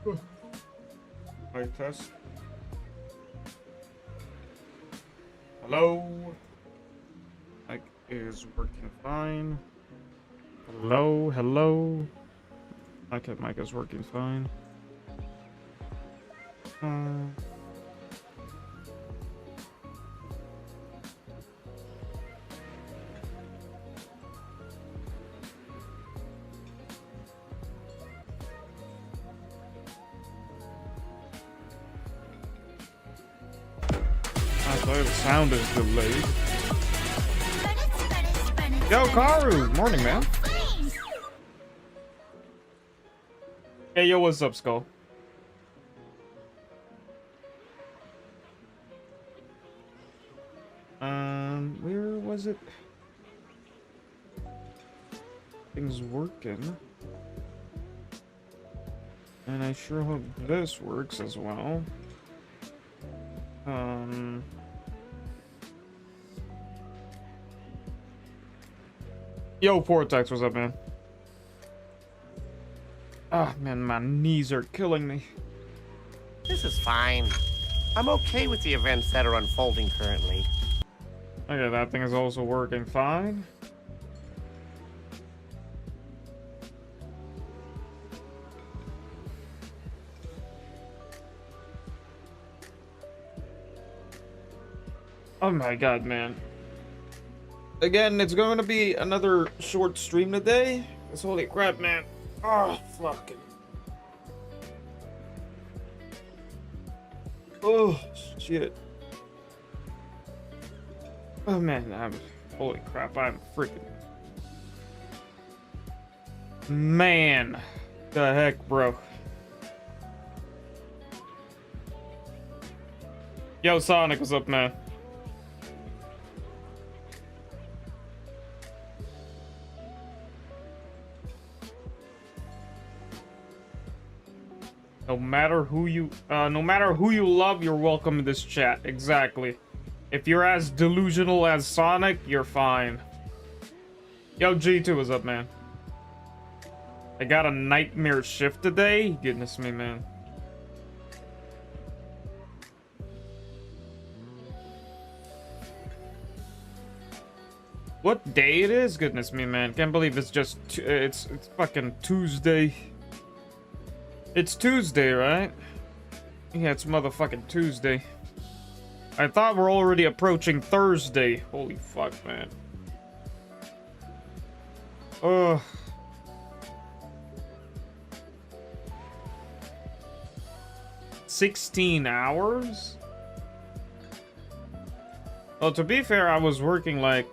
Mic test. Hello. Mic is working fine. Hello, hello. Okay, mic is working fine. The sound is delayed. Yo, Karu! Morning, man. Hey, yo, what's up, Skull? Where was it? Things working. And I sure hope this works as well. Yo, Vortex, what's up, man? Ah, man, my knees are killing me. This is fine. I'm okay with the events that are unfolding currently. Okay, that thing is also working fine. Oh my god, man. Again, it's going to be another short stream today. It's holy crap, man. Oh, fucking. Oh, shit. Oh, man. Holy crap, I'm freaking. Man. The heck, bro. Yo, Sonic, what's up, man? No matter who you love, you're welcome in this chat. Exactly. If you're as delusional as Sonic, you're fine. Yo, G2, what's up, man? I got a nightmare shift today. Goodness me, man. What day it is? Goodness me, man. Can't believe it's just it's fucking Tuesday. It's Tuesday, right? Yeah, it's motherfucking Tuesday. I thought we're already approaching Thursday. Holy fuck, man. Ugh. $16 hours? Well, to be fair, I was working like...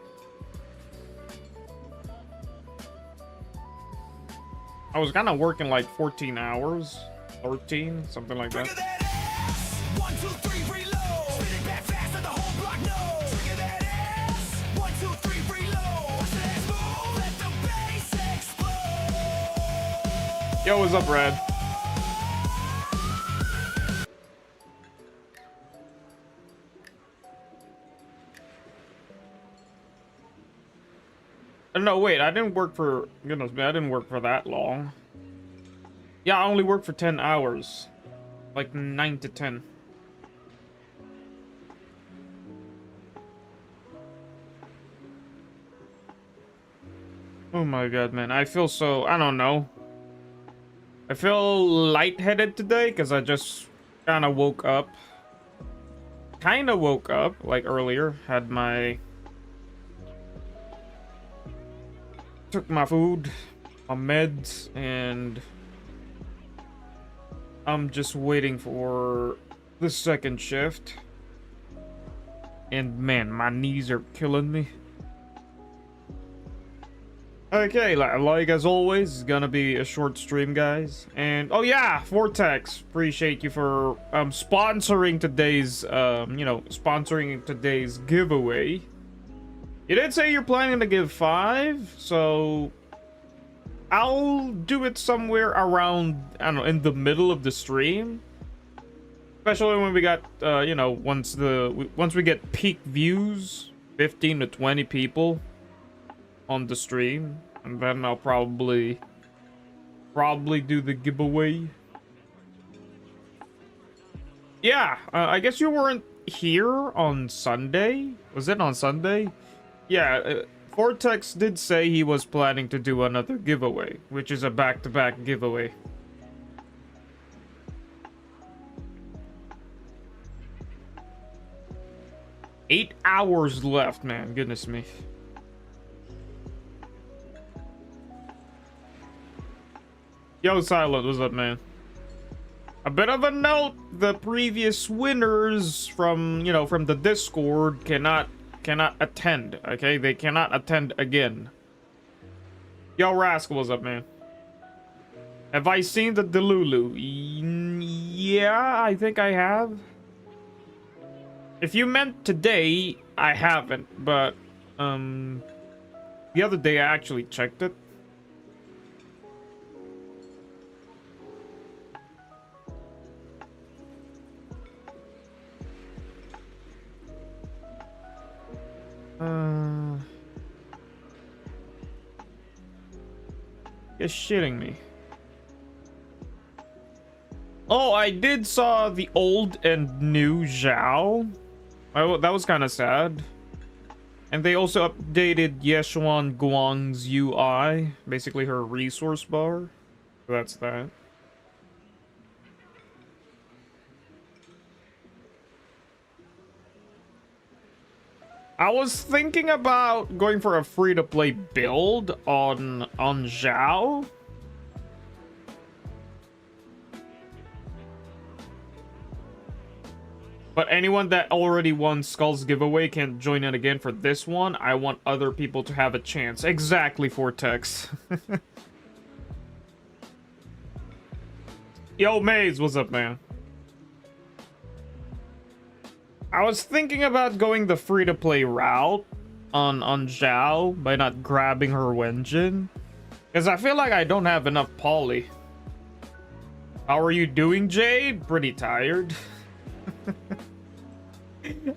I was kind of working like 14 hours, 13, something like that. One, two, three, reload. Spit it back fast and the whole block knows. Trigger that ass. 1, 2, 3, reload. Watch that move. Let the bass explode. Yo, what's up, Brad? No, wait, I didn't work for... Goodness me, I didn't work for that long. Yeah, I only worked for 10 hours. Like 9 to 10. Oh my god, man. I feel so... I don't know. I feel lightheaded today because I just kind of woke up. Like earlier. Had my... Took my food, my meds, and I'm just waiting for the second shift. And man, my knees are killing me. Okay, like as always, it's gonna be a short stream, guys. And oh yeah, Vortex, appreciate you for sponsoring today's sponsoring today's giveaway. You did say you're planning to give 5, so I'll do it somewhere around, I don't know, in the middle of the stream. Especially when we got, once we get peak views, 15 to 20 people on the stream, and then I'll probably do the giveaway. Yeah, I guess you weren't here on Sunday. Was it on Sunday? Yeah, Vortex did say he was planning to do another giveaway, which is a back-to-back giveaway. Eight hours left, man. Goodness me. Yo, Silent, what's up, man? A bit of a note, the previous winners from, from the Discord cannot attend, okay? They cannot attend again. Yo, Rascal, what's up, man? Have I seen the Delulu? Yeah, I think I have. If you meant today, I haven't, but, the other day I actually checked it. You're shitting me. Oh, I did saw the old and new Zhao. Oh, that was kind of sad. And they also updated Yeshuan Guang's UI, basically her resource bar. So that's that. I was thinking about going for a free-to-play build on Zhao. But anyone that already won Skull's giveaway can't join in again for this one. I want other people to have a chance. Exactly, Vortex. Yo, Maze, what's up, man? I was thinking about going the free-to-play route on Zhao by not grabbing her Wenjin. Because I feel like I don't have enough poly. How are you doing, Jade? Pretty tired.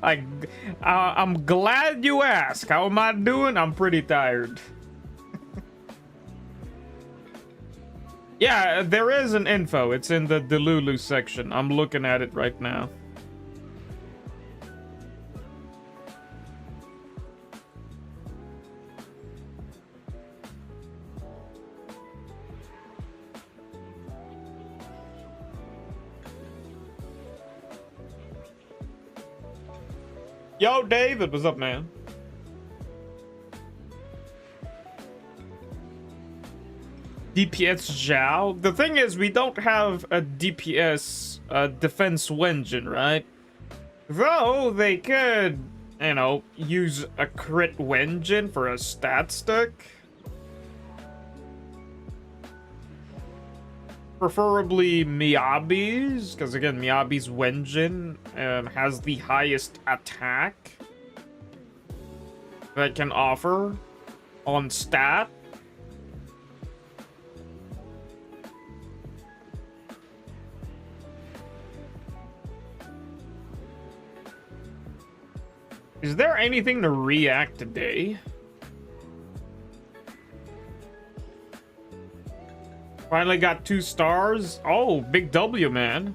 I'm glad you asked. How am I doing? I'm pretty tired. Yeah, there is an info. It's in the Delulu section. I'm looking at it right now. Yo, David, what's up, man? DPS Zhao? The thing is, we don't have a DPS defense Wenjin, right? Though they could, use a crit Wenjin for a stat stick. Preferably Miyabi's, because again, Miyabi's Wenjin has the highest attack that can offer on stat. Is there anything to react today? Finally got 2 stars. Oh, big W, man.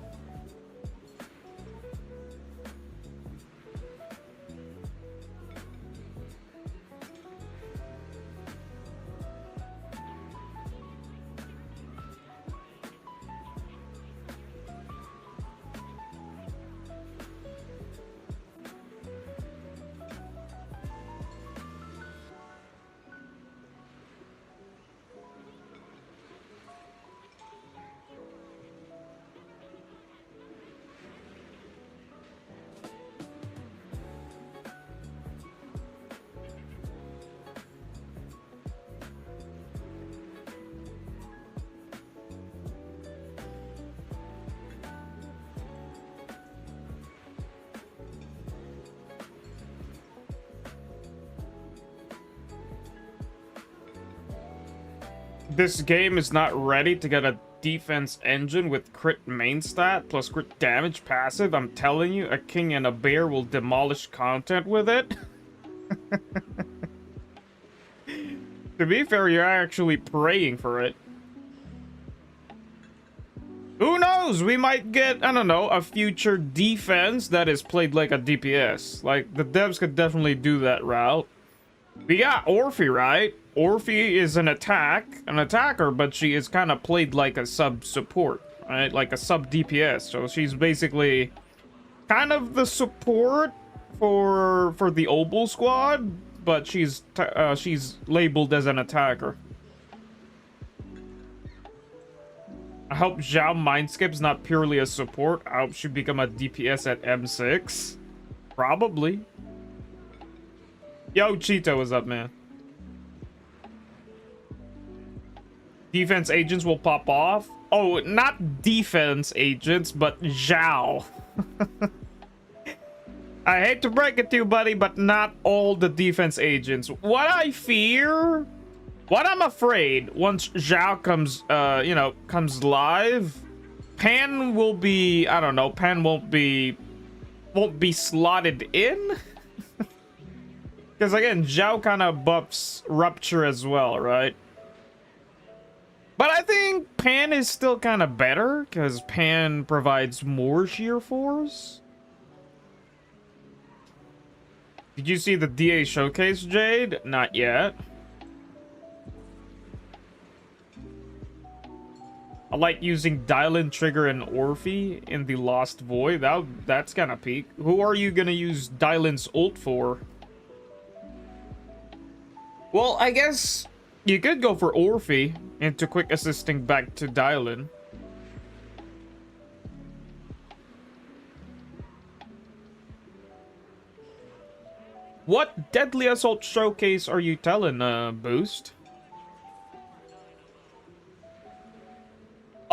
This game is not ready to get a defense engine with crit main stat plus crit damage passive. I'm telling you, a king and a bear will demolish content with it. To be fair, you're actually praying for it. Who knows? We might get, I don't know, a future defense that is played like a DPS. Like, the devs could definitely do that route. We got Orphe, right? Orphe is an attacker, but she is kind of played like a sub-support, right? Like a sub-DPS. So she's basically kind of the support for the Obel squad, but she's labeled as an attacker. I hope Zhao Mindskip's not purely a support. I hope she become a DPS at M6. Probably. Yo, Cheeto, what's up, man? Defense agents will pop off. Oh, not defense agents, but Zhao. I hate to break it to you, buddy, but not all the defense agents. What I'm afraid, once Zhao comes, comes live, Pan will be, I don't know, Pan won't be slotted in. Because again, Zhao kind of buffs Rupture as well, right? But I think Pan is still kind of better, because Pan provides more sheer force. Did you see the DA showcase, Jade? Not yet. I like using Dylan, Trigger, and Orphe in the Lost Void. That's kind of peak. Who are you gonna use Dylan's ult for? Well, I guess you could go for Orphe into quick assisting back to Dylan. What Deadly Assault showcase are you telling, Boost?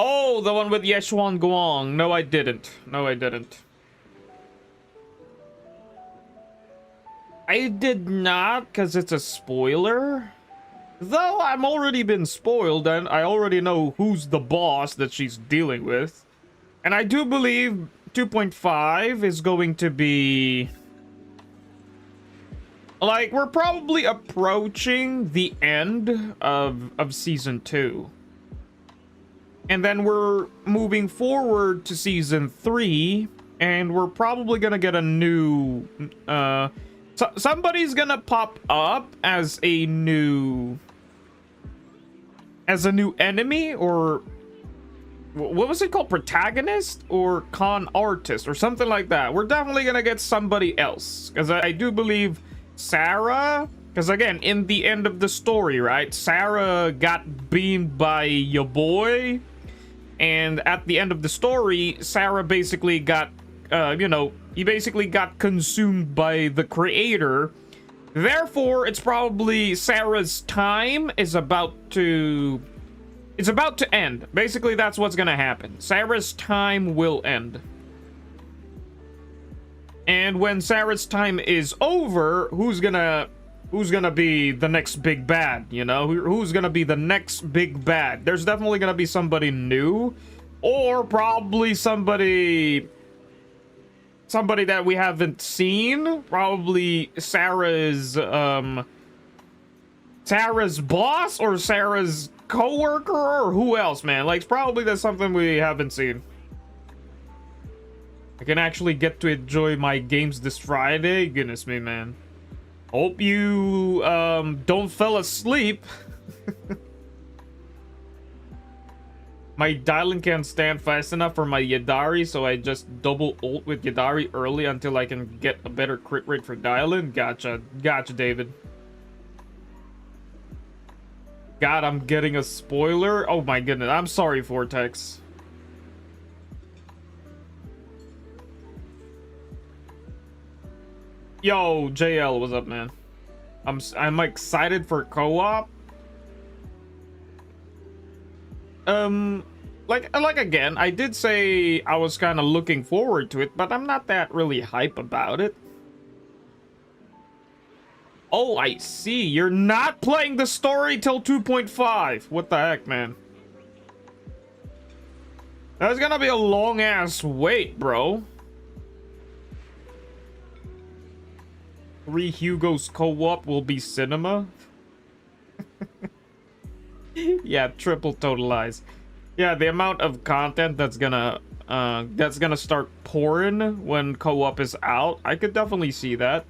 Oh, the one with Yeshuan Guang. No, I didn't. No, I didn't. I did not, because it's a spoiler. Though I'm already been spoiled, and I already know who's the boss that she's dealing with. And I do believe 2.5 is going to be... like, we're probably approaching the end of Season 2. And then we're moving forward to Season 3, and we're probably gonna get a new... somebody's gonna pop up as a new enemy, or... what was it called? Protagonist? Or con artist? Or something like that. We're definitely gonna get somebody else. Because I do believe Sarah... because again, in the end of the story, right? Sarah got beamed by your boy. And at the end of the story, Sarah basically got, he basically got consumed by the creator. Therefore, it's probably Sarah's time is about to... it's about to end. Basically, that's what's gonna happen. Sarah's time will end. And when Sarah's time is over, who's gonna be the next big bad, you know? Who's gonna be the next big bad? There's definitely gonna be somebody new, or probably somebody that we haven't seen. Probably Sarah's boss, or Sarah's co-worker, or who else, man? Like, probably that's something we haven't seen. I can actually get to enjoy my games this Friday. Goodness me, man. Hope you don't fall asleep. My Dylan can't stand fast enough for my Yadari, so I just double ult with Yadari early until I can get a better crit rate for Dylan. Gotcha, David. God, I'm getting a spoiler. Oh my goodness, I'm sorry, Vortex. Yo, JL, what's up, man? I'm excited for co-op. Like again, I did say I was kind of looking forward to it, but I'm not that really hype about it. Oh, I see. You're not playing the story till 2.5. What the heck, man? That's gonna be a long ass wait, bro. 3 Hugo's co-op will be cinema. Yeah, triple total eyes. Yeah, the amount of content that's gonna start pouring when co-op is out, I could definitely see that.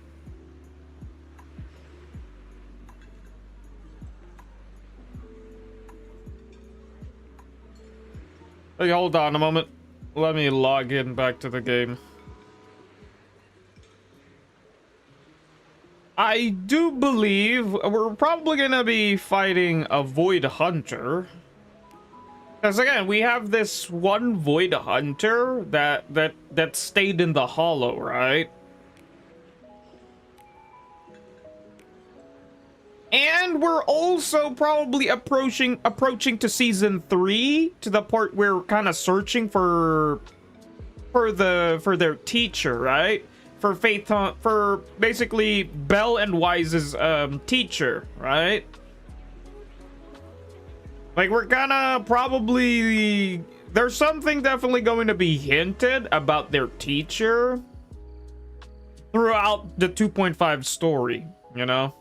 Hey, hold on a moment. Let me log in back to the game. I do believe we're probably gonna be fighting a Void Hunter. Because again, we have this one Void Hunter that stayed in the Hollow, right? And we're also probably approaching to season 3, to the part where we're kind of searching for their teacher, right? For for basically Bell and Wise's teacher, right? Like, we're gonna probably... There's something definitely going to be hinted about their teacher throughout the 2.5 story, you know?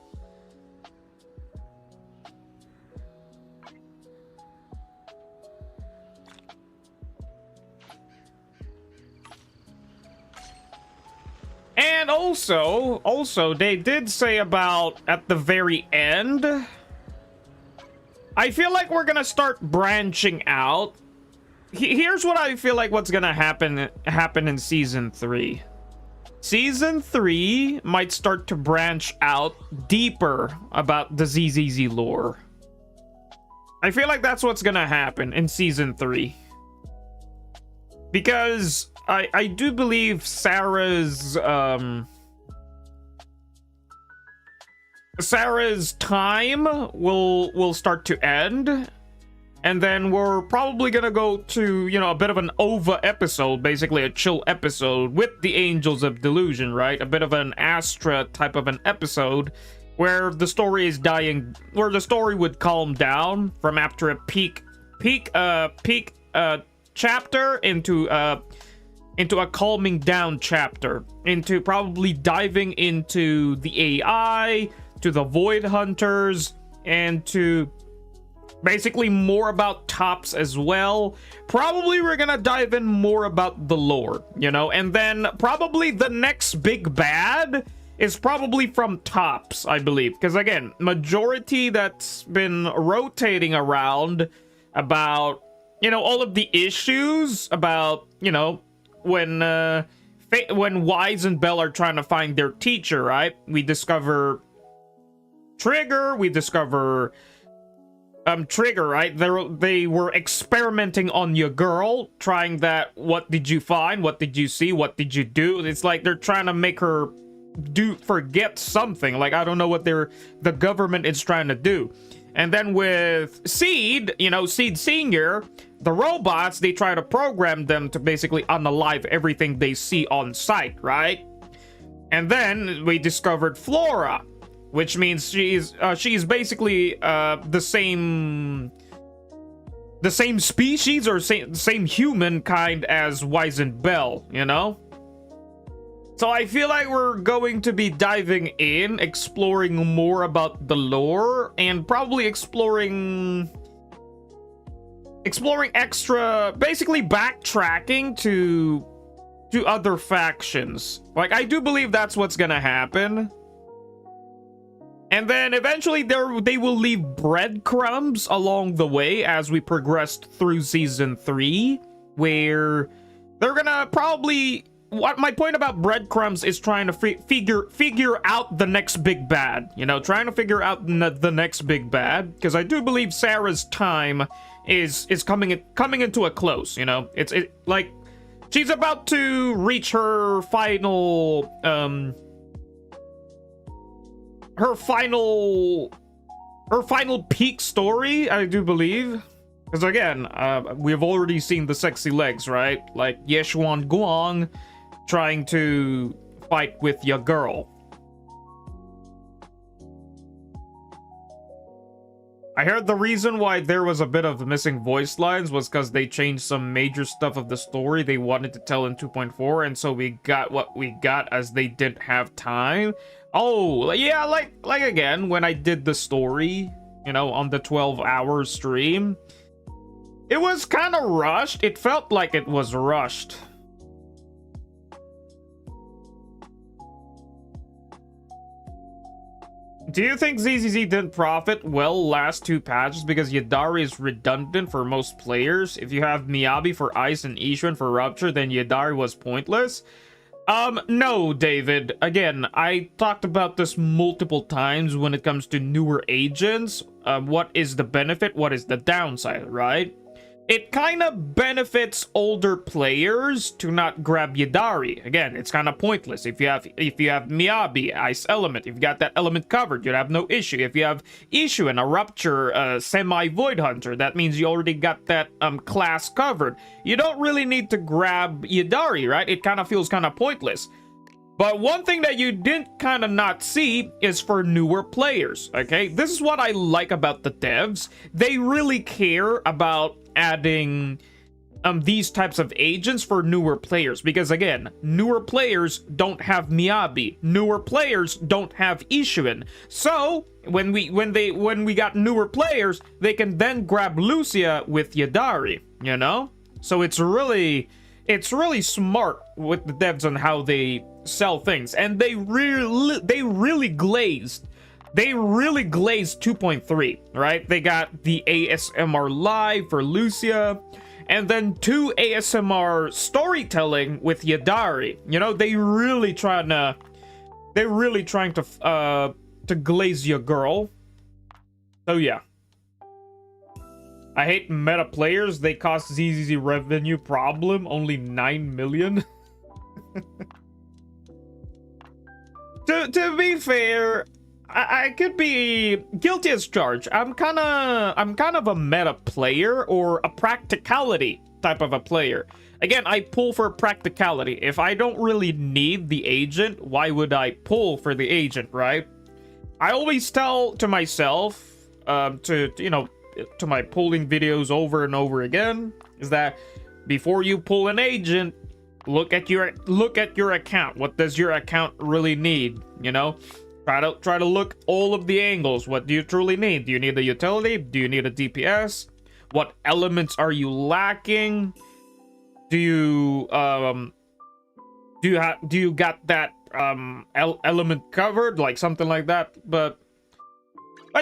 And also, they did say about, at the very end... I feel like we're gonna start branching out. Here's what I feel like what's gonna happen in season 3. Season 3 might start to branch out deeper about the ZZZ lore. I feel like that's what's gonna happen in season 3. Because I do believe Sarah's time will start to end, and then we're probably gonna go to, you know, a bit of an OVA episode, basically a chill episode with the Angels of Delusion, right? A bit of an Astra type of an episode where the story is dying, where the story would calm down from after a peak chapter into a calming down chapter, into probably diving into the AI, to the Void Hunters, and to basically more about Tops as well. Probably we're gonna dive in more about the lore, you know, and then probably the next big bad is probably from Tops, I believe, because again, majority that's been rotating around about, you know, all of the issues about, you know, when Wise and Bell are trying to find their teacher, right? We discover Trigger, we discover Trigger, right? They were experimenting on your girl, trying that, what did you find? What did you see? What did you do? It's like they're trying to make her forget something. Like, I don't know what the government is trying to do. And then with Seed, you know, Seed Senior, the robots, they try to program them to basically unalive everything they see on sight, right? And then we discovered Flora, which means she's basically the same species or same human kind as Wise and Bell, you know? So I feel like we're going to be diving in, exploring more about the lore, and probably exploring extra, basically backtracking to other factions. Like, I do believe that's what's gonna happen. And then eventually they will leave breadcrumbs along the way as we progressed through season 3, where they're gonna probably... What my point about breadcrumbs is trying to figure out the next big bad, you know, trying to figure out the next big bad, because I do believe Sarah's time is coming into a close, you know. It's like she's about to reach her final peak story, I do believe. Because again, we've already seen the sexy legs, right? Like Yeshuan Guang trying to fight with your girl. I heard the reason why there was a bit of missing voice lines was because they changed some major stuff of the story they wanted to tell in 2.4, and so we got what we got as they didn't have time. Oh, yeah, like again, when I did the story, you know, on the 12-hour stream, It was kind of rushed. It felt like it was rushed. Do you think ZZZ didn't profit well last 2 patches because Yadari is redundant for most players? If you have Miyabi for Ice and Ishuan for Rupture, then Yadari was pointless? No, David. Again, I talked about this multiple times when it comes to newer agents. What is the benefit? What is the downside, right? It kind of benefits older players to not grab Yadari. Again, it's kind of pointless. If you have Miyabi, Ice Element, if you got that element covered, you'd have no issue. If you have Issue and a Rupture semi-Void Hunter, that means you already got that class covered. You don't really need to grab Yadari, right? It kind of feels kind of pointless. But one thing that you didn't kind of not see is for newer players, okay? This is what I like about the devs. They really care about adding these types of agents for newer players. Because again, newer players don't have Miyabi. Newer players don't have Ishuan. So, when we got newer players, they can then grab Lucia with Yadari, you know? So it's really smart with the devs on how they sell things, and they really glazed 2.3, right? They got the ASMR live for Lucia, and then 2 ASMR storytelling with Yadari. You know, they're really trying to glaze your girl. So yeah, I hate meta players. They cost ZZZ revenue problem only 9 million. To be fair, I could be guilty as charged. I'm kind of a meta player, or a practicality type of a player. Again, I pull for practicality. If I don't really need the agent, why would I pull for the agent, right? I always tell to myself, to my pulling videos over and over again, is that before you pull an agent, look at your account. What does your account really need? You know, try to look all of the angles. What do you truly need? Do you need a utility? Do you need a DPS? What elements are you lacking? Do you got that element covered, like something like that? But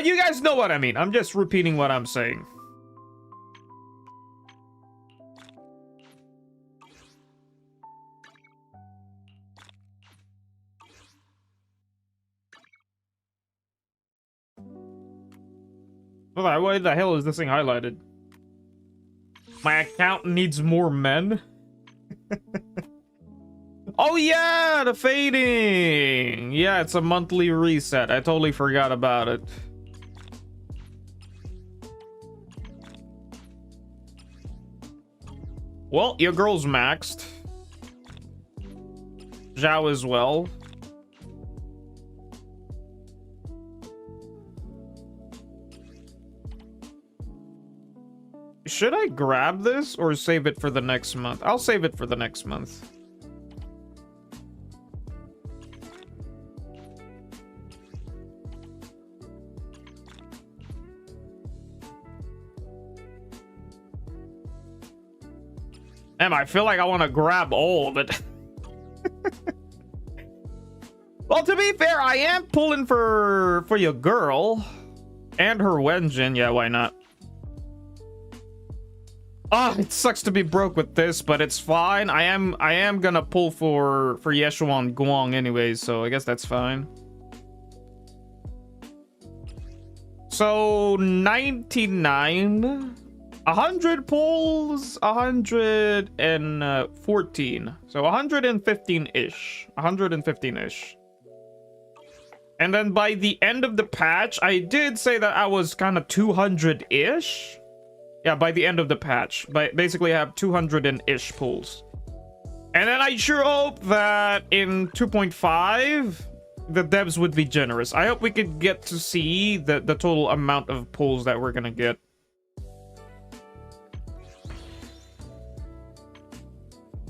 you guys know what I mean. I'm just repeating what I'm saying. Why the hell is this thing highlighted? My account needs more men? Oh yeah, the fading! Yeah, it's a monthly reset. I totally forgot about it. Well, your girl's maxed. Zhao as well. Should I grab this or save it for the next month? I'll save it for the next month. Damn, I feel like I want to grab all of it. Well, to be fair, I am pulling for your girl and her Wenjin. Yeah, why not? Oh, it sucks to be broke with this, but it's fine. I am gonna pull for Yeshuan Guang anyways, so I guess that's fine. So 99, 100 pulls, 114. So 115-ish. 115-ish. And then by the end of the patch, I did say that I was kind of 200-ish. Yeah, by the end of the patch. Basically, I have 200-ish pulls. And then I sure hope that in 2.5, the devs would be generous. I hope we could get to see the total amount of pulls that we're gonna get.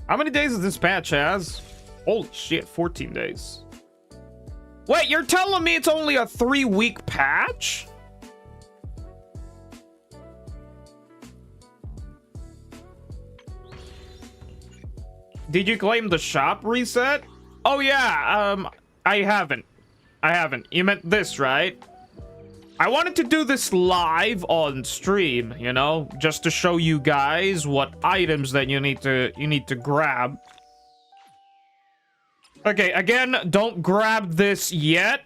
How many days is this patch has? Holy shit, 14 days. Wait, you're telling me it's only a 3-week patch? Did you claim the shop reset? Oh yeah, I haven't. You meant this, right? I wanted to do this live on stream, you know, just to show you guys what items that you need to grab. Okay, again, don't grab this yet.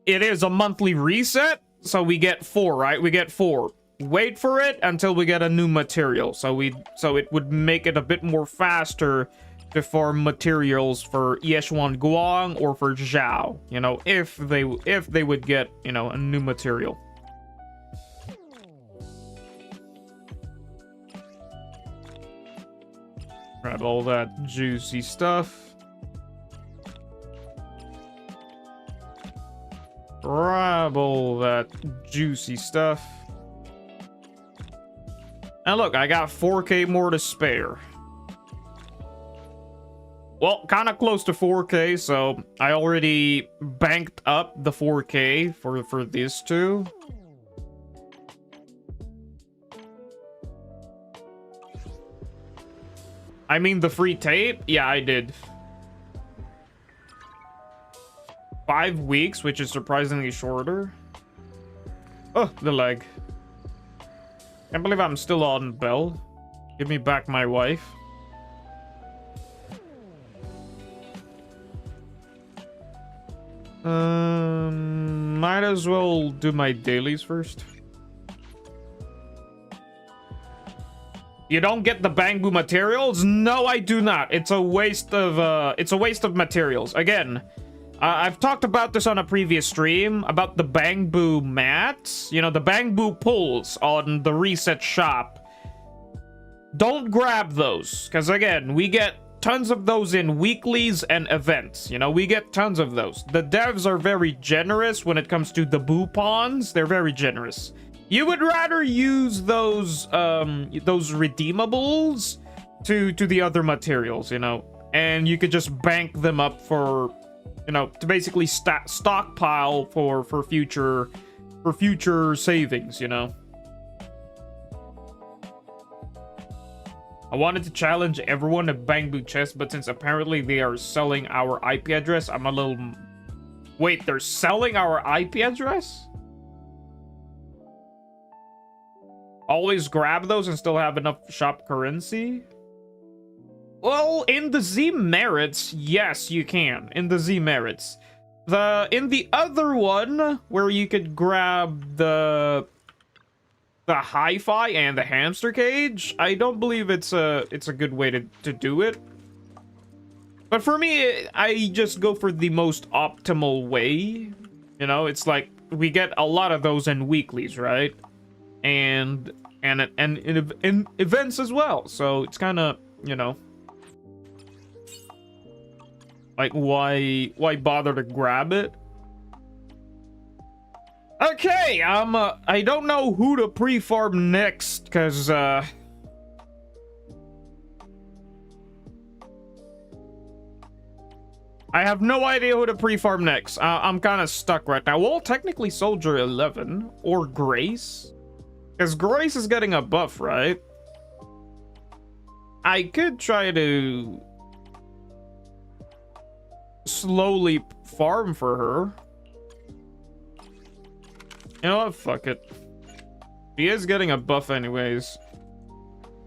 It is a monthly reset, so we get 4, right? We get 4. Wait for it until we get a new material, so it would make it a bit more faster to farm materials for Yeshuan Guang or for Zhao, you know, if they would get, you know, a new material. Grab all that juicy stuff. Grab all that juicy stuff. And look, I got 4K more to spare. Well, kind of close to 4K, so I already banked up the 4K for these two. I mean the free tape? Yeah, I did. 5 weeks, which is surprisingly shorter. Oh, the leg. Can't believe I'm still on Bell. Give me back my wife. Might as well do my dailies first. You don't get the Bangbu materials? No, I do not. It's a waste of materials. Again, I've talked about this on a previous stream about the Bangbu mats. You know, the Bangbu pulls on the reset shop. Don't grab those, because again, we get tons of those in weeklies and events. You know, we get tons of those. The devs are very generous when it comes to the boo pawns. They're very generous. You would rather use those redeemables to the other materials, you know, and you could just bank them up for, you know, to basically stockpile for future savings, you know. I wanted to challenge everyone to Bangbu chest, but since apparently they are selling our IP address, I'm a little... Wait, they're selling our IP address? Always grab those and still have enough shop currency? Well, in the Z merits, yes, you can. In the Z merits. In the other one, where you could grab the hi-fi and the hamster cage, I don't believe it's a good way to do it. But for me, I just go for the most optimal way. You know, it's like we get a lot of those in weeklies, right? And in events as well. So it's kind of, you know, like why bother to grab it? Okay, I don't know who to pre-farm next, because, I have no idea who to pre-farm next. I'm kind of stuck right now. Well, technically Soldier 11, or Grace, because Grace is getting a buff, right? I could try to slowly farm for her. You know what? Fuck it. She is getting a buff anyways.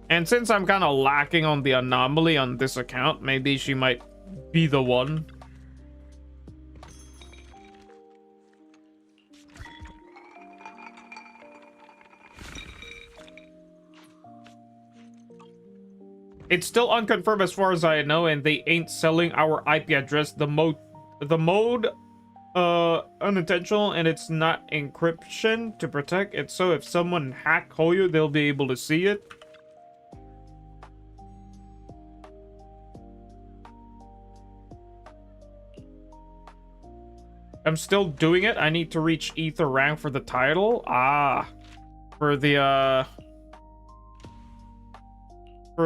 And since I'm kind of lacking on the anomaly on this account, maybe she might be the one. It's still unconfirmed as far as I know, and they ain't selling our IP address. The mode unintentional, and it's not encryption to protect it, so if someone hack Hoyo, they'll be able to see it. I'm still doing it. I need to reach Ether rank for the title. For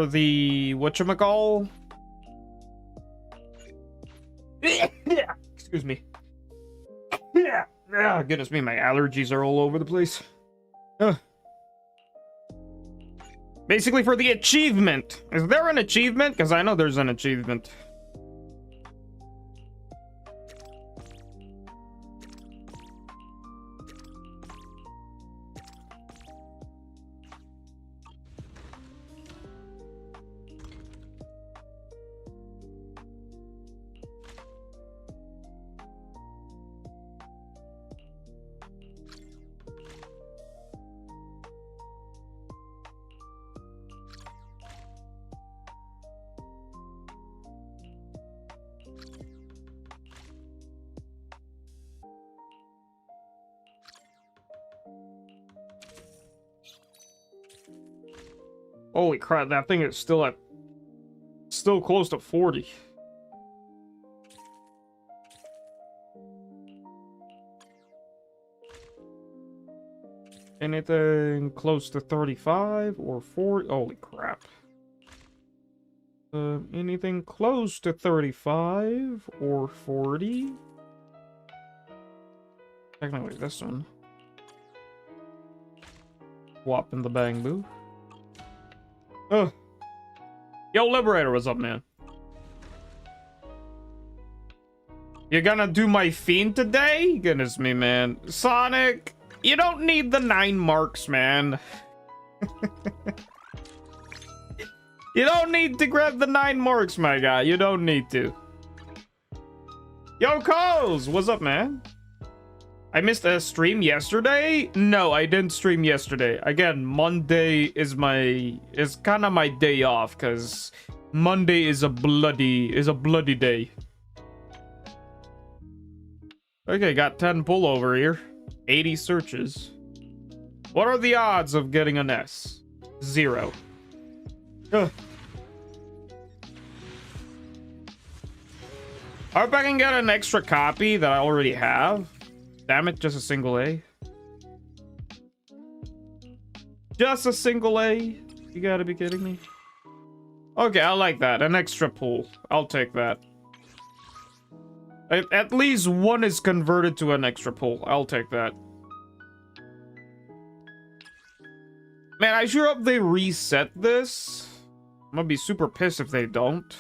the whatchamacall? Excuse me. Goodness me, my allergies are all over the place. Basically for the achievement. Is there an achievement? Because I know there's an achievement. Holy crap, that thing is still close to 40. Anything close to 35 or 40? Holy crap. Anything close to 35 or 40? Technically this one. Whopping the bang boo. Yo, Liberator, what's up, man? You gonna do my fiend today? Goodness me, man. Sonic, you don't need the 9 marks, man. You don't need to grab the 9 marks, my guy. You don't need to. Yo, Coz, what's up, man? I missed a stream yesterday? No, I didn't stream yesterday. Again, Monday is kind of my day off, because Monday is a bloody day. Okay, got 10 pull over here. 80 searches. What are the odds of getting an S? 0. Ugh. I hope I can get an extra copy that I already have. Damn it, just a single A. Just a single A? You gotta be kidding me. Okay, I like that. An extra pull. I'll take that. At least one is converted to an extra pull. I'll take that. Man, I sure hope they reset this. I'm gonna be super pissed if they don't.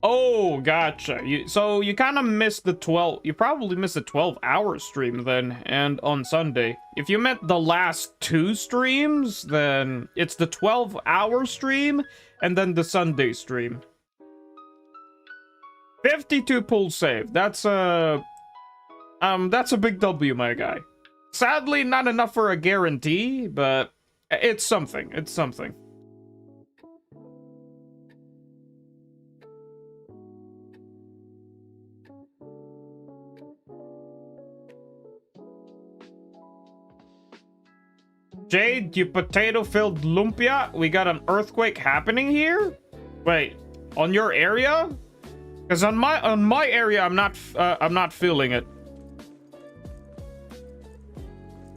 Oh, gotcha. So you kind of missed the 12. You probably missed the 12-hour stream then, and on Sunday. If you meant the last 2 streams, then it's the 12-hour stream and then the Sunday stream. 52 pulls saved. That's a big W, my guy. Sadly, not enough for a guarantee, but it's something. It's something. Jade, you potato-filled lumpia, we got an earthquake happening here? Wait, on your area? Because on my area, I'm not feeling it.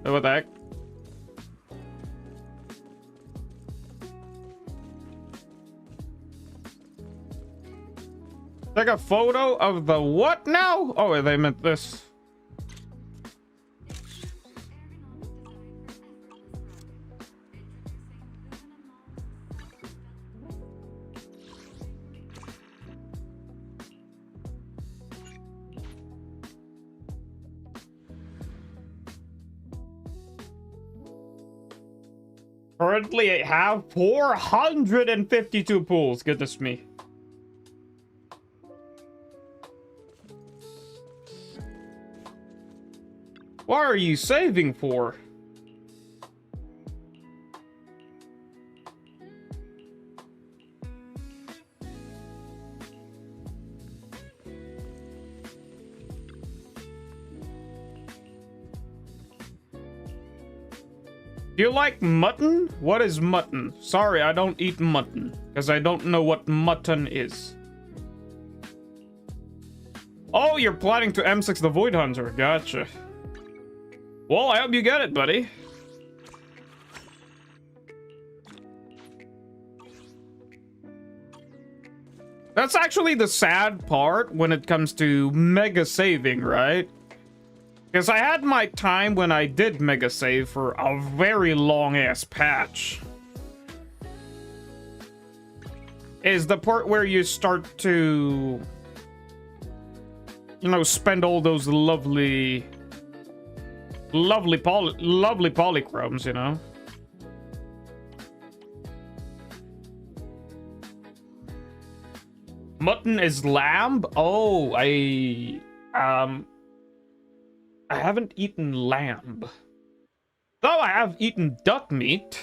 What the heck? Take a photo of the what now? Oh, they meant this. Currently, I have 452 pulls. Goodness me. What are you saving for? Do you like mutton? What is mutton? Sorry, I don't eat mutton, because I don't know what mutton is. Oh, you're planning to M6 the Void Hunter. Gotcha. Well, I hope you get it, buddy. That's actually the sad part when it comes to mega saving, right? Because I had my time when I did mega save for a very long-ass patch. Is the part where you start to, you know, spend all those lovely polychromes, you know? Mutton is lamb? Oh, I haven't eaten lamb. Though I have eaten duck meat.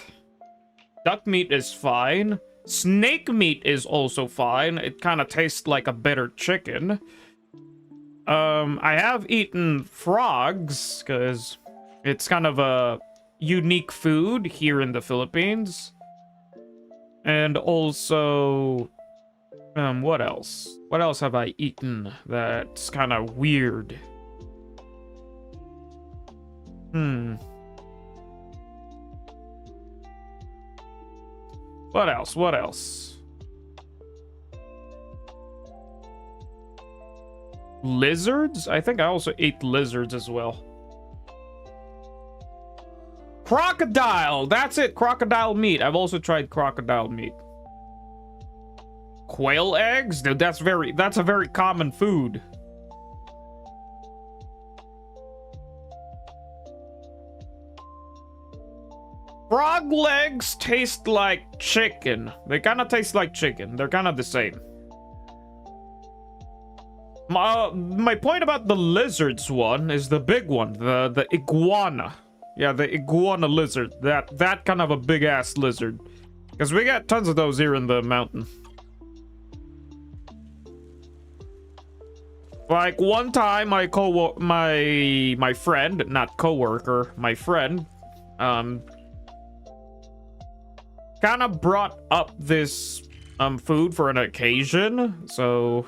Duck meat is fine. Snake meat is also fine. It kind of tastes like a bitter chicken. I have eaten frogs, because it's kind of a unique food here in the Philippines. And also, what else? What else have I eaten that's kind of weird? What else? What else? Lizards? I think I also ate lizards as well. Crocodile! That's it, crocodile meat. I've also tried crocodile meat. Quail eggs? Dude, that's a very common food. Frog legs taste like chicken. They kind of taste like chicken. They're kind of the same. My point about the lizards one is the big one, the iguana. Yeah, the iguana lizard. That kind of a big ass lizard. Because we got tons of those here in the mountain. Like one time, my friend, not coworker, my friend, kind of brought up this food for an occasion. So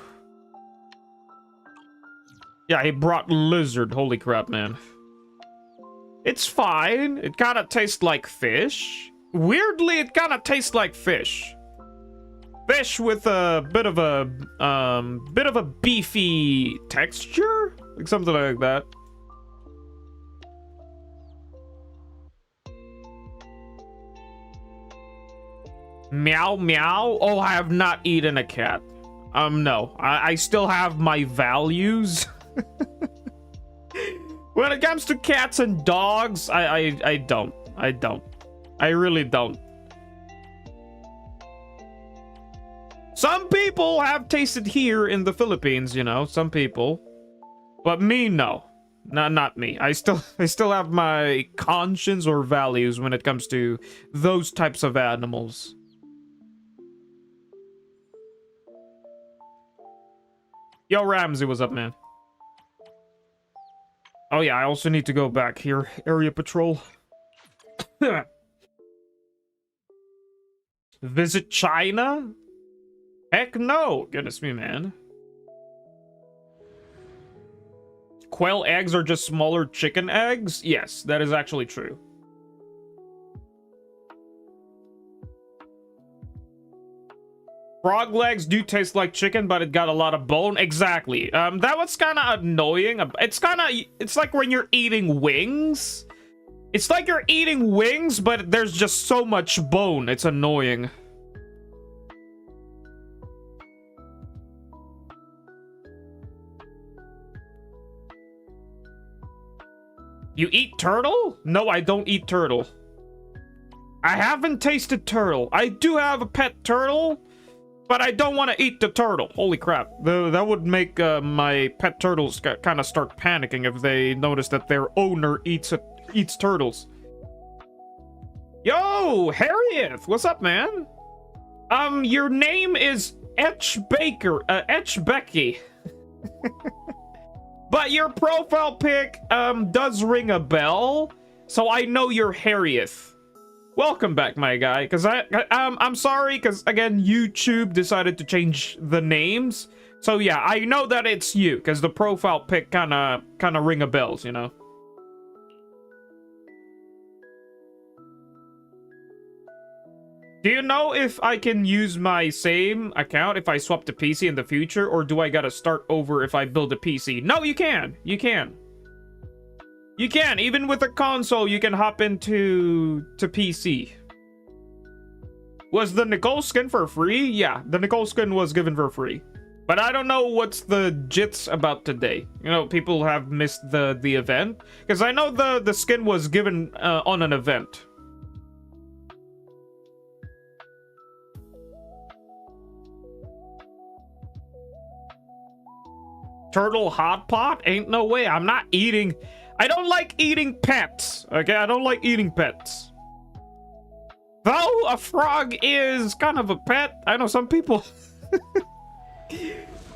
yeah, he brought lizard. Holy crap, man. It's fine. It kind of tastes like fish. Weirdly, it kind of tastes like fish. Fish with a bit of a beefy texture, like something like that. Meow meow. Oh, I have not eaten a cat. No, I still have my values. When it comes to cats and dogs, I don't. I really don't. Some people have tasted here in the Philippines, you know, some people. But me, no. Not me. I still have my conscience or values when it comes to those types of animals. Yo, Ramsey, what's up, man? Oh yeah, I also need to go back here. Area patrol. Visit China? Heck no! Goodness me, man. Quail eggs are just smaller chicken eggs? Yes, that is actually true. Frog legs do taste like chicken, but it got a lot of bone. Exactly. That was kind of annoying. It's like when you're eating wings. It's like you're eating wings, but there's just so much bone. It's annoying. You eat turtle? No, I don't eat turtle. I haven't tasted turtle. I do have a pet turtle, but I don't want to eat the turtle. Holy crap. That would make my pet turtles kind of start panicking if they notice that their owner eats turtles. Yo, Harriet! What's up, man? Your name is Etch Becky. But your profile pic, does ring a bell, so I know you're Harriet. Welcome back, my guy. Because I'm sorry, because again, YouTube decided to change the names. So yeah, I know that it's you, because the profile pic kind of ring a bells, you know. Do you know if I can use my same account if I swap to PC in the future, or do I gotta start over if I build a PC? No, you can. You can. You can. Even with a console, you can hop into PC. Was the Nicole skin for free? Yeah, the Nicole skin was given for free. But I don't know what's the jits about today. You know, people have missed the event. Because I know the skin was given on an event. Turtle hot pot? Ain't no way. I'm not eating. I don't like eating pets. Okay, I don't like eating pets. Though a frog is kind of a pet. I know some people.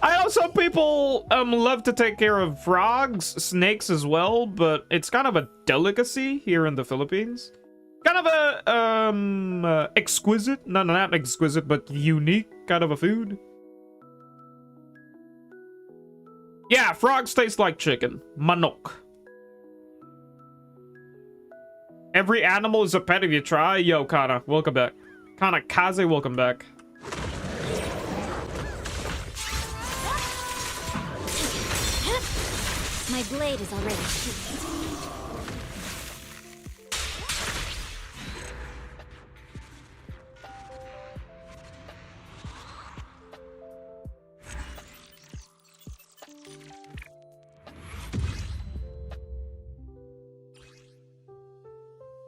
I know some people love to take care of frogs, snakes as well, but it's kind of a delicacy here in the Philippines. Kind of a exquisite, no, not exquisite, but unique kind of a food. Yeah, frogs taste like chicken. Manok. Every animal is a pet if you try. Yo, Kana, welcome back. Kana Kaze, welcome back. My blade is already sheathed.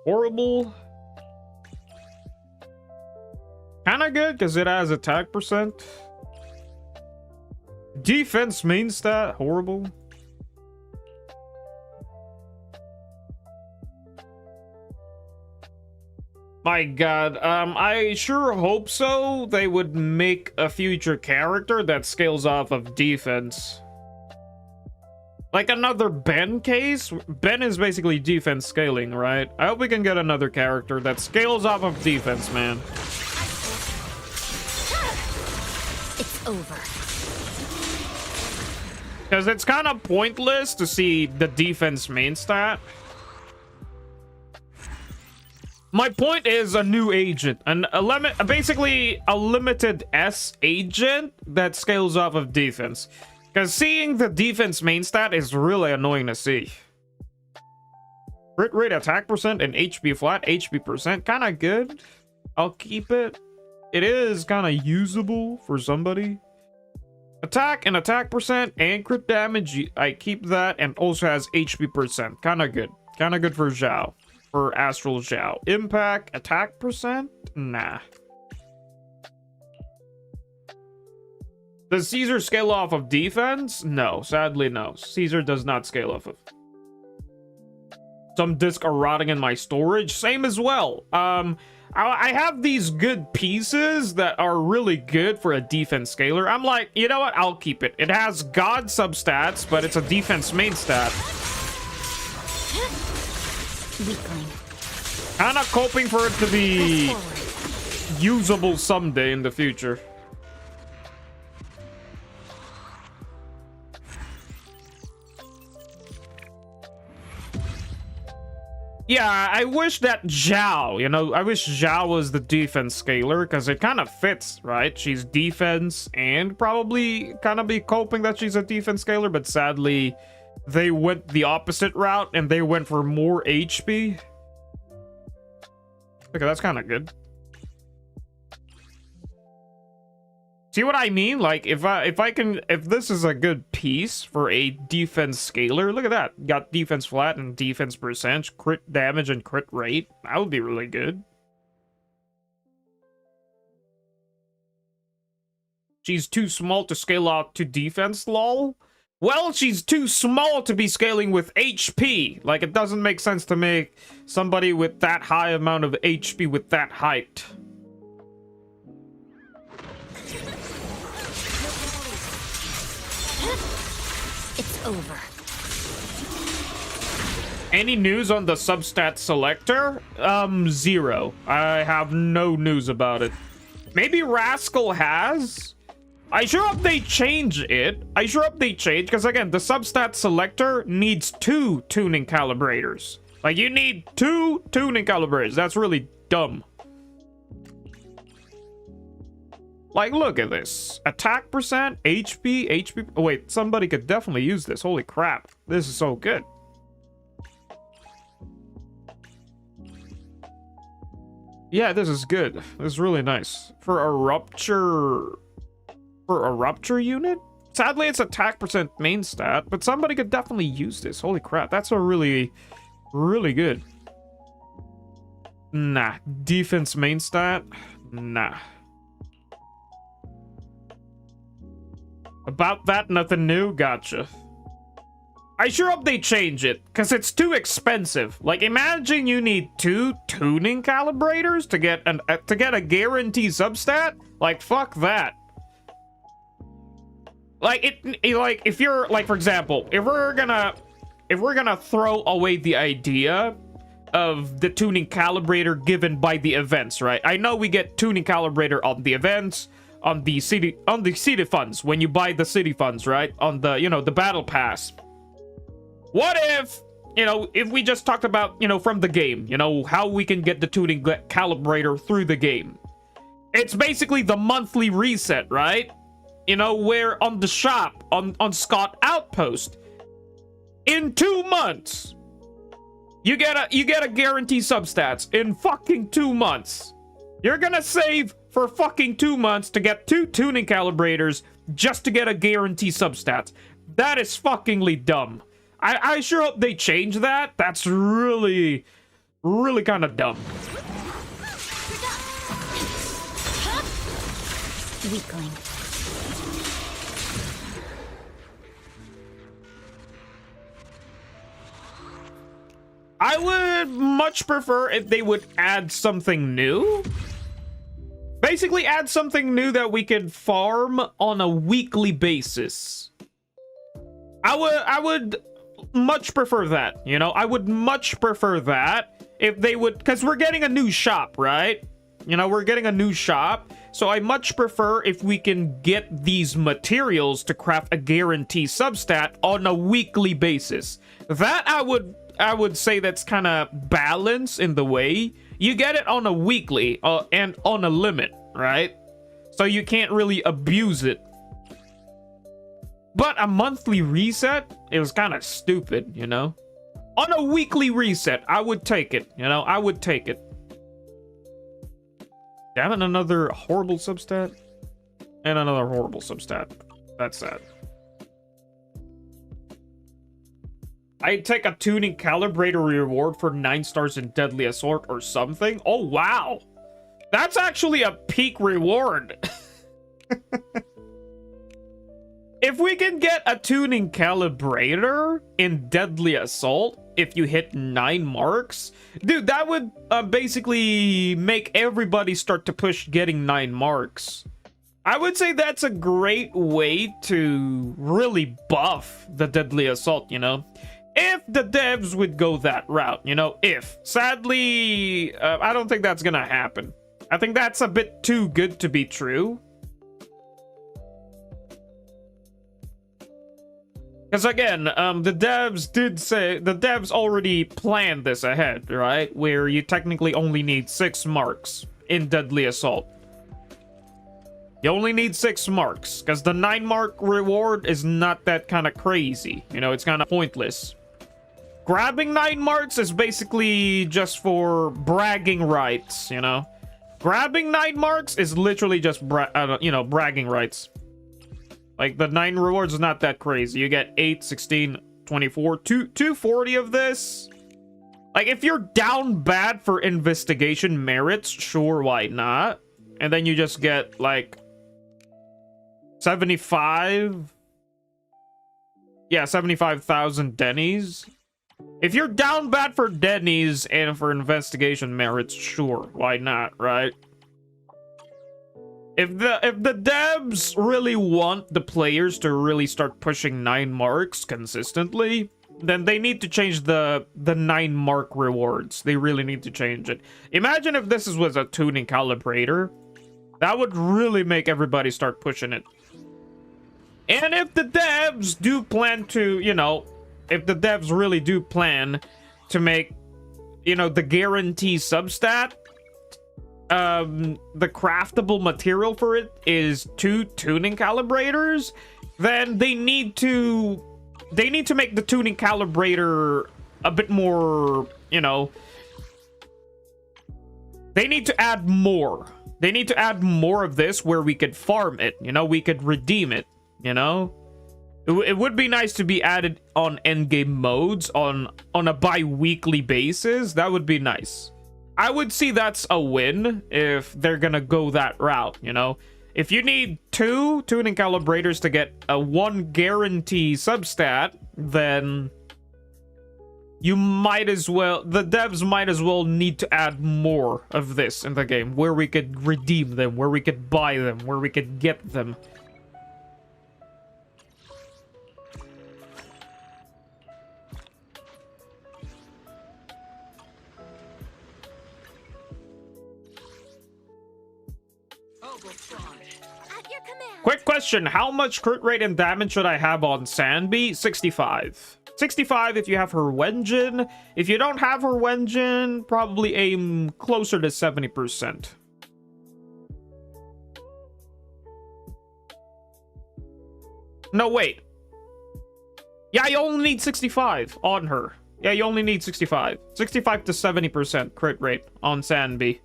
Horrible. Kinda good because it has attack percent. Defense main stat. Horrible. My god, I sure hope so. They would make a future character that scales off of defense. Like another Ben case? Ben is basically defense scaling, right? I hope we can get another character that scales off of defense, man. It's over. Because it's kind of pointless to see the defense main stat. My point is a new agent, basically a limited S agent that scales off of defense. Because seeing the defense main stat is really annoying to see. Crit rate, attack percent, and HP flat. HP percent, kind of good. I'll keep it. It is kind of usable for somebody. Attack and attack percent and crit damage, I keep that, and also has HP percent. Kind of good. Kind of good for Zhao. For Astral Zhao. Impact, attack percent? Nah. Does Caesar scale off of defense? No, sadly no. Caesar does not scale off of. Some discs are rotting in my storage. Same as well. I have these good pieces that are really good for a defense scaler. I'm like, you know what? I'll keep it. It has god substats, but it's a defense main stat. Weakling. Kinda hoping for it to be usable someday in the future. Yeah, I wish that Zhao, you know, I wish Zhao was the defense scaler, because it kind of fits, right? She's defense and probably kind of be coping that she's a defense scaler, but sadly, they went the opposite route and they went for more HP. Okay, that's kind of good. See what I mean? Like, if this is a good piece for a defense scaler, look at that. Got defense flat and defense percent, crit damage and crit rate. That would be really good. She's too small to scale out to defense, lol. Well, she's too small to be scaling with HP. Like, it doesn't make sense to make somebody with that high amount of HP with that height. It's over. Any news on the substat selector? Zero. I have no news about it. Maybe Rascal has? I sure hope they change it. I sure hope they change, because again, the substat selector needs 2 tuning calibrators. Like, you need 2 tuning calibrators. That's really dumb. Like, look at this. Attack percent, HP. Oh, wait, somebody could definitely use this. Holy crap. This is so good. Yeah, this is good. This is really nice. For a rupture unit? Sadly, it's attack percent main stat, but somebody could definitely use this. Holy crap, that's a really good. Nah. Defense main stat? Nah. About that, nothing new? Gotcha. I sure hope they change it, because it's too expensive. Like, imagine you need 2 tuning calibrators to get a guaranteed substat? Like, fuck that. Like, like, if you're, like, for example, if we're gonna throw away the idea of the tuning calibrator given by the events, right? I know we get tuning calibrator on the events, on the city funds, when you buy the city funds, right? On the, you know, the battle pass. What if, you know, if we just talked about, you know, from the game, you know, how we can get the tuning calibrator through the game? It's basically the monthly reset, right? You know, where on the shop, on Scott Outpost, in 2 months, you get a guaranteed substats in fucking 2 months. You're gonna save for fucking 2 months to get 2 tuning calibrators just to get a guaranteed substats. That is fuckingly dumb. I sure hope they change that. That's really kind of dumb. Weakling. I would much prefer if they would add something new. Basically add something new that we could farm on a weekly basis. I would much prefer that, you know? I would much prefer that if they would, because we're getting a new shop, right? You know, we're getting a new shop, so I much prefer if we can get these materials to craft a guarantee substat on a weekly basis. That I would say that's kind of balanced in the way you get it on a weekly and on a limit, right? So you can't really abuse it. But a monthly reset, it was kind of stupid, you know? On a weekly reset, I would take it, you know? I would take it. Damn it, another horrible substat? And another horrible substat. That's sad. I'd take a tuning calibrator reward for 9 stars in Deadly Assault or something. Oh, wow. That's actually a peak reward. If we can get a tuning calibrator in Deadly Assault, if you hit 9 marks, dude, that would basically make everybody start to push getting 9 marks. I would say that's a great way to really buff the Deadly Assault, you know? If the devs would go that route, you know, if. Sadly, I don't think that's gonna happen. I think that's a bit too good to be true. Because again, the devs already planned this ahead, right? Where you technically only need 6 marks in Deadly Assault. You only need 6 marks, because the 9 mark reward is not that kind of crazy. You know, it's kind of pointless. Grabbing 9 marks is basically just for bragging rights, you know? Grabbing 9 marks is literally just, you know, bragging rights. Like, the 9 rewards is not that crazy. You get 8, 16, 24, 240 of this. Like, if you're down bad for investigation merits, sure, why not? And then you just get, like, 75. Yeah, 75,000 Denny's. If you're down bad for Denny's and for investigation merits, sure, why not, right? If the devs really want the players to really start pushing 9 marks consistently, then they need to change the 9 mark rewards. They really need to change it. Imagine if this was a tuning calibrator. That would really make everybody start pushing it. And if the devs do plan to, you know, if the devs really do plan to make, you know, the guarantee substat, the craftable material for it is 2 tuning calibrators, then they need to make the tuning calibrator a bit more, you know, they need to add more. They need to add more of this where we could farm it, you know, we could redeem it, you know. It would be nice to be added on endgame modes on a bi-weekly basis. That would be nice. I would see that's a win if they're gonna go that route, you know. If you need 2 tuning calibrators to get a 1 guarantee substat, then you might as well, the devs might as well need to add more of this in the game, where we could redeem them, where we could buy them, where we could get them. At your command. Quick question, how much crit rate and damage should I have on Sanbi? 65. 65 if you have her Wenjin. If you don't have her Wenjin, probably aim closer to 70%. No, wait. Yeah, you only need 65 on her. Yeah, you only need 65. 65 to 70% crit rate on Sanbi.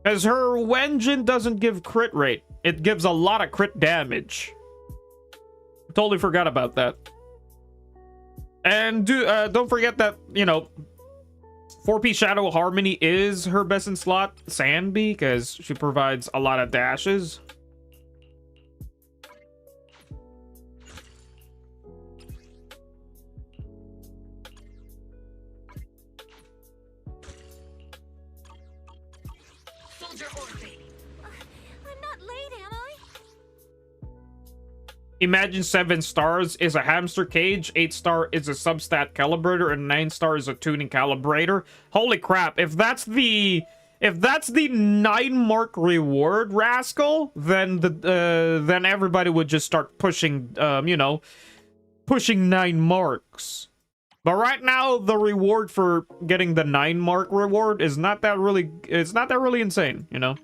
Because her Wenjin doesn't give crit rate. It gives a lot of crit damage. Totally forgot about that. And don't forget that, you know, 4P Shadow Harmony is her best in slot, Sanbi, because she provides a lot of dashes. I'm not late, am I? Imagine 7 stars is a hamster cage, 8 star is a substat calibrator, and 9 star is a tuning calibrator. Holy crap, if that's the 9 mark reward, Rascal, then then everybody would just start pushing, you know, pushing 9 marks. But right now, the reward for getting the 9 mark reward is not that really, it's not that really insane, you know.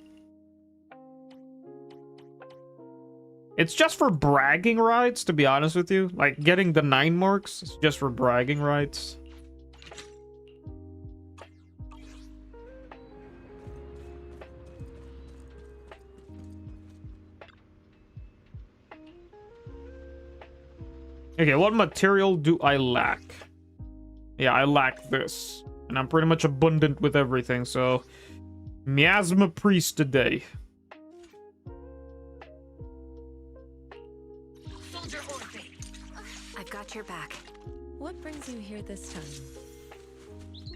It's just for bragging rights, to be honest with you. Like, getting the 9 marks is just for bragging rights. Okay, what material do I lack? Yeah, I lack this. And I'm pretty much abundant with everything, so... Miasma Priest today. I've got your back. What brings you here this time?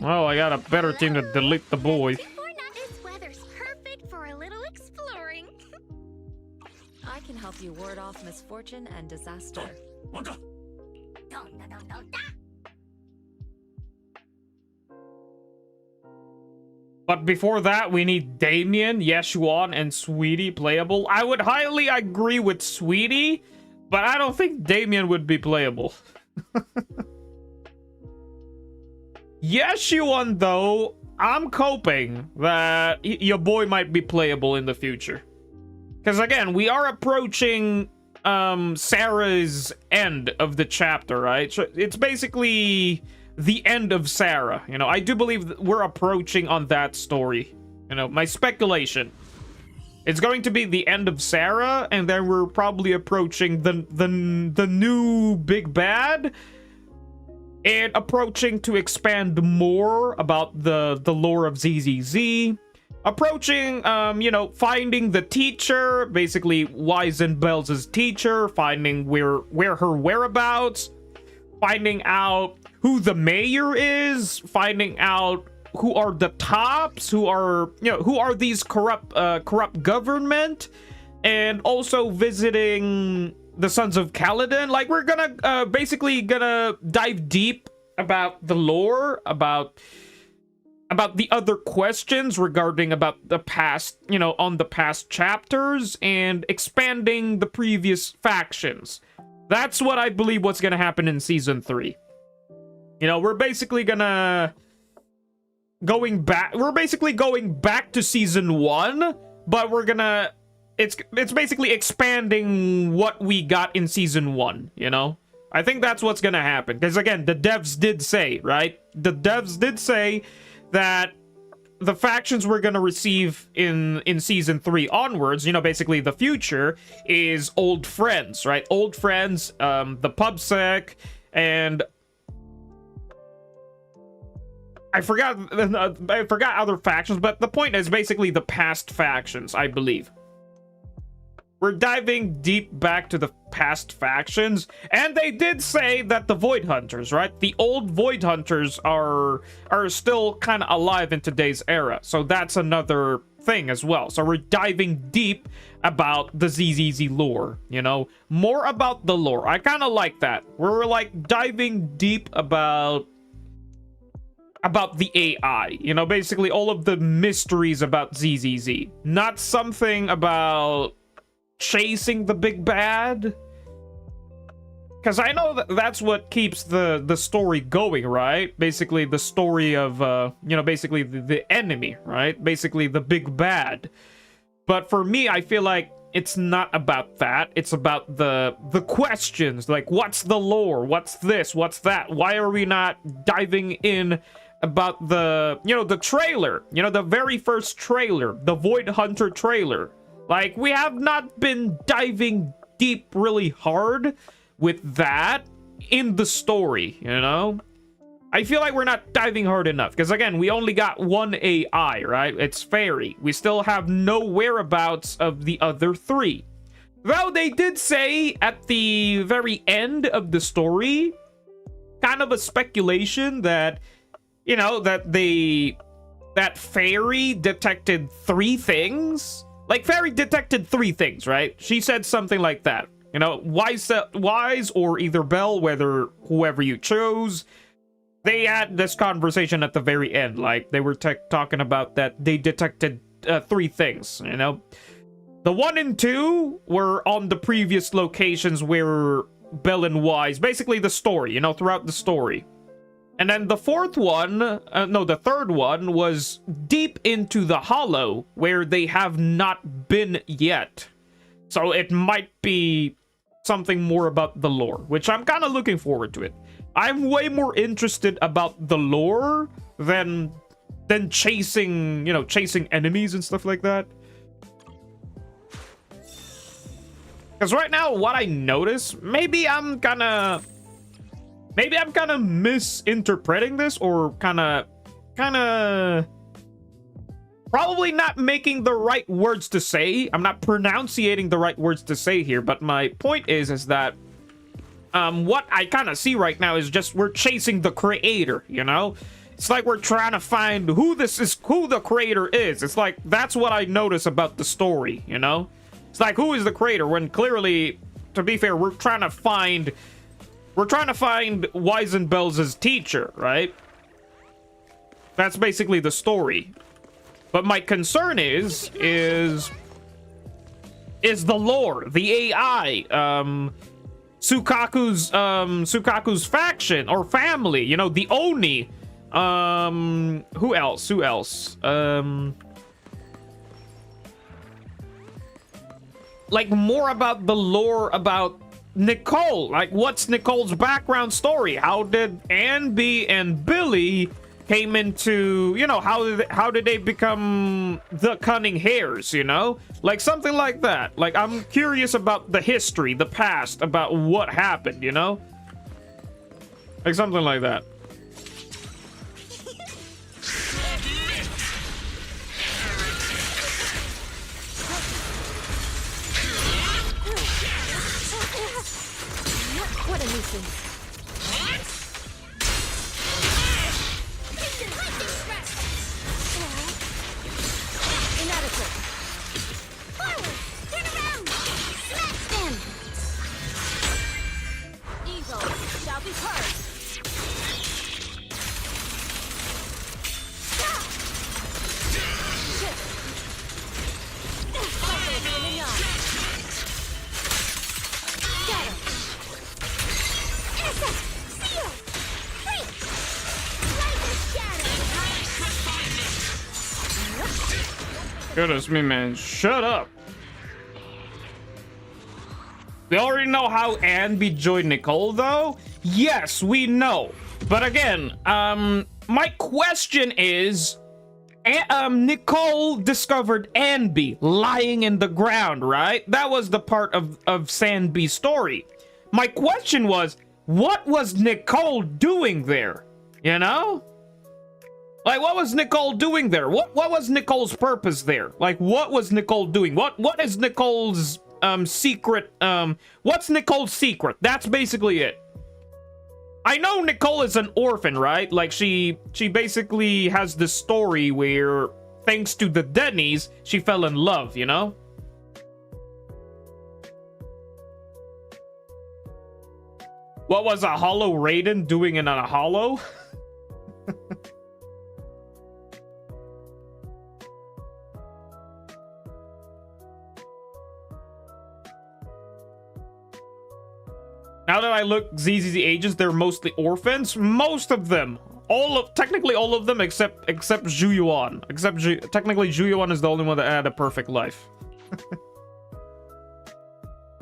Well, I got a better team to delete the boy. This weather's perfect for a little exploring. I can help you ward off misfortune and disaster. But before that, we need Damien, Yeshuan, and Sweetie playable. I would highly agree with Sweetie, but I don't think Damien would be playable. Yeshuan, though, I'm hoping that your boy might be playable in the future. Because again, we are approaching Sarah's end of the chapter, right? So it's basically the end of Sarah. You know, I do believe that we're approaching on that story. You know, my speculation. It's going to be the end of Sarah, and then we're probably approaching the new big bad, and approaching to expand more about the lore of ZZZ. Approaching, you know, finding the teacher, basically Weizenbells' teacher, finding where her whereabouts, finding out who the mayor is, finding out who are the tops, who are, you know, who are these corrupt government, and also visiting the Sons of Kaladin. Like, we're gonna basically gonna dive deep about the lore, about the other questions regarding about the past, you know, on the past chapters, and expanding the previous factions. That's what I believe what's gonna happen in season 3. You know, we're basically going back to season 1, but we're gonna it's basically expanding what we got in season 1, you know? I think that's what's gonna happen, because again, the devs did say, right? The devs did say that the factions we're gonna receive in season 3 onwards, you know, basically the future, is old friends, right? Old friends, the PubSec, and I forgot other factions, but the point is basically the past factions, I believe. We're diving deep back to the past factions, and they did say that the Void Hunters, right? The old Void Hunters are still kind of alive in today's era, so that's another thing as well. So we're diving deep about the ZZZ lore, you know? More about the lore. I kind of like that. We're like diving deep about the AI, you know, basically all of the mysteries about ZZZ. Not something about chasing the big bad, because I know that that's what keeps the story going, right? Basically the story of you know, basically the enemy, right? Basically the big bad. But for me, I feel like it's not about that. It's about the questions, like what's the lore, what's this, what's that, why are we not diving in about the, you know, the trailer, you know, the very first trailer, the Void Hunter trailer. Like, we have not been diving deep really hard with that in the story, you know? I feel like we're not diving hard enough, because again, we only got one AI, right? It's Fairy. We still have no whereabouts of the other 3. Though they did say at the very end of the story, kind of a speculation that, you know, that Fairy detected 3 things. Like, Fairy detected 3 things, right? She said something like that. You know, Wise or either Bell, whoever you chose. They had this conversation at the very end. Like, they were talking about that they detected 3 things, you know? The 1 and 2 were on the previous locations where Bell and Wise, basically the story, you know, throughout the story. And then the 4th one, the 3rd one was deep into the Hollow, where they have not been yet. So it might be something more about the lore, which I'm kind of looking forward to it. I'm way more interested about the lore than chasing, you know, chasing enemies and stuff like that. Because right now, what I notice, maybe I'm kind of misinterpreting this, or kind of probably not making the right words to say. I'm not pronunciating the right words to say here, but my point is that what I kind of see right now is just we're chasing the creator, you know? It's like we're trying to find who the creator is. It's like that's what I notice about the story, you know? It's like, who is the creator, when clearly, to be fair, we're trying to find Wise and Bell's teacher, right? That's basically the story. But my concern is the lore, the AI, Sukaku's faction or family, you know, the Oni. Who else? Like, more about the lore about Nicole. Like, what's Nicole's background story? How did Anby and Billy came into, you know, how did they become the Cunning Hares, you know? Like, something like that. Like, I'm curious about the history, the past, about what happened, you know? Like, something like that. What a nuisance. Inadequate. Forward! Turn around! Goodness me, man. Shut up. We already know how Anby joined Nicole, though. Yes, we know. But again, my question is, Nicole discovered Anby lying in the ground, right? That was the part of Sanby's story. My question was, what was Nicole doing there? You know? Like, what was Nicole doing there? What was Nicole's purpose there? Like, what was Nicole doing? What is Nicole's secret? What's Nicole's secret? That's basically it. I know Nicole is an orphan, right? Like, she basically has this story where, thanks to the Denny's, she fell in love, you know? What was a hollow Raiden doing in a hollow? Now that I look ZZZ agents, they're mostly orphans. Most of them. Technically all of them except Juyuan. Technically Juyuan is the only one that had a perfect life.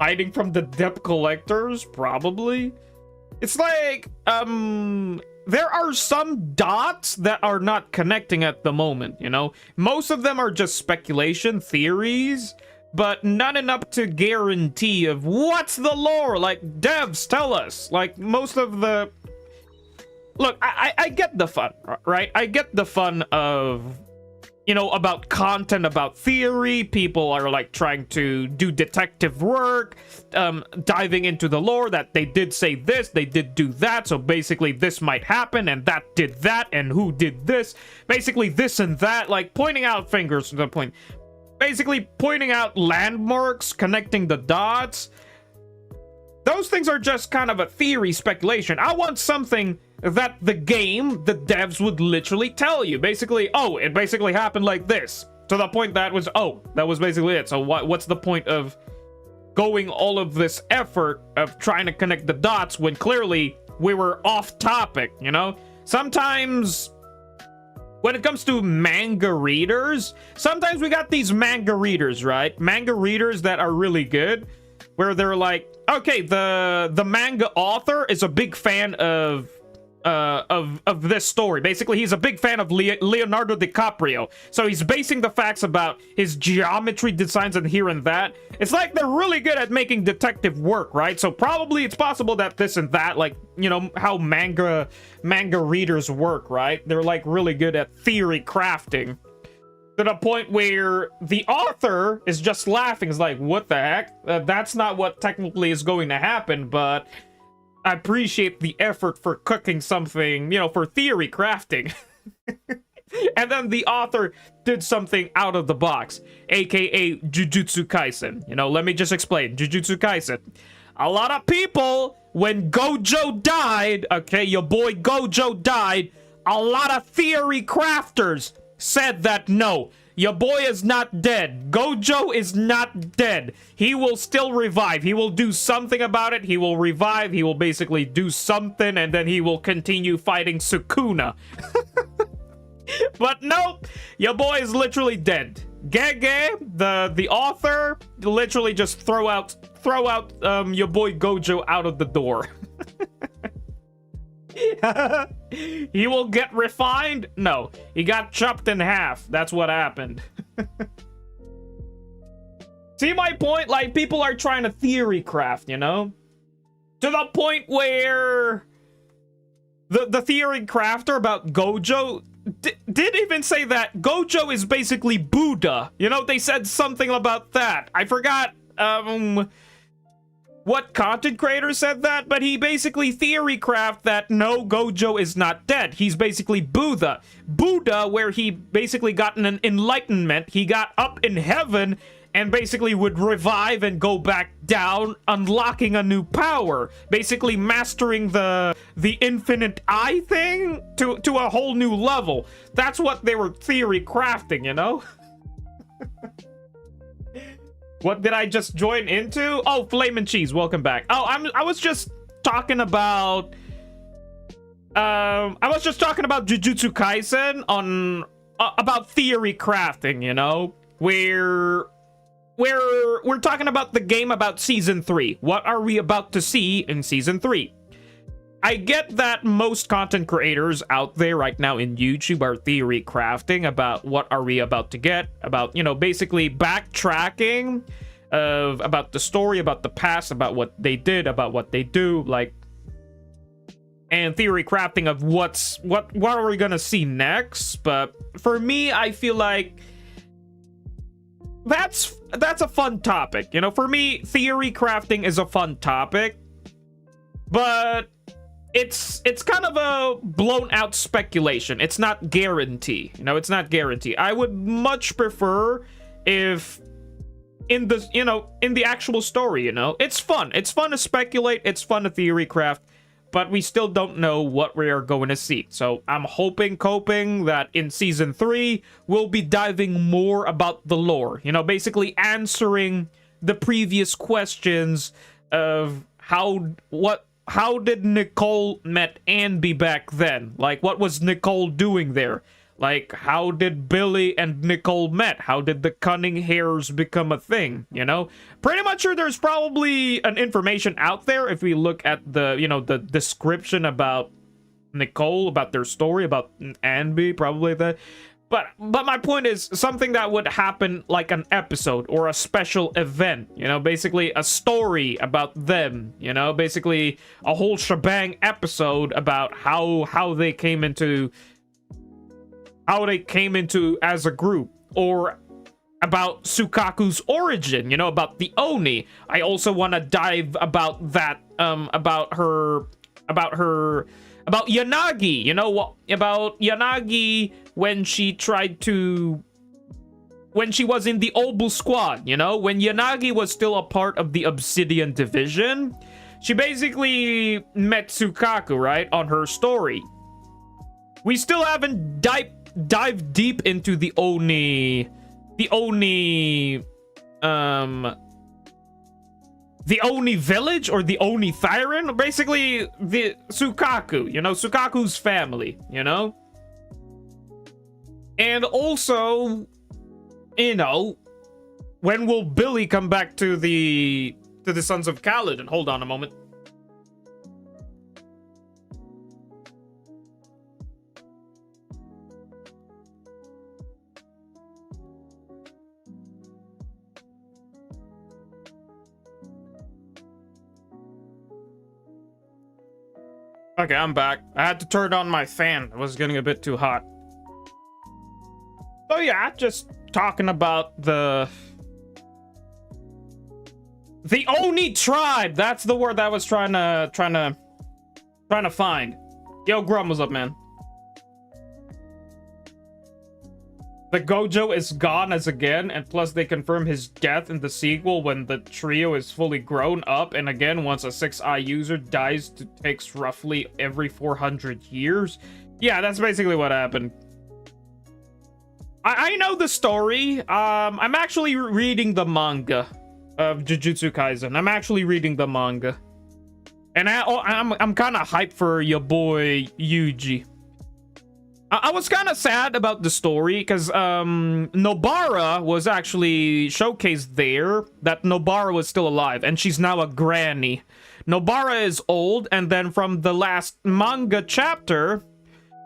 Hiding from the debt collectors? Probably. It's like, there are some dots that are not connecting at the moment, you know? Most of them are just speculation, theories, but not enough to guarantee of what's the lore. Like, devs, tell us. Like, most of the... Look, I get the fun, right? I get the fun of, you know, about content, about theory. People are, like, trying to do detective work, diving into the lore that they did say this, they did do that, so basically this might happen, and that did that, and who did this. Basically this and that, like, pointing out fingers to the point. Basically pointing out landmarks, connecting the dots. Those things are just kind of a theory, speculation. I want something that the devs would literally tell you. Basically, oh, it basically happened like this. To the point that was, oh, that was basically it. So what's the point of going all of this effort of trying to connect the dots when clearly we were off topic, you know? Sometimes... when it comes to manga readers, sometimes we got these manga readers, right? Manga readers that are really good, where they're like, okay, the manga author is a big fan of this story. Basically, he's a big fan of Leonardo DiCaprio, so he's basing the facts about his geometry designs and here and that. It's like they're really good at making detective work, right? So probably it's possible that this and that, like, you know, how manga readers work, right? They're like really good at theory crafting to the point where the author is just laughing. It's like, what the heck? That's not what technically is going to happen, but I appreciate the effort for cooking something, you know, for theory crafting. And then the author did something out of the box, aka Jujutsu Kaisen. You know, let me just explain. Jujutsu Kaisen. A lot of people, when Gojo died, okay, your boy Gojo died, a lot of theory crafters said that no, your boy is not dead. Gojo is not dead. He will still revive. He will do something about it. He will revive. He will basically do something, and then he will continue fighting Sukuna. But nope, your boy is literally dead. Gege, the author, literally just throw out your boy Gojo out of the door. He will get refined? No, he got chopped in half. That's what happened. See my point? Like, people are trying to theory craft, you know? To the point where the theory crafter about Gojo did even say that Gojo is basically Buddha. You know, they said something about that. I forgot what content creator said that, but he basically theory craft that no, Gojo is not dead. He's basically Buddha. Buddha, where he basically got an enlightenment. He got up in heaven and basically would revive and go back down, unlocking a new power. Basically mastering the infinite eye thing to a whole new level. That's what they were theory crafting, you know? What did I just join into? Oh, Flame and Cheese, welcome back. Oh, I was just talking about Jujutsu Kaisen on about theory crafting, you know? where we're talking about the game about season 3. What are we about to see in season 3? I get that most content creators out there right now in YouTube are theory crafting about what are we about to get, about, you know, basically backtracking of about the story, about the past, about what they did, about what they do, like, and theory crafting of what are we gonna see next. But for me, I feel like that's a fun topic. You know, for me, theory crafting is a fun topic, but it's kind of a blown out speculation. It's not guarantee. You know, it's not guarantee. I would much prefer if in the, you know, in the actual story, you know, it's fun. It's fun to speculate. It's fun to theory craft, but we still don't know what we are going to see. So I'm coping that in season 3, we'll be diving more about the lore. You know, basically answering the previous questions of how did Nicole met Anby back then? Like, what was Nicole doing there? Like, how did Billy and Nicole met? How did the cunning hairs become a thing, you know? Pretty much sure there's probably an information out there if we look at the, you know, the description about Nicole, about their story, about Anby, probably that. But my point is something that would happen like an episode or a special event, you know, basically a story about them, you know, basically a whole shebang episode about how they came into as a group, or about Sukaku's origin, you know, about the Oni. I also want to dive about that, about Yanagi, you know, about Yanagi when she was in the Obel squad, you know, when Yanagi was still a part of the Obsidian division. She basically met Sukaku, right, on her story. We still haven't dived deep into the Oni village or the Oni Thyron, basically the Sukaku, you know, Sukaku's family, you know. And also, you know, when will Billy come back to the Sons of Kaladin? Hold on a moment. Okay, I'm back. I had to turn on my fan. It was getting a bit too hot. So yeah, just talking about the Oni tribe. That's the word that I was trying to find. Yo, Grum, what's up, man? The Gojo is gone as again, and plus they confirm his death in the sequel when the trio is fully grown up, and again, once a 6-eye user dies, it takes roughly every 400 years. Yeah, that's basically what happened. I know the story. I'm actually reading the manga of Jujutsu Kaisen. I'm actually reading the manga. And I'm kind of hyped for your boy Yuji. I was kind of sad about the story because Nobara was actually showcased there, that Nobara was still alive, and she's now a granny. Nobara is old, and then from the last manga chapter,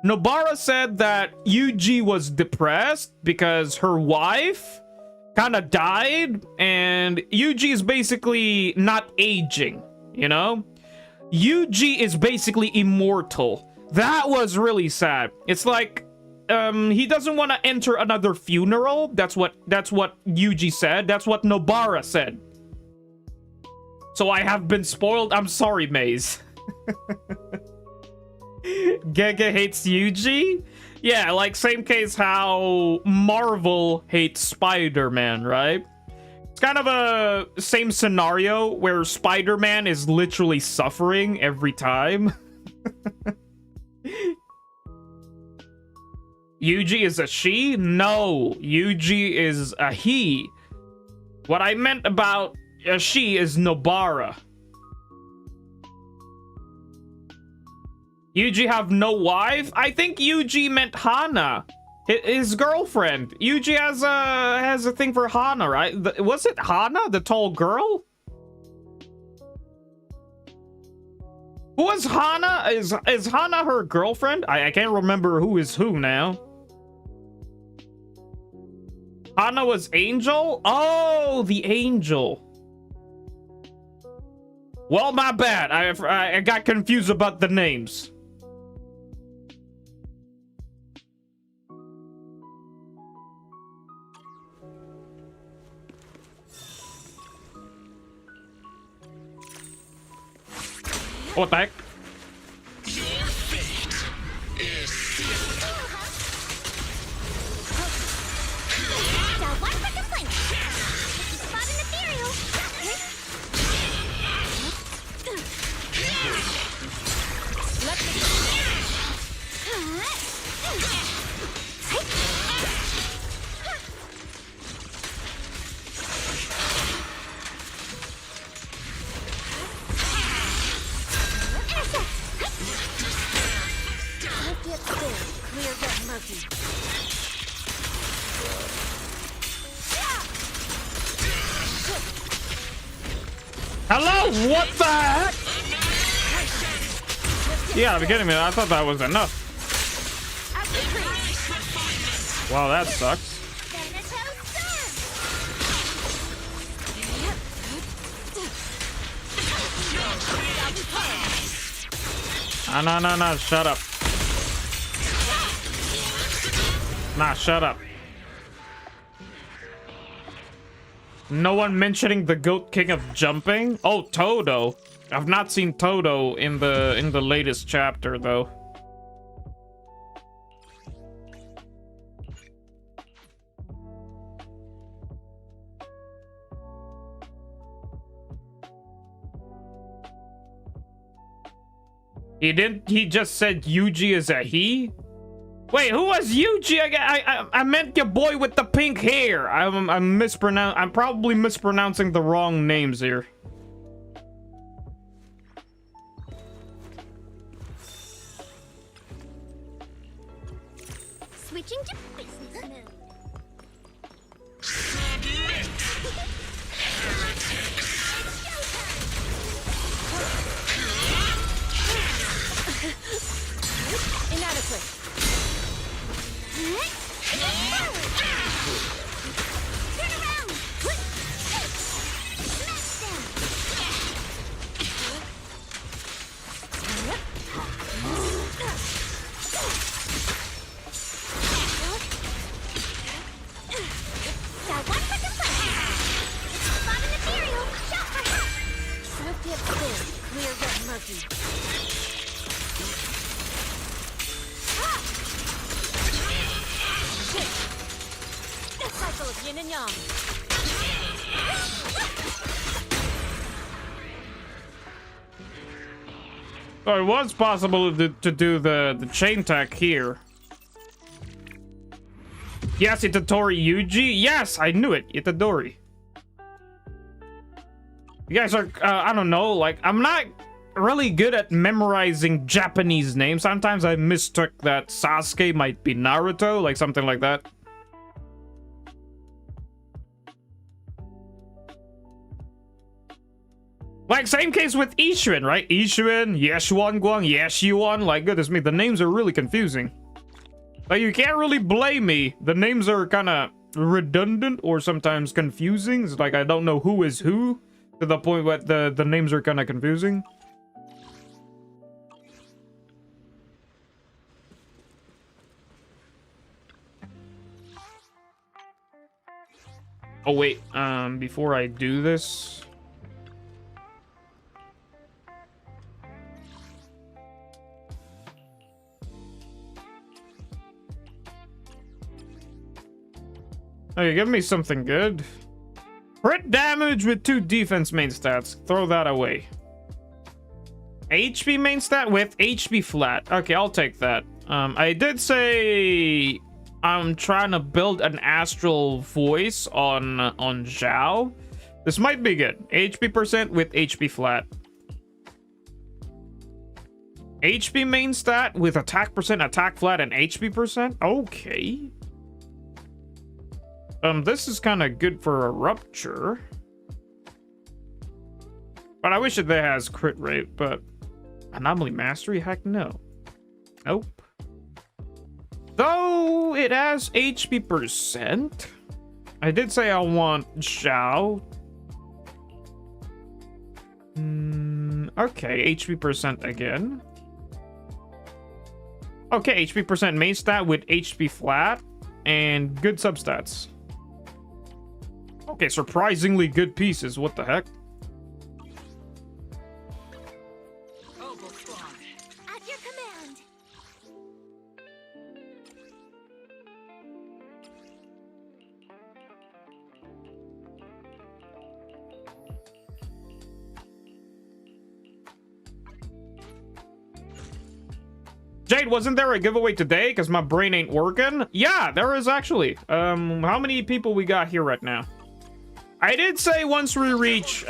Nobara said that Yuji was depressed because her wife kind of died, and Yuji is basically not aging, you know? Yuji is basically immortal. That was really sad. It's like, he doesn't want to enter another funeral. That's what Yuji said. That's what Nobara said. So I have been spoiled. I'm sorry, Maze. Gege hates Yuji? Yeah, like same case how Marvel hates Spider-Man, right? It's kind of a same scenario where Spider-Man is literally suffering every time. Yuji is a she? No, Yuji is a he. What I meant about a she is Nobara. Yuji have no wife? I think Yuji meant Hana. His girlfriend. Yuji has a thing for Hana, right? Was it Hana, the tall girl? Who is Hana? Is Hana her girlfriend? I can't remember who is who now. Hana was Angel? Oh, the Angel. Well, my bad. I got confused about the names. What the heck? Your fate is sealed. Now one for complaint. If you spot an ethereal. Let me Clear get murky. Hello? What the heck? Yeah, I'm kidding me. I thought that was enough. Wow, that sucks. No, shut up. Nah, shut up. No one mentioning the Goat King of Jumping? Oh, Todo. I've not seen Todo in the latest chapter though. He just said Yuji is a he? Wait, who was Yuji again? I meant your boy with the pink hair. I'm probably mispronouncing the wrong names here. Switching to business mode. Submit. inadequate. Turn around. Smash them. Now one for complaint. Spot an ethereal. Shot for help. Swift hit clear. Clear get murky. Cycle of yin and yang. So it was possible to do the chain tech here. Yes, Itadori Yuji. Yes, I knew it. Itadori. You guys are, I don't know, like, I'm not really good at memorizing Japanese names. Sometimes I mistook that Sasuke might be Naruto, like something like that. Like, same case with Ishuan, right? Ishuan, Yeshuan Guang, Yeshuan. Like, goodness me, the names are really confusing. But you can't really blame me. The names are kind of redundant or sometimes confusing. It's like I don't know who is who to the point where the names are kind of confusing. Oh, wait. Before I do this... Okay, give me something good. Crit damage with 2 defense main stats. Throw that away. HP main stat with HP flat. Okay, I'll take that. I did say I'm trying to build an astral voice on Zhao. This might be good. HP percent with HP flat. HP main stat with attack percent, attack flat, and HP percent? Okay. This is kind of good for a rupture. But I wish it has crit rate, but anomaly mastery? Heck no. Nope. Though it has HP percent. I did say I want Xiao. Okay, HP percent again. Okay, HP percent main stat with HP flat and good substats. Okay, surprisingly good pieces. What the heck? At your command. Jade, wasn't there a giveaway today? Because my brain ain't working. Yeah, there is actually. How many people we got here right now? I did say once we reach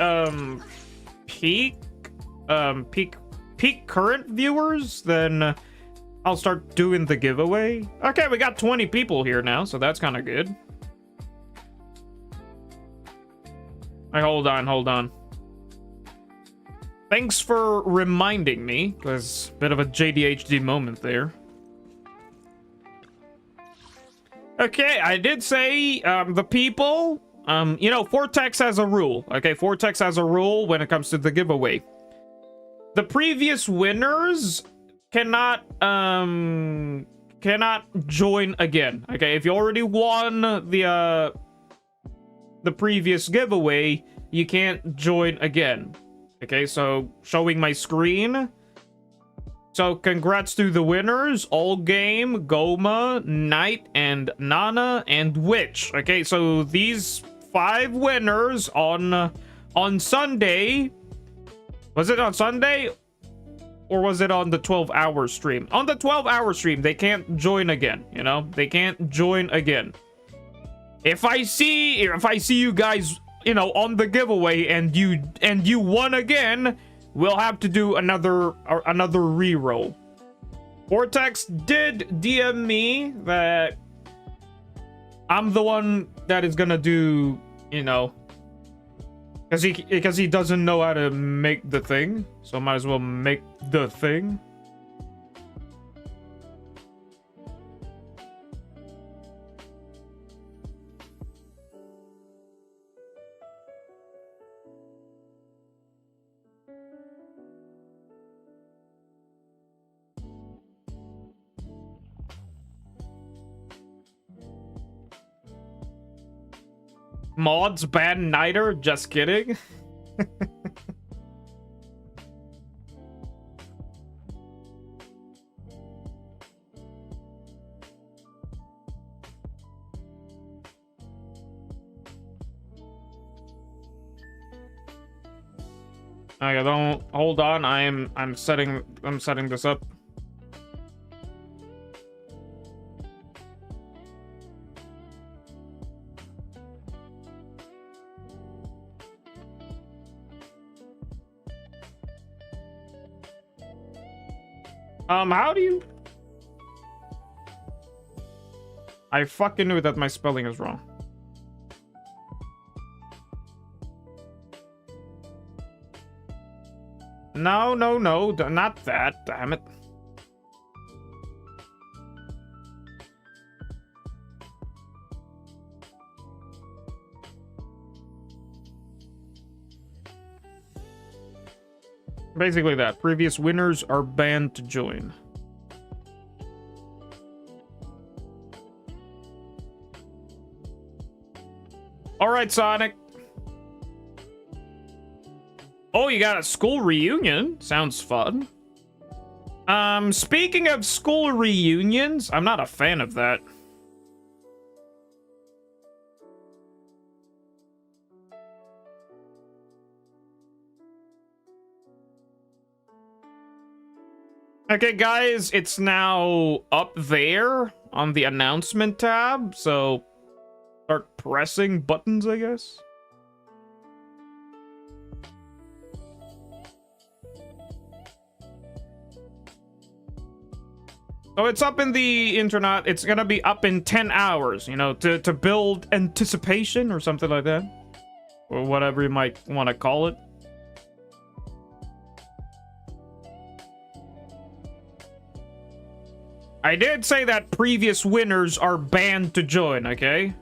peak current viewers, then I'll start doing the giveaway. Okay, we got 20 people here now, so that's kind of good. Hey, hold on. Thanks for reminding me, because a bit of a JDHD moment there. Okay, I did say the people, you know, Vortex has a rule. Okay, Vortex has a rule when it comes to the giveaway. The previous winners cannot join again. Okay, if you already won the previous giveaway, you can't join again. Okay, so showing my screen. So congrats to the winners: All Game, Goma, Knight, and Nana, and Witch. Okay, so these 5 winners on Sunday. Was it on Sunday? Or was it on the 12-hour stream? On the 12-hour stream, they can't join again, you know? They can't join again. If I see you guys, you know, on the giveaway and you won again, we'll have to do another reroll. Vortex did DM me that I'm the one that is gonna do, you know, because he doesn't know how to make the thing, so might as well make the thing. Mods ban Niter? Just kidding. Okay, don't hold on. I'm setting this up. How do you... I fucking knew that my spelling is wrong. No, not that, damn it. Basically that. Previous winners are banned to join. Alright, Sonic. Oh, you got a school reunion? Sounds fun. Speaking of school reunions, I'm not a fan of that. Okay, guys, it's now up there on the announcement tab, so start pressing buttons, I guess. So it's up in the internet. It's gonna be up in 10 hours, you know, to build anticipation or something like that. Or whatever you might want to call it. I did say that previous winners are banned to join, okay?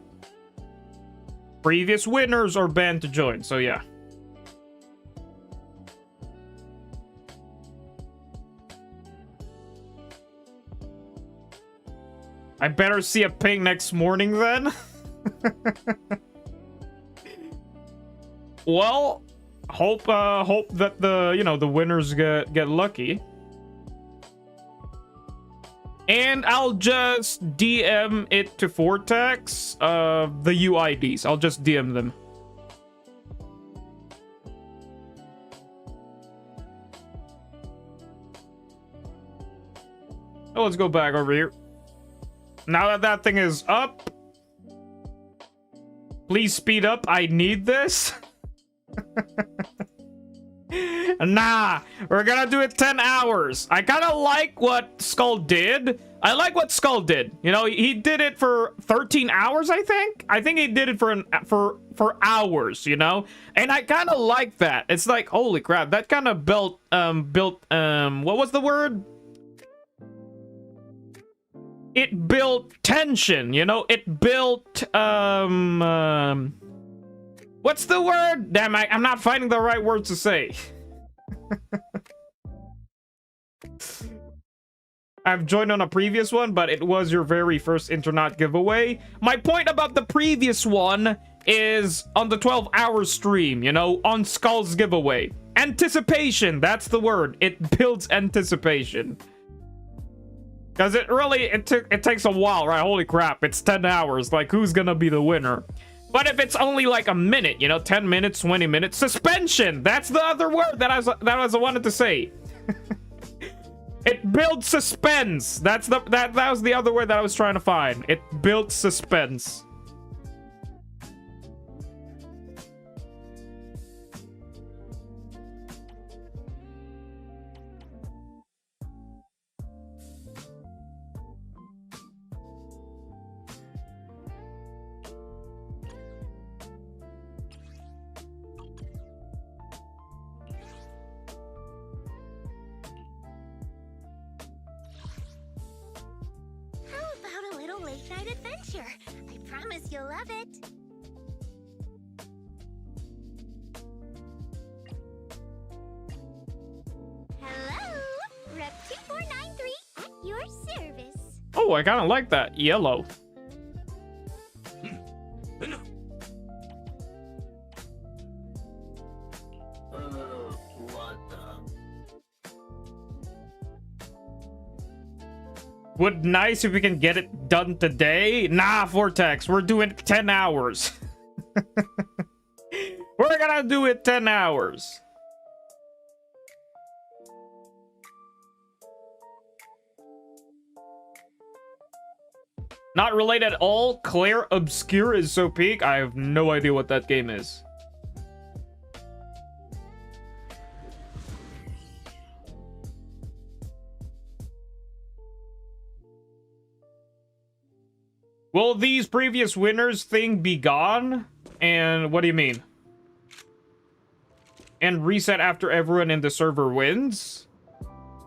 Previous winners are banned to join, so yeah. I better see a ping next morning then. Well, hope that the winners get lucky. And I'll just DM it to Vortex, the UIDs. I'll just DM them. Oh, let's go back over here. Now that that thing is up, please speed up. I need this. Nah, we're gonna do it 10 hours. I kind of like what Skull did. I like what Skull did. You know, he did it for 13 hours, I think. I think he did it for hours, you know? And I kind of like that. It's like, holy crap, that kind of built what was the word? It built tension, you know? It built what's the word? Damn, I'm not finding the right words to say. I've joined on a previous one, but it was your very first internet giveaway. My point about the previous one is on the 12-hour stream, you know, on Skull's giveaway. Anticipation, that's the word. It builds anticipation. Because it takes a while, right? Holy crap, it's 10 hours. Like, who's gonna be the winner? But if it's only like a minute, you know, 10 minutes, 20 minutes, suspension. That's the other word that I wanted to say. It builds suspense. That was the other word that I was trying to find. It builds suspense. Late-night adventure. I promise you'll love it. Hello, Rep 2493 at your service. Oh, I kind of like that yellow. Would nice if we can get it done today. Nah, Vortex, we're doing 10 hours. We're gonna do it 10 hours. Not related at all. Claire Obscure is so peak. I have no idea what that game is. Will these previous winners thing be gone? And what do you mean? And reset after everyone in the server wins?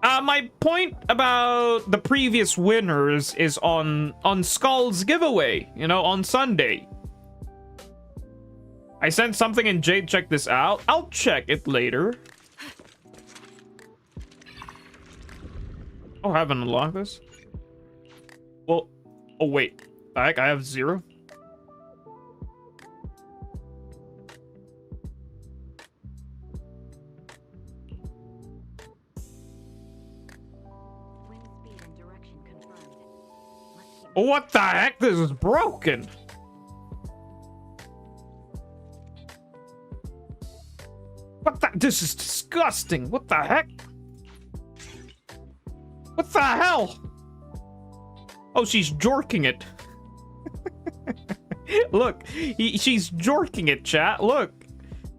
My point about the previous winners is on Skull's giveaway, you know, on Sunday. I sent something in Jade, check this out. I'll check it later. Oh, I haven't unlocked this? Well, oh wait. Heck, I have 0. What the heck? This is broken. What the? This is disgusting. What the heck? What the hell? Oh, she's jorking it. Look, she's jorking it, chat. Look,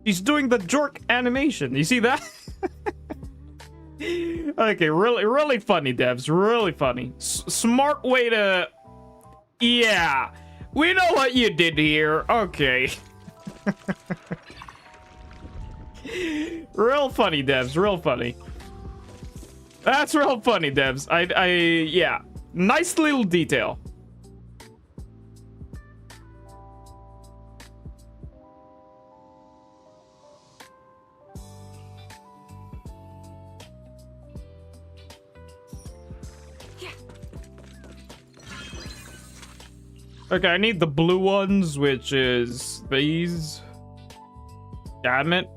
she's doing the jork animation. You see that? Okay, really funny, devs. Really funny. Smart way to... Yeah. We know what you did here. Okay. Real funny, devs. Real funny. That's real funny, devs. Yeah. Nice little detail. Okay, I need the blue ones, which is these. Damn it.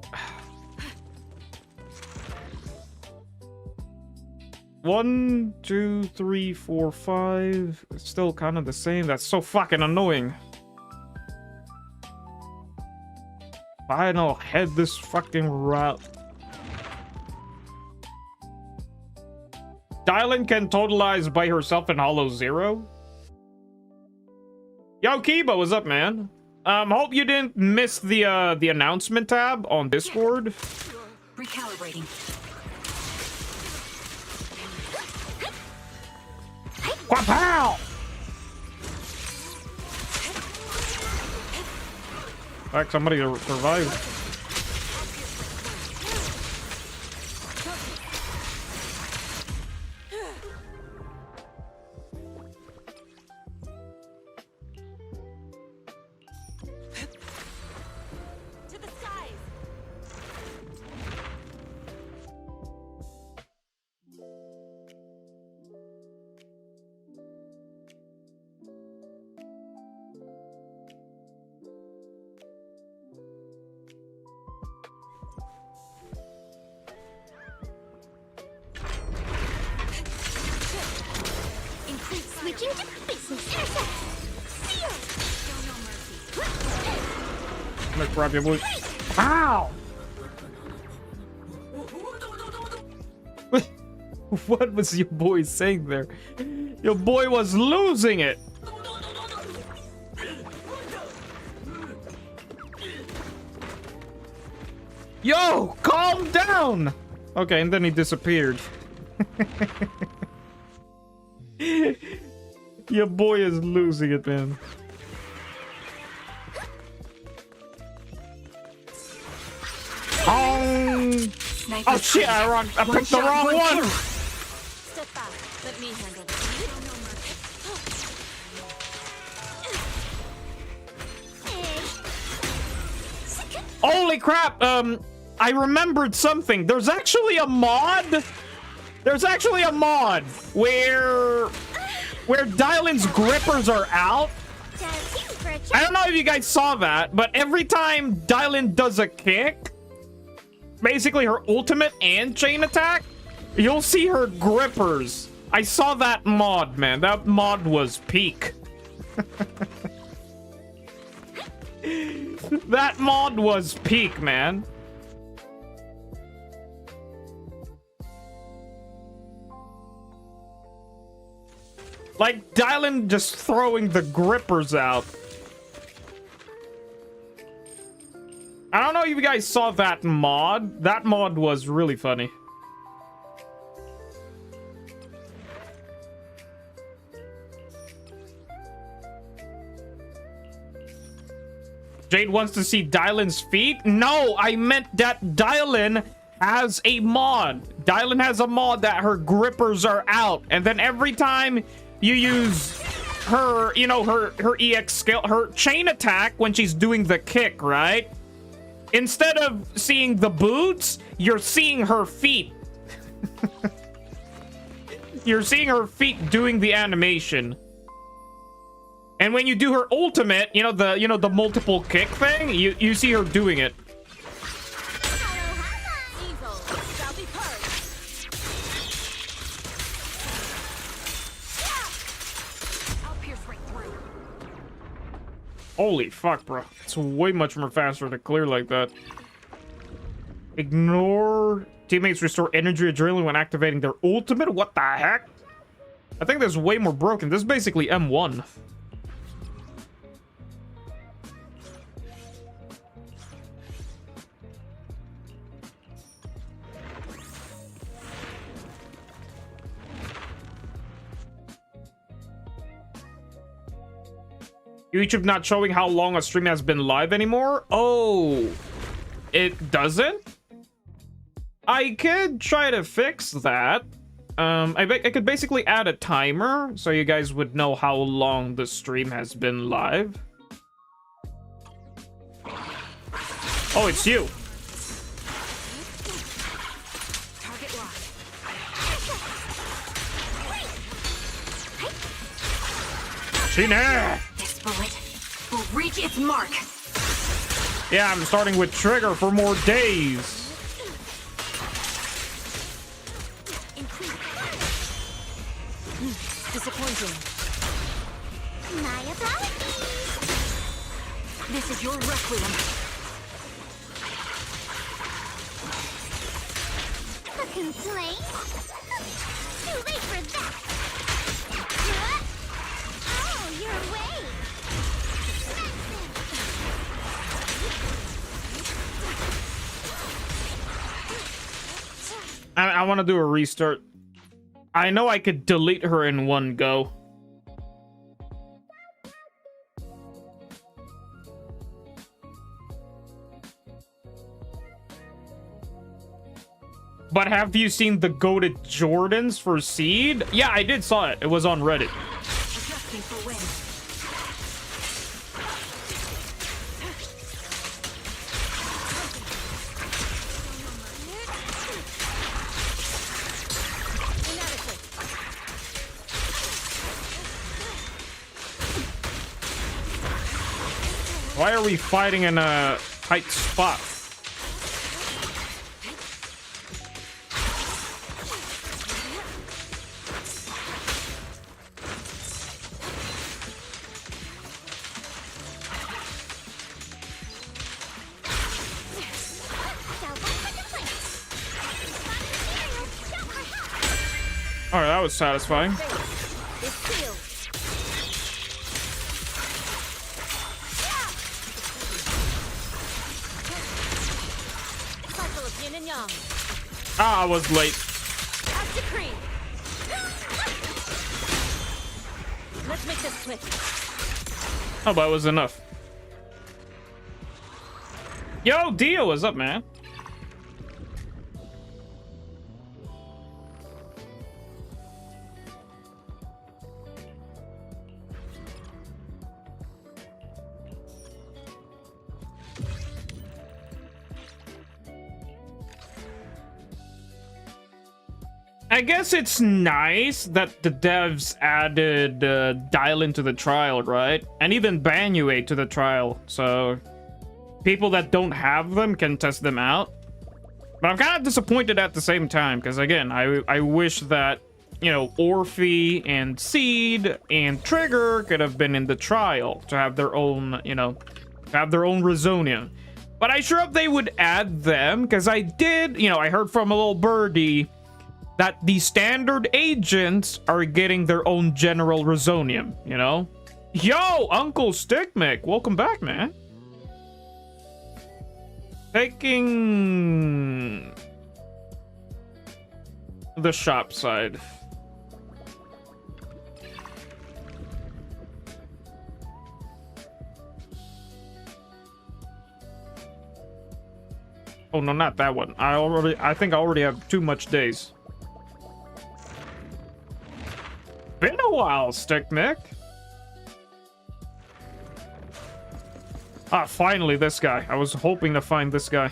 1, 2, 3, 4, 5. It's still kind of the same. That's so fucking annoying. Fine, I'll head this fucking route. Dylan can totalize by herself in Hollow Zero. Yo, Kiba, what's up, man? Hope you didn't miss the announcement tab on Discord. Recalibrating. Quapow! Like somebody to revive. To the skies. Switching to business. Intercept. Zero. Show no mercy. I'm gonna grab your boy. Ow! What was your boy saying there? Your boy was losing it. Yo, calm down. Okay, and then he disappeared. Your boy is losing it, man. Oh shit, I picked the wrong one. Step back. Let me handle this. Show no mercy. Holy crap, I remembered something. There's actually a mod. There's actually a mod where Dylan's grippers are out. I don't know if you guys saw that, but every time Dylan does a kick, basically her ultimate and chain attack, you'll see her grippers. I saw that mod, man. That mod was peak. That mod was peak, man. Like, Dylan just throwing the grippers out. I don't know if you guys saw that mod. That mod was really funny. Jade wants to see Dylan's feet? No, I meant that Dylan has a mod. Dylan has a mod that her grippers are out. And then every time you use her, you know, her EX skill, her chain attack when she's doing the kick, right? Instead of seeing the boots, you're seeing her feet. You're seeing her feet doing the animation. And when you do her ultimate, you know the multiple kick thing, you see her doing it. Holy fuck, bro. It's way much more faster to clear like that. Ignore teammates restore energy adrenaline when activating their ultimate? What the heck? I think this is way more broken. This is basically M1. YouTube not showing how long a stream has been live anymore? Oh, it doesn't? I could try to fix that. I could basically add a timer so you guys would know how long the stream has been live. Oh, it's you. Target locked. Sheena! This bullet will reach its mark. Yeah, I'm starting with trigger for more days. Disappointing. My apologies. This is your requiem. A complaint? Too late for that. Oh, you're away. I want to do a restart. I know I could delete her in one go. But have you seen the goated Jordans for Seed? Yeah, I did saw it. It was on Reddit. Adjusting for wind. Why are we fighting in a tight spot? Alright, that was satisfying. It's sealed. Cycle of yin and yang. Ah, I was late. As decreed. Let's make this quick. Oh, but it was enough. Yo, Dio, what's up, man? I guess it's nice that the devs added dial into the trial, right? And even Banuate to the trial, so people that don't have them can test them out. But I'm kind of disappointed at the same time, because again, I wish that, you know, Orphe and Seed and Trigger could have been in the trial to have their own, you know, have their own Rezonia. But I sure hope they would add them, because I did, you know, I heard from a little birdie that the standard agents are getting their own general Rezonium, you know? Yo, Uncle Stickmick, welcome back, man. Taking the shop side. Oh no, not that one. I think I already have too much days. Been a while, Stickmick. Ah, finally this guy. I was hoping to find this guy.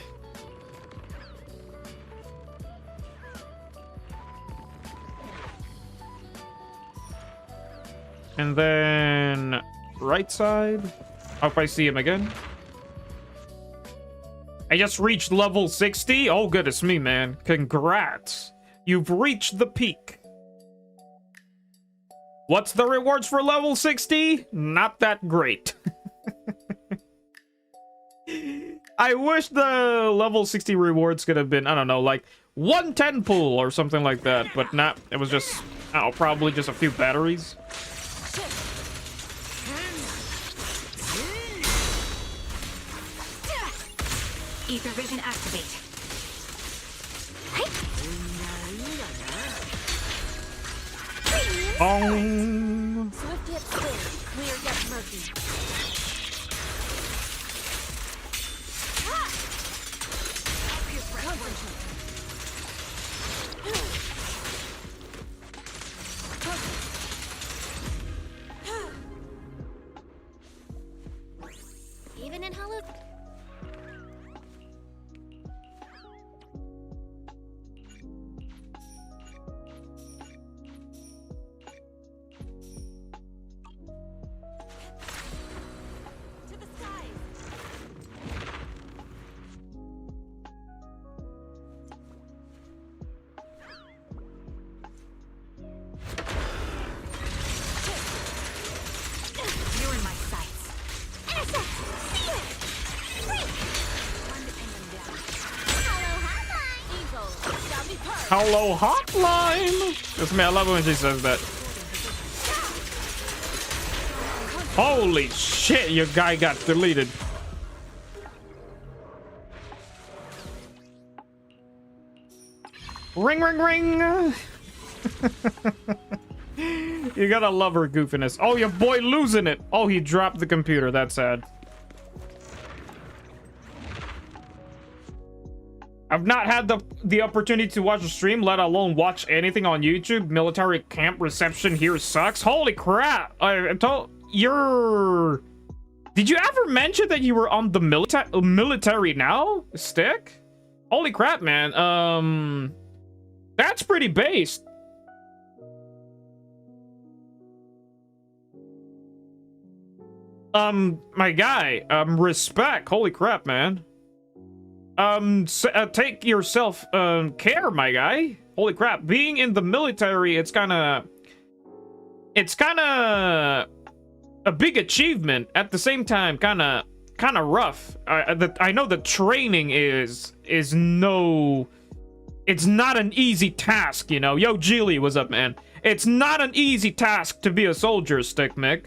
And then right side. Hope I see him again. I just reached level 60. Oh, goodness me, man. Congrats. You've reached the peak. What's the rewards for level 60? Not that great. I wish the level 60 rewards could have been, I don't know, like 110 pool or something like that, but not. It was just, oh, probably just a few batteries. Ether vision activate. Bong. Swift yet still. Clear yet Albuquerque. Even in Hollow. To the skies. You're in my sights. Essa! See it! Freak! Time to pin them down. Hollow hotline! Evil, shall be purged. Hello, hotline. This man, I love it when she says that. Holy shit, your guy got deleted. Ring, ring, ring. You gotta love her goofiness. Oh, your boy losing it. Oh, he dropped the computer. That's sad. I've not had the opportunity to watch a stream, let alone watch anything on YouTube. Military camp reception here sucks. Holy crap. I told you're... Did you ever mention that you were on the military now? Stick? Holy crap, man. That's pretty based. My guy, respect. Holy crap, man. Take yourself, care, my guy. Holy crap. Being in the military, it's kind of a big achievement. At the same time, kind of rough. I know the training is no... It's not an easy task, you know. Yo, Geely, what's up, man? It's not an easy task to be a soldier, Stick Mick.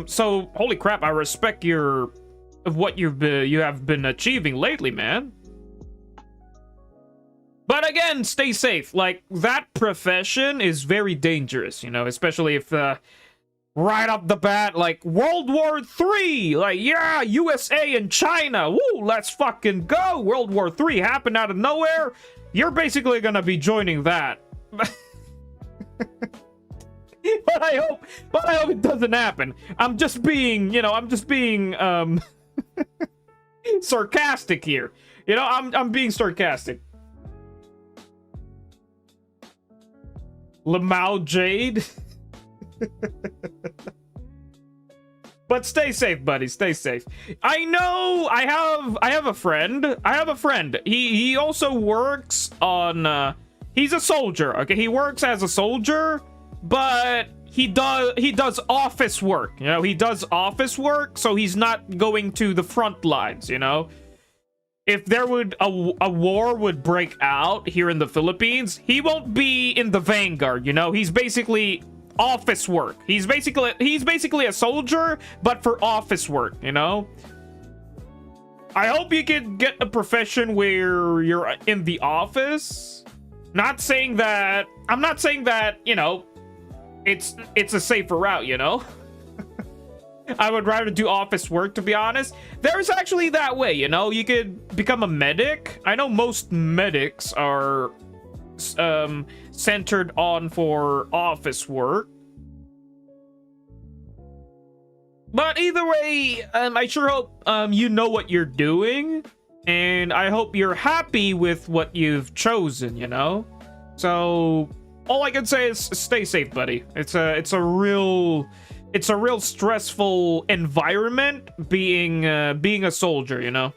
So, holy crap, I respect what you have been achieving lately, man. But again, stay safe. Like, that profession is very dangerous, you know, especially if, right off the bat, like, World War III! Like, yeah, USA and China! Woo, let's fucking go! World War III happened out of nowhere! You're basically gonna be joining that. But I hope it doesn't happen. I'm just being, you know, sarcastic here. You know, I'm being sarcastic. Lamau Jade. But stay safe, buddy. Stay safe. I know. I have a friend. He also works on. He's a soldier. Okay, he works as a soldier, but he does office work. You know, he does office work, so he's not going to the front lines. You know, if there would a war would break out here in the Philippines, he won't be in the vanguard. You know, he's basically office work. He's basically a soldier, but for office work, you know? I hope you can get a profession where you're in the office. I'm not saying that, you know, it's a safer route, you know? I would rather do office work, to be honest. There's actually that way, you know? You could become a medic. I know most medics are centered on for office work, but either way, I sure hope you know what you're doing, and I hope you're happy with what you've chosen, you know. So all I can say is stay safe, buddy. It's a real stressful environment being a soldier, you know.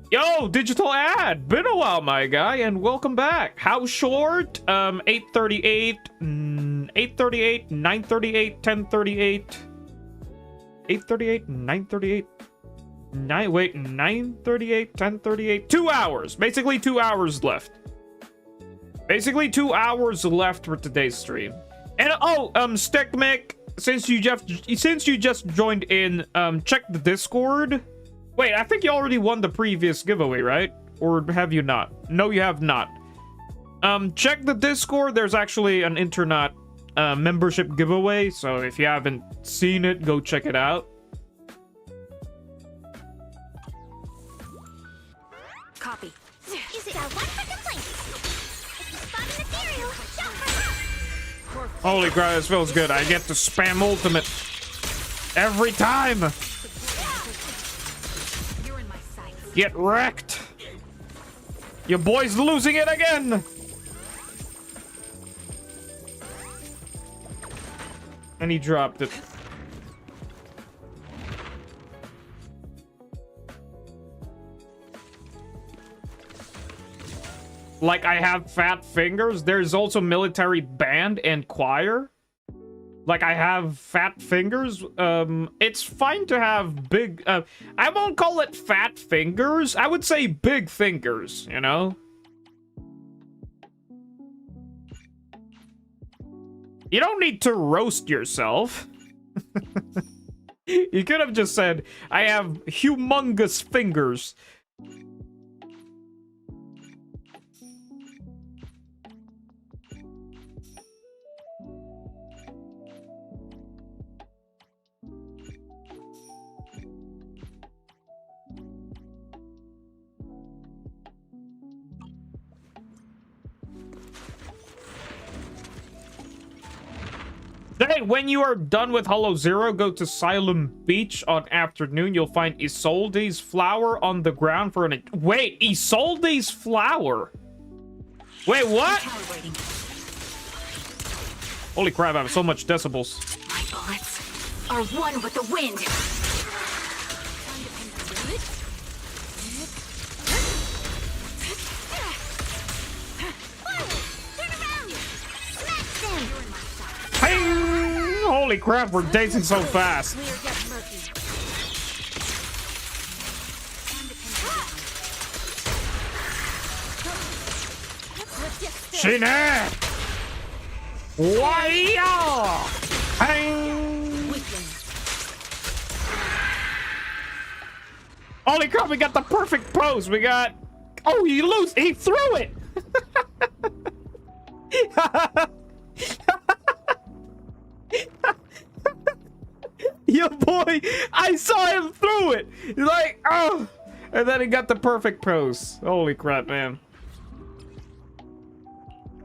Yo, digital ad! Been a while, my guy, and welcome back. How short? 8:38, 8:38, 9:38, 10:38, 8:38, 9:38, 9:38, 10:38. 2 hours. Basically 2 hours left. Basically 2 hours left for today's stream. And Stick Mick, since you just joined in, check the Discord. Wait, I think you already won the previous giveaway, right? Or have you not? No, you have not. Check the Discord. There's actually an internet membership giveaway. So if you haven't seen it, go check it out. Copy. Is it one for complaint? If you spot an ethereal, shout for help. Holy crap, this feels good. I get to spam ultimate every time. You're in my sights. Get wrecked. Your boy's losing it again. And he dropped it. Like, I have fat fingers. There's also military band and choir. Like, I have fat fingers. It's fine to have big... I won't call it fat fingers. I would say big fingers, you know? You don't need to roast yourself. You could have just said, I have humongous fingers. Hey, when you are done with Hollow Zero, go to Silent Beach on afternoon. You'll find Isolde's flower on the ground for an... Wait, Isolde's flower? Wait, what? Holy crap, I have so much decibels. My bullets are one with the wind. Holy crap, we're dancing so fast. Shine! Why-ya! Holy crap, we got the perfect pose. We got... Oh, he threw it! Yo, boy, I saw him through it. He's like, oh, and then he got the perfect pose. Holy crap, man.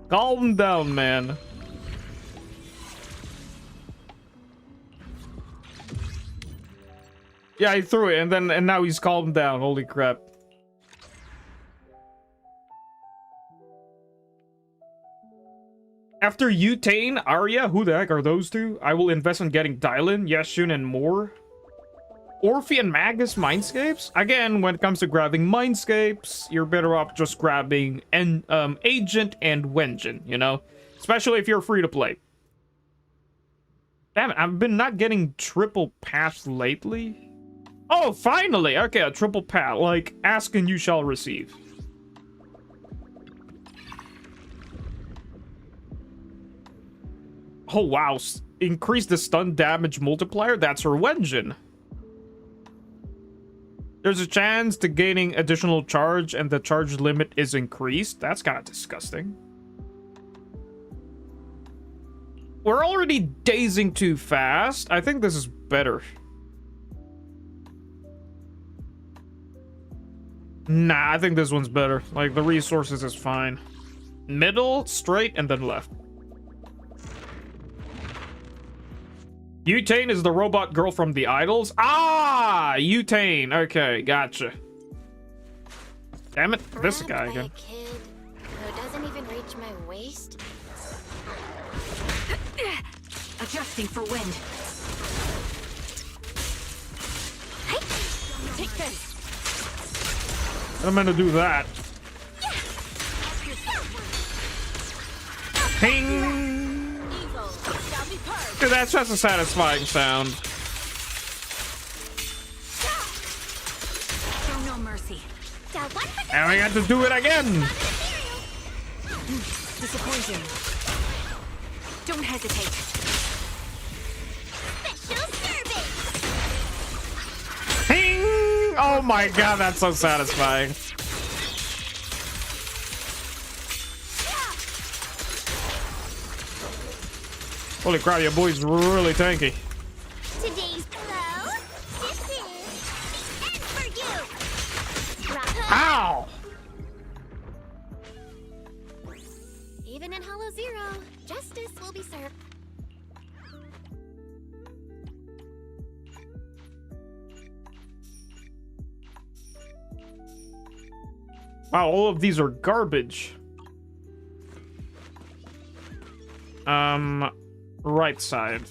Calm down, man. Yeah, he threw it, and now he's calmed down. Holy crap. After Utane, Arya, who the heck are those two? I will invest in getting Dylan, Yeshun, and more. Orphe and Magus Mindscapes? Again, when it comes to grabbing Mindscapes, you're better off just grabbing Agent and Wenjin, you know? Especially if you're free to play. Damn it, I've been not getting triple paths lately. Oh, finally! Okay, a triple path. Like, ask and you shall receive. Oh, wow. Increase the stun damage multiplier? That's her Wenjin. There's a chance to gaining additional charge and the charge limit is increased. That's kind of disgusting. We're already dazing too fast. I think this is better. Nah, I think this one's better. Like, the resources is fine. Middle, straight, and then left. Utane is the robot girl from the Idols. Ah, Utane. Okay, gotcha. Damn it, this guy again. A kid who doesn't even reach my waist. Adjusting for wind. Take this. I'm gonna do that. Ping! Dude, that's just a satisfying sound. Show no mercy. And we got to do it again! Disappointing. Don't hesitate. Special service. Ping! Oh my god, that's so satisfying. Holy crap, your boy's really tanky. Today's blow. This is the end for you. Rock Ow! Even in Hollow Zero, justice will be served. Wow, all of these are garbage. Right side.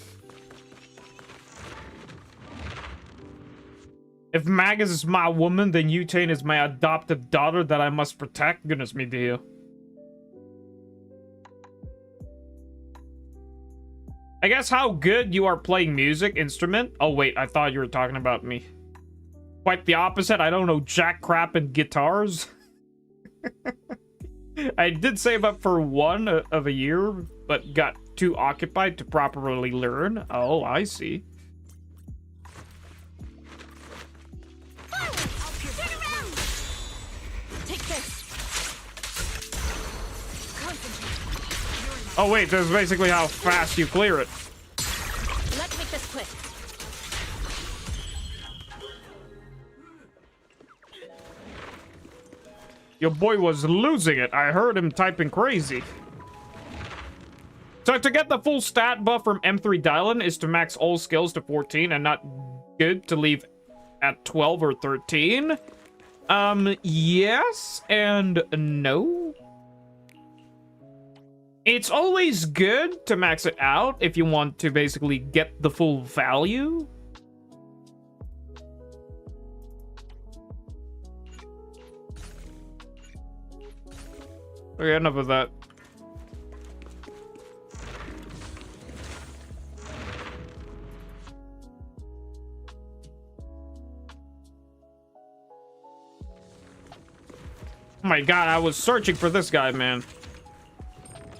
If Magus is my woman, then Utane is my adoptive daughter that I must protect. Goodness me, dear. I guess how good you are playing music instrument. Oh wait, I thought you were talking about me. Quite the opposite. I don't know jack crap and guitars. I did save up for one of a year, but got too occupied to properly learn. Oh, I see. Take this. Concentrate. Oh wait, that's basically how fast you clear it. Let's make this quick. Your boy was losing it. I heard him typing crazy. So to get the full stat buff from M3 Dylan is to max all skills to 14 and not good to leave at 12 or 13. Yes and no. It's always good to max it out if you want to basically get the full value. Okay, enough of that. Oh my god, I was searching for this guy, man.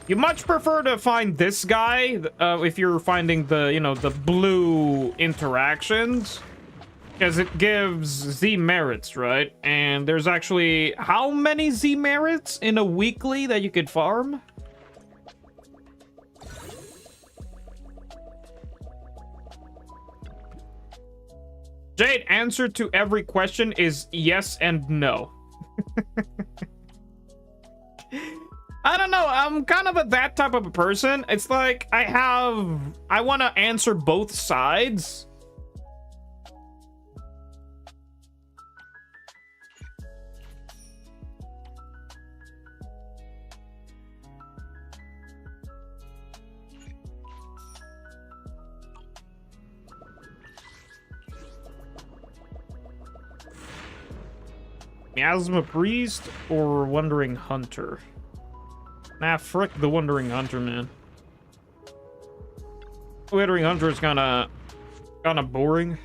You much prefer to find this guy if you're finding the, you know, the blue interactions. Because it gives Z merits, right? And there's actually how many Z merits in a weekly that you could farm? Jade, answer to every question is yes and no. I don't know. I'm kind of that type of a person. It's like I want to answer both sides. Miasma Priest or Wandering Hunter? Nah, frick the Wandering Hunter, man. Wandering Hunter is kinda boring.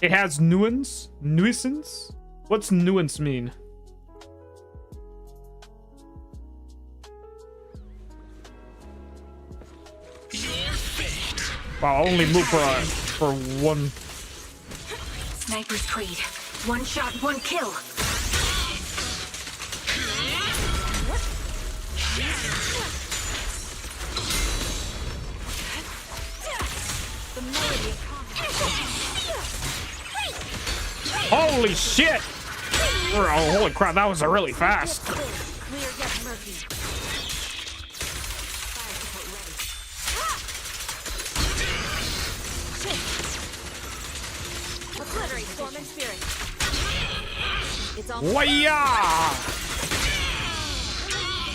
It has nuance? Nuisance? What's nuance mean? Your fate. Wow, I only move for one. Sniper's Creed. One shot, one kill. The melody of Holy shit! Oh, holy crap, that was really fast. clear yet murky. Fire support ready. Obliterate form and spirit. It's all Waya!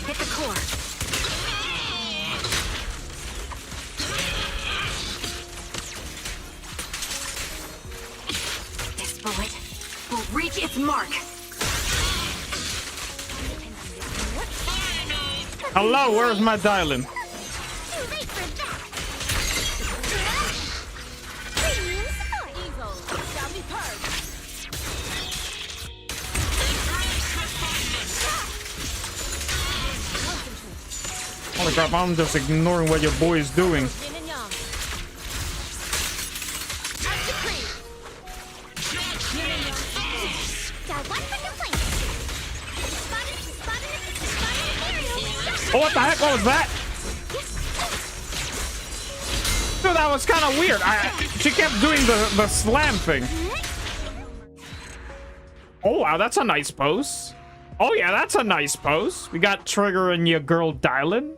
hit the core. This bullet will reach its mark. Hello, where's my dialing? Too late for that. Premium support. Evil shall be purged. Holy crap, I'm just ignoring what your boy is doing. Yin and yang. As decreed. Yin and yang. Got one for complaint. Spotted the Imperial. Oh, what the heck? What was that? you, that was kind of weird. She kept doing the slam thing. Oh, wow, that's a nice pose. Oh, yeah, that's a nice pose. We got Trigger and your girl Dylan.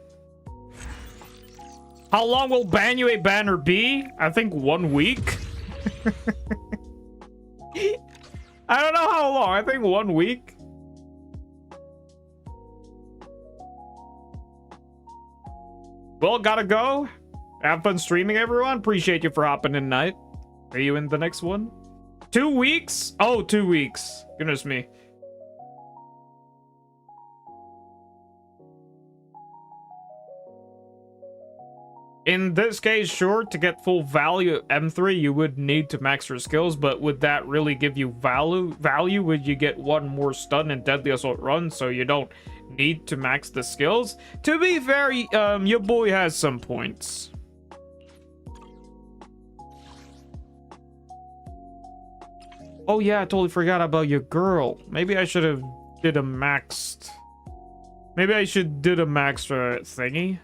How long will Banue banner be? I think 1 week. I don't know how long. I think 1 week. Well, gotta go. Have fun streaming, everyone. Appreciate you for hopping in tonight. Are you in the next one? 2 weeks? Oh, 2 weeks. Goodness me. In this case, sure, to get full value at M3, you would need to max your skills, but would that really give you value? Would you get one more stun and deadly assault run, so you don't need to max the skills? To be fair, your boy has some points. Oh yeah, I totally forgot about your girl. Maybe I should have did a maxed... Maybe I should did a maxed thingy.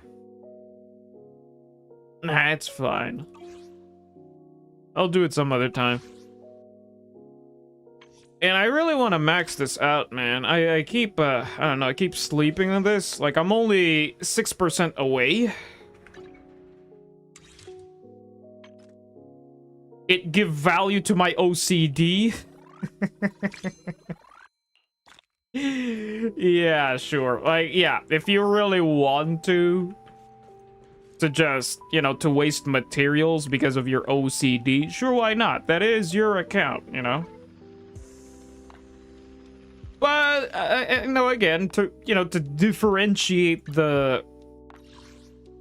Nah, it's fine. I'll do it some other time. And I really want to max this out, man. I keep, I don't know, I keep sleeping on this. Like, I'm only 6% away. It give value to my OCD. Yeah, sure. Like, yeah, if you really want to just, you know, to waste materials because of your OCD, sure, why not? That is your account, you know? But, no, again, to, you know, to differentiate the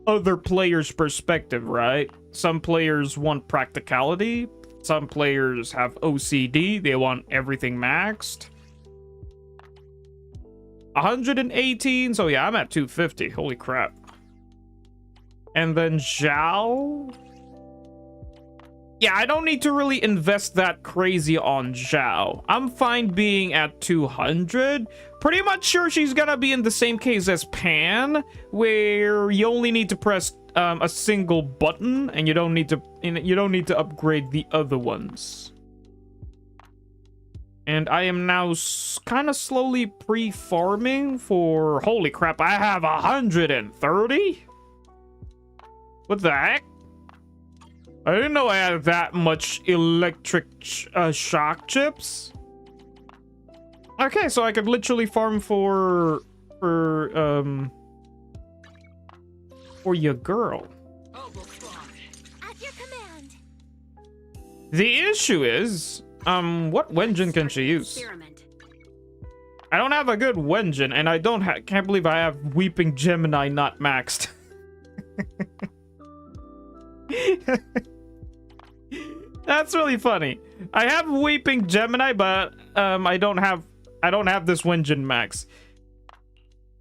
other player's perspective, right? Some players want practicality. Some players have OCD. They want everything maxed. 118. So, yeah, I'm at 250. Holy crap. And then Zhao. Yeah, I don't need to really invest that crazy on Zhao. I'm fine being at 200. Pretty much sure she's gonna be in the same case as Pan, where you only need to press a single button, and you don't need to upgrade the other ones. And I am now kind of slowly pre-farming for... Holy crap! I have 130. What the heck? I didn't know I had that much electric shock chips. Okay, so I could literally farm for your girl. At your command. The issue is, what Wenjin can she use? I don't have a good Wenjin, and I can't believe I have Weeping Gemini not maxed. That's really funny. I have Weeping Gemini, but I don't have this Wenjin max.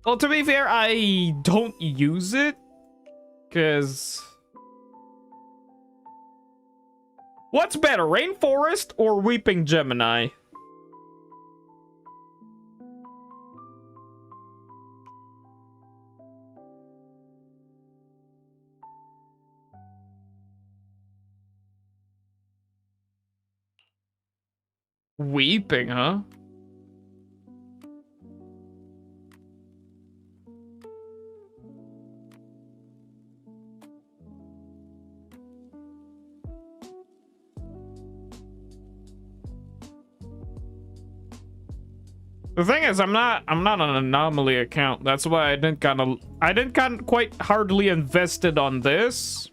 Well, to be fair, I don't use it because what's better, Rainforest or Weeping Gemini? Weeping, huh? The thing is, I'm not an anomaly account. That's why I didn't quite hardly invested on this.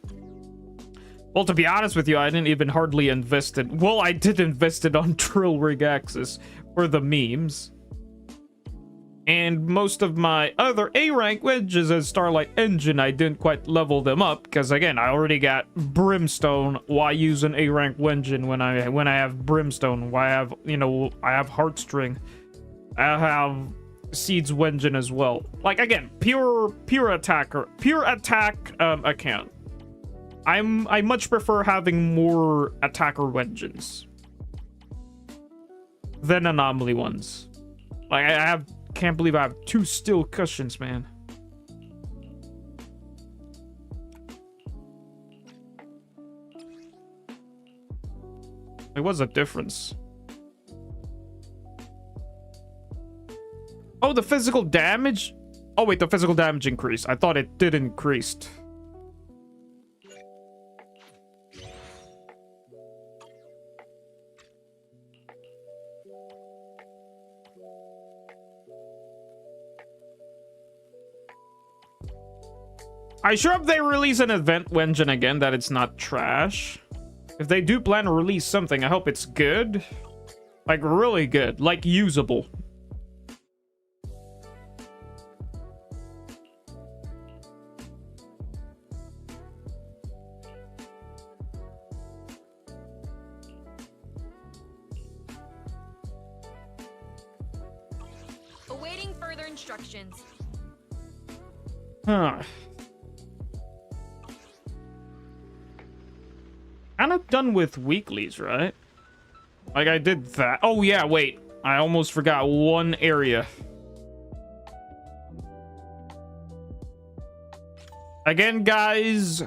Well, to be honest with you, I didn't even hardly invested. Well, I did invested on Trill Rig Axis for the memes. And most of my other A-rank wedges as Starlight Engine, I didn't quite level them up because again, I already got Brimstone. Why use an A-rank Wenjin when I have Brimstone? Why have, you know, I have Heartstring. I have Seeds Wenjin as well. Like again, pure attack account. I much prefer having more attacker Wenjins than anomaly ones. Like can't believe I have 2 steel cushions, man. There was a difference. Oh, the physical damage? Oh, wait, the physical damage increased. I thought it did increase. I sure hope they release an event engine again, that it's not trash. If they do plan to release something, I hope it's good. Like, really good. Like, usable. Awaiting further instructions. Huh. Kind of done with weeklies, right? Like, I did that. Oh, yeah, wait. I almost forgot one area. Again, guys.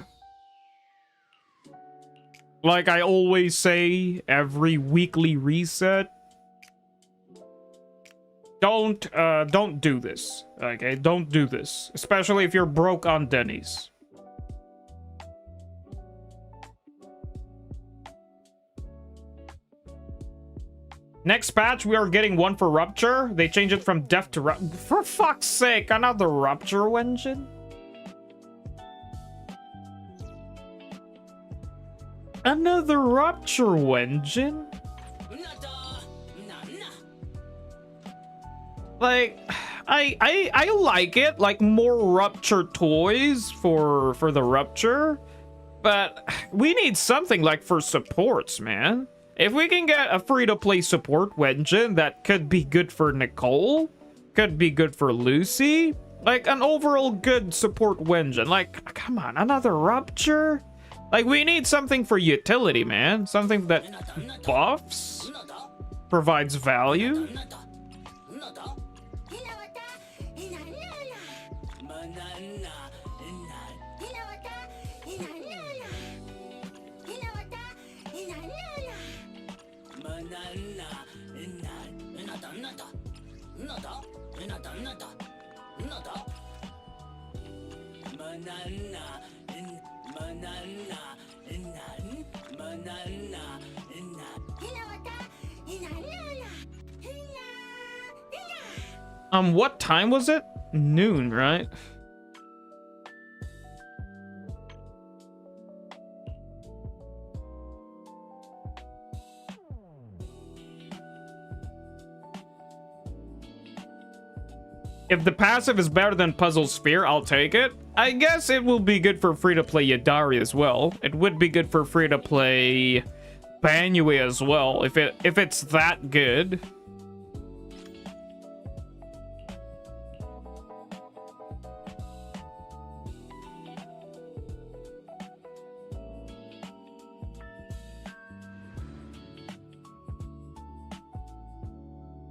Like I always say, every weekly reset. Don't do this. Okay, don't do this. Especially if you're broke on Denny's. Next patch, we are getting one for Rupture. They changed it from Death to Rupture. For fuck's sake, another Rupture engine? Another Rupture engine? Like, I like it. Like, more Rupture toys for the Rupture. But we need something like for supports, man. If we can get a free-to-play support engine that could be good for Nicole, could be good for Lucy, like an overall good support engine. Like, come on, another Rupture? Like, we need something for utility, man. Something that buffs, provides value. What time was it? Noon, right? If the passive is better than Puzzle Sphere, I'll take it. I guess it will be good for free-to-play Yadari as well. It would be good for free-to-play Banyue as well, if it's that good.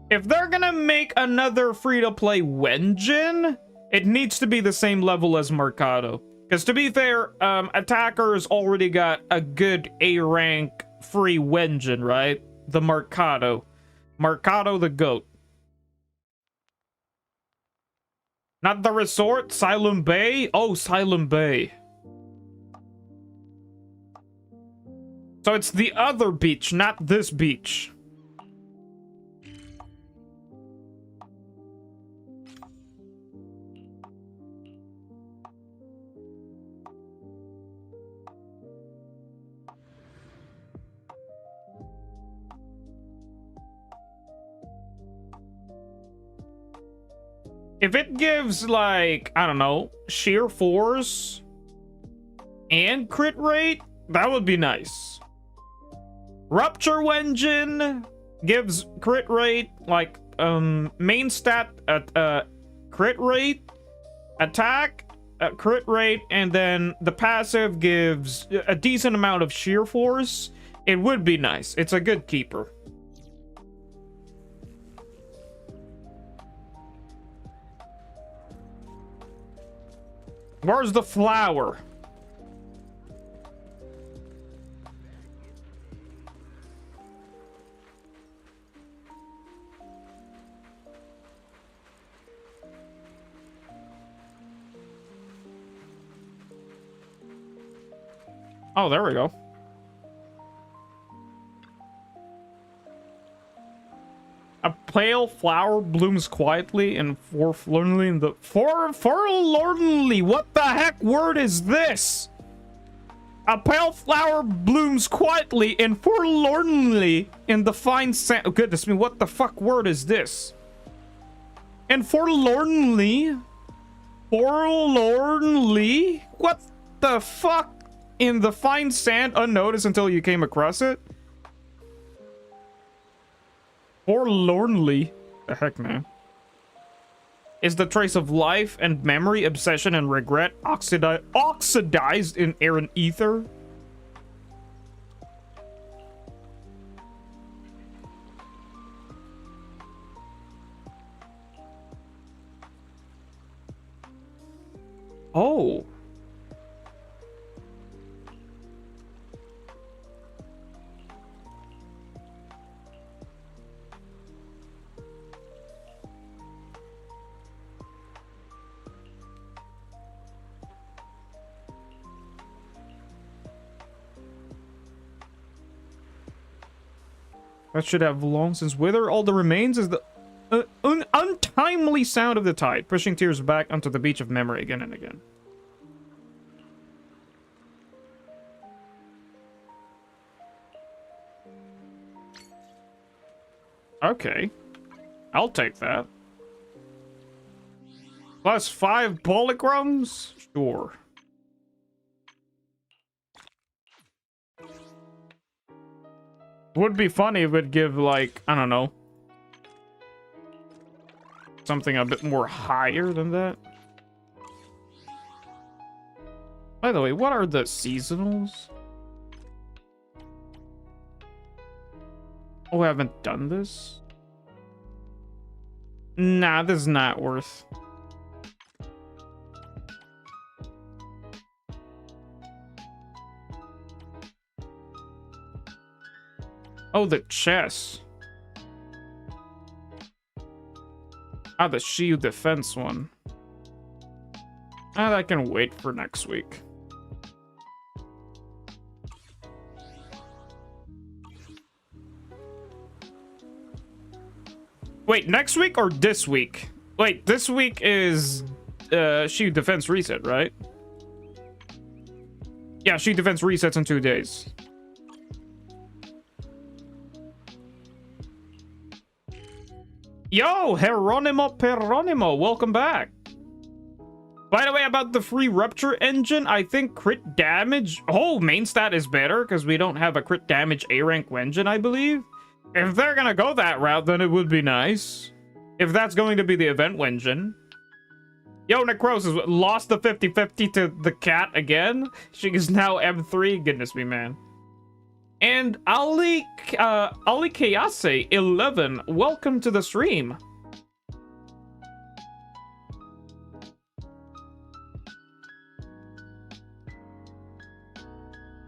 If they're gonna make another free-to-play Wenjin, it needs to be the same level as Mercado. Because to be fair, Attacker's already got a good A-rank free Wenjin, right? The Mercado. Mercado the GOAT. Not the resort? Silum Bay? Oh, Silum Bay. So it's the other beach, not this beach. If it gives, like, I don't know, sheer force and crit rate, that would be nice. Rupture Engine gives crit rate, like, main stat, crit rate, attack, crit rate, and then the passive gives a decent amount of sheer force. It would be nice. It's a good keeper. Where's the flower? Oh, there we go. A pale flower blooms quietly and forlornly in the forlornly. What the heck word is this? A pale flower blooms quietly and forlornly in the fine sand. Oh, goodness me, what the fuck word is this? And forlornly, what the fuck? In the fine sand, unnoticed until you came across it. Forlornly, the heck, man. Is the trace of life and memory, obsession and regret oxidized in air and ether? Oh. That should have long since withered. All the remains is the untimely sound of the tide, pushing tears back onto the beach of memory again and again. Okay. I'll take that. Plus 5 polychromes? Sure. Would be funny if it'd give, like, I don't know, something a bit more higher than that. By the way, what are the seasonals? Oh, I haven't done this? Nah, this is not worth. Oh, the chess. Ah, the Shiyu defense one. Ah, that can wait for next week. Wait, next week or this week? Wait, this week is Shiyu defense reset, right? Yeah, Shiyu defense resets in 2 days. Yo, Geronimo, welcome back. By the way, about the free rupture engine, I think crit damage... Oh, main stat is better because we don't have a crit damage A-rank engine, I believe. If they're gonna go that route, then it would be nice. If that's going to be the event engine. Yo, Necrosis lost the 50-50 to the cat again. She is now M3. Goodness me, man. And Ali Kayase 11, welcome to the stream.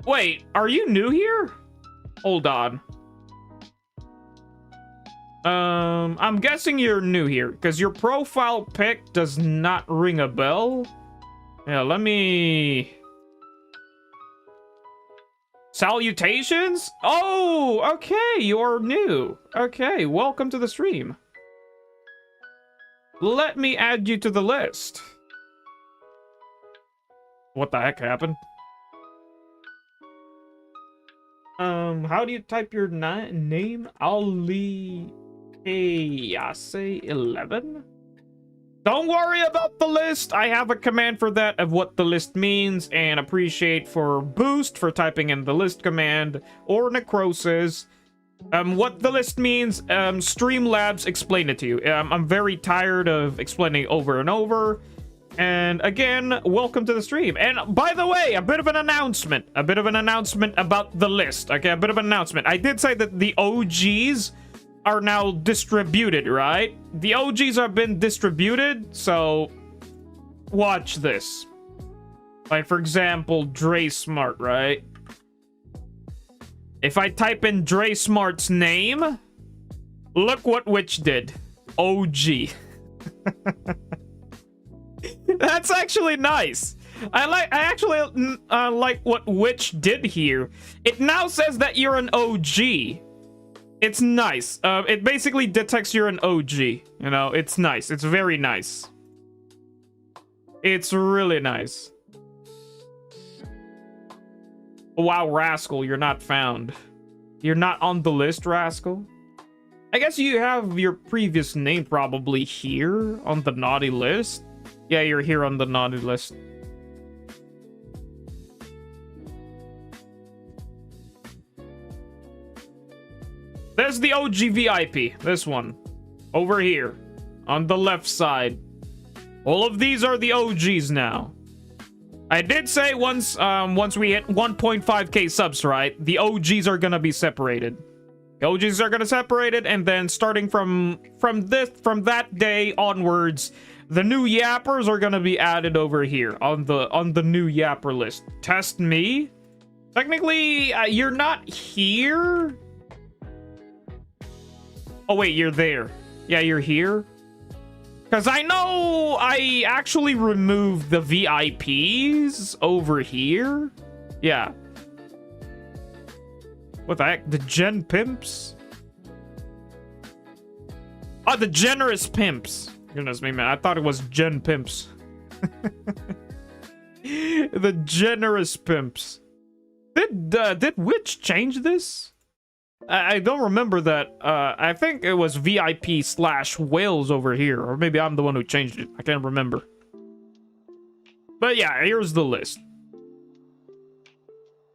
Wait, are you new here? Hold on. I'm guessing you're new here because your profile pic does not ring a bell. Yeah, let me... Salutations? Oh, okay, you're new. Okay, welcome to the stream. Let me add you to the list. What the heck happened? How do you type your name? Ali Kayase 11? Don't worry about the list. I have a command for that of what the list means, and appreciate for Boost for typing in the list command, or Necrosis. What the list means, Streamlabs explain it to you. I'm very tired of explaining over and over. And again, welcome to the stream. And by the way, a bit of an announcement about the list. Okay, a bit of an announcement. I did say that the OGs are now distributed, right? The OGs have been distributed, so watch this. Like, for example, Dre Smart, right? If I type in Dre Smart's name, look what Witch did. OG. That's actually nice. I actually like what Witch did here. It now says that you're an OG. It's nice. It basically detects you're an OG. You know, it's nice. It's very nice. It's really nice. Wow, Rascal, you're not found. You're not on the list, Rascal. I guess you have your previous name probably here on the naughty list. Yeah, you're here on the naughty list. There's the OG VIP. This one. Over here. On the left side. All of these are the OGs now. I did say once we hit 1.5k subs, right? The OGs are gonna be separated. The OGs are gonna separate it, and then starting from that day onwards, the new yappers are gonna be added over here on the new yapper list. Test me. Technically, you're not here. Oh wait, you're there. Yeah, you're here. Because I know I actually removed the VIPs over here. Yeah. What the heck? The Gen Pimps? Oh, the Generous Pimps. Goodness me, man. I thought it was Gen Pimps. The Generous Pimps. Did Witch change this? I don't remember that. I think it was VIP/Whales over here. Or maybe I'm the one who changed it. I can't remember. But yeah, here's the list.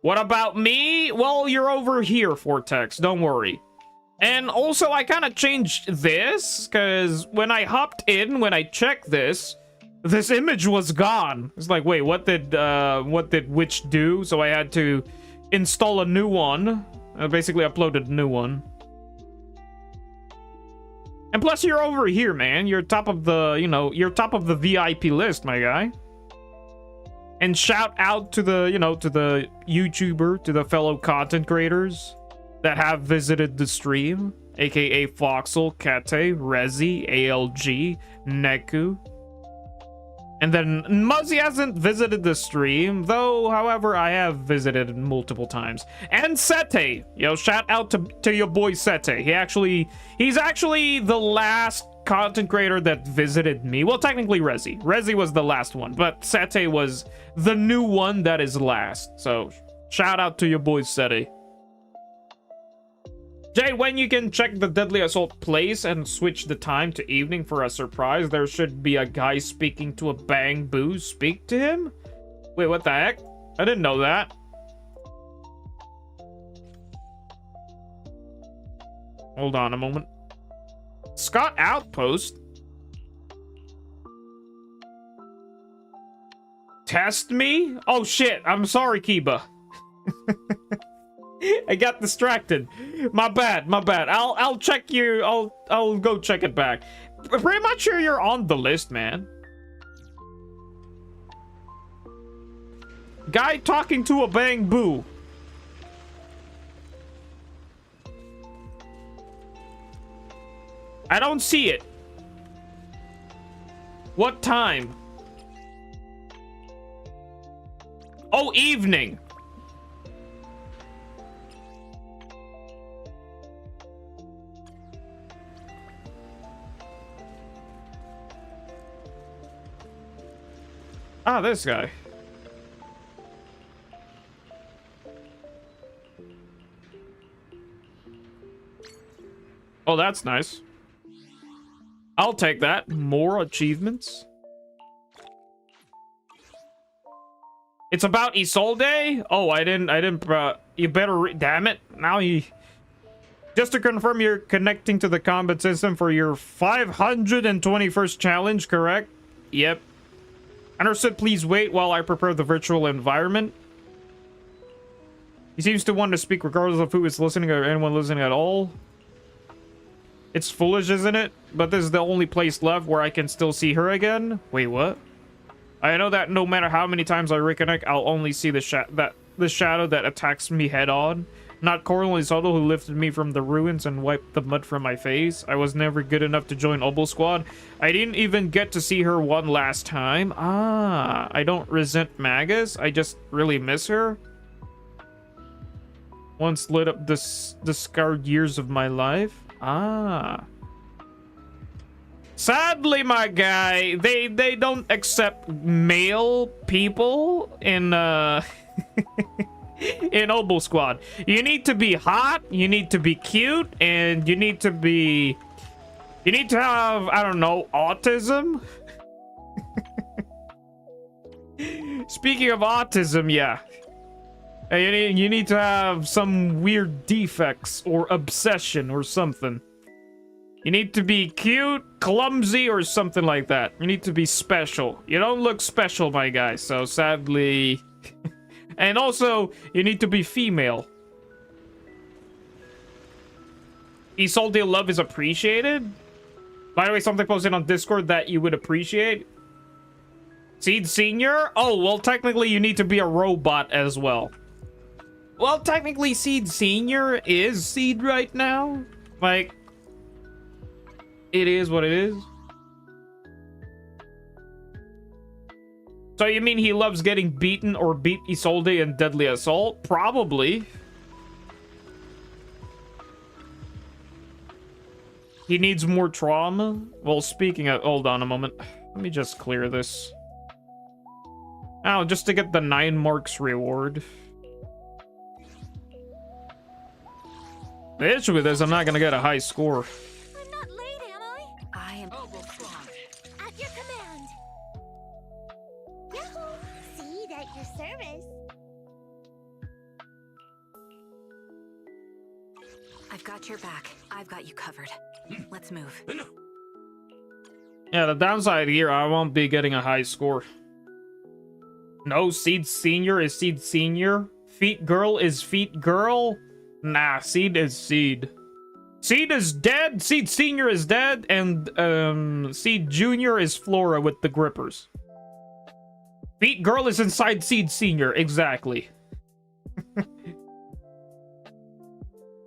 What about me? Well, you're over here, Vortex. Don't worry. And also, I kind of changed this. Because when I hopped in, when I checked this image was gone. It's like, wait, what did Witch do? So I had to install a new one. I basically uploaded a new one. And plus, you're over here, man. You're top of the, you know, you're top of the VIP list, my guy. And shout out to the, you know, to the YouTuber, to the fellow content creators that have visited the stream. AKA Foxel, Kate, Rezi, ALG, Neku. And then Muzzy hasn't visited the stream, though, however, I have visited multiple times. And Sete, yo, shout out to your boy Sete. He's actually the last content creator that visited me. Well, technically Rezi. Rezi was the last one, but Sete was the new one that is last. So, shout out to your boy Sete. Jay, when you can check the Deadly Assault place and switch the time to evening for a surprise, there should be a guy speaking to a Bang Boo. Speak to him? Wait, what the heck? I didn't know that. Hold on a moment. Scott Outpost? Test me? Oh shit, I'm sorry, Kiba. I got distracted. My bad, my bad. I'll check you. I'll go check it back. Pretty much sure you're on the list, man. Guy talking to a Bang Boo. I don't see it. What time? Oh, evening. Ah, this guy. Oh, that's nice. I'll take that. More achievements. It's about Isolde? Oh, I didn't, you better damn it. Now you... Just to confirm, you're connecting to the combat system for your 521st challenge, correct? Yep. Understood, please wait while I prepare the virtual environment. He seems to want to speak regardless of who is listening or anyone listening at all. It's foolish, isn't it? But this is the only place left where I can still see her again. Wait, what? I know that no matter how many times I reconnect, I'll only see the shadow that attacks me head on. Not Coral Soto, who lifted me from the ruins and wiped the mud from my face. I was never good enough to join Obel Squad. I didn't even get to see her one last time. Ah, I don't resent Magus. I just really miss her. Once lit up the scarred years of my life. Ah. Sadly, my guy, they don't accept male people in in Obel Squad. You need to be hot, you need to be cute, and you need to have, I don't know, autism. Speaking of autism, yeah. You need to have some weird defects or obsession or something. You need to be cute, clumsy, or something like that. You need to be special. You don't look special, my guy, so sadly... And also, you need to be female. Isolde love is appreciated? By the way, something posted on Discord that you would appreciate. Seed Senior? Oh, well, technically you need to be a robot as well. Well, technically Seed Senior is Seed right now. Like, it is what it is. So you mean he loves getting beaten or beat Isolde in Deadly Assault? Probably. He needs more trauma? Well, speaking of... Hold on a moment. Let me just clear this. Oh, just to get the 9 marks reward. The issue with this, I'm not gonna get a high score. I'm not late, am I? I am. At your command. Yahoo! Seed at your service. I've got your back. I've got you covered. Let's move. Yeah, the downside here, I won't be getting a high score. No, Seed Senior is Seed Senior. Feet Girl is Feet Girl. Nah, Seed is Seed. Seed is dead, Seed Senior is dead, and Seed Junior is Flora with the grippers. Feet Girl is inside Seed Senior, exactly.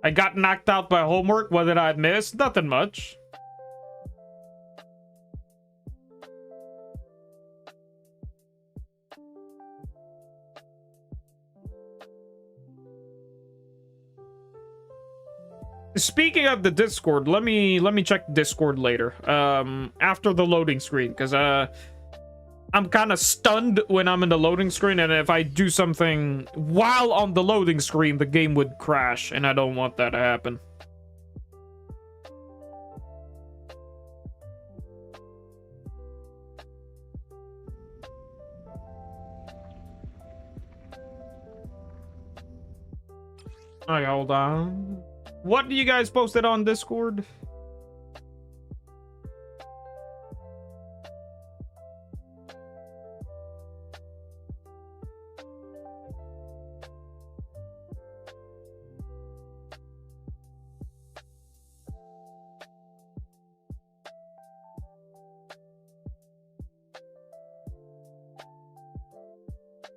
I got knocked out by homework. What did I miss? Nothing much. Speaking of the Discord, let me check Discord later. After the loading screen, because I'm kind of stunned when I'm in the loading screen, and if I do something while on the loading screen, the game would crash, and I don't want that to happen. Alright, hold on. What do you guys posted on Discord?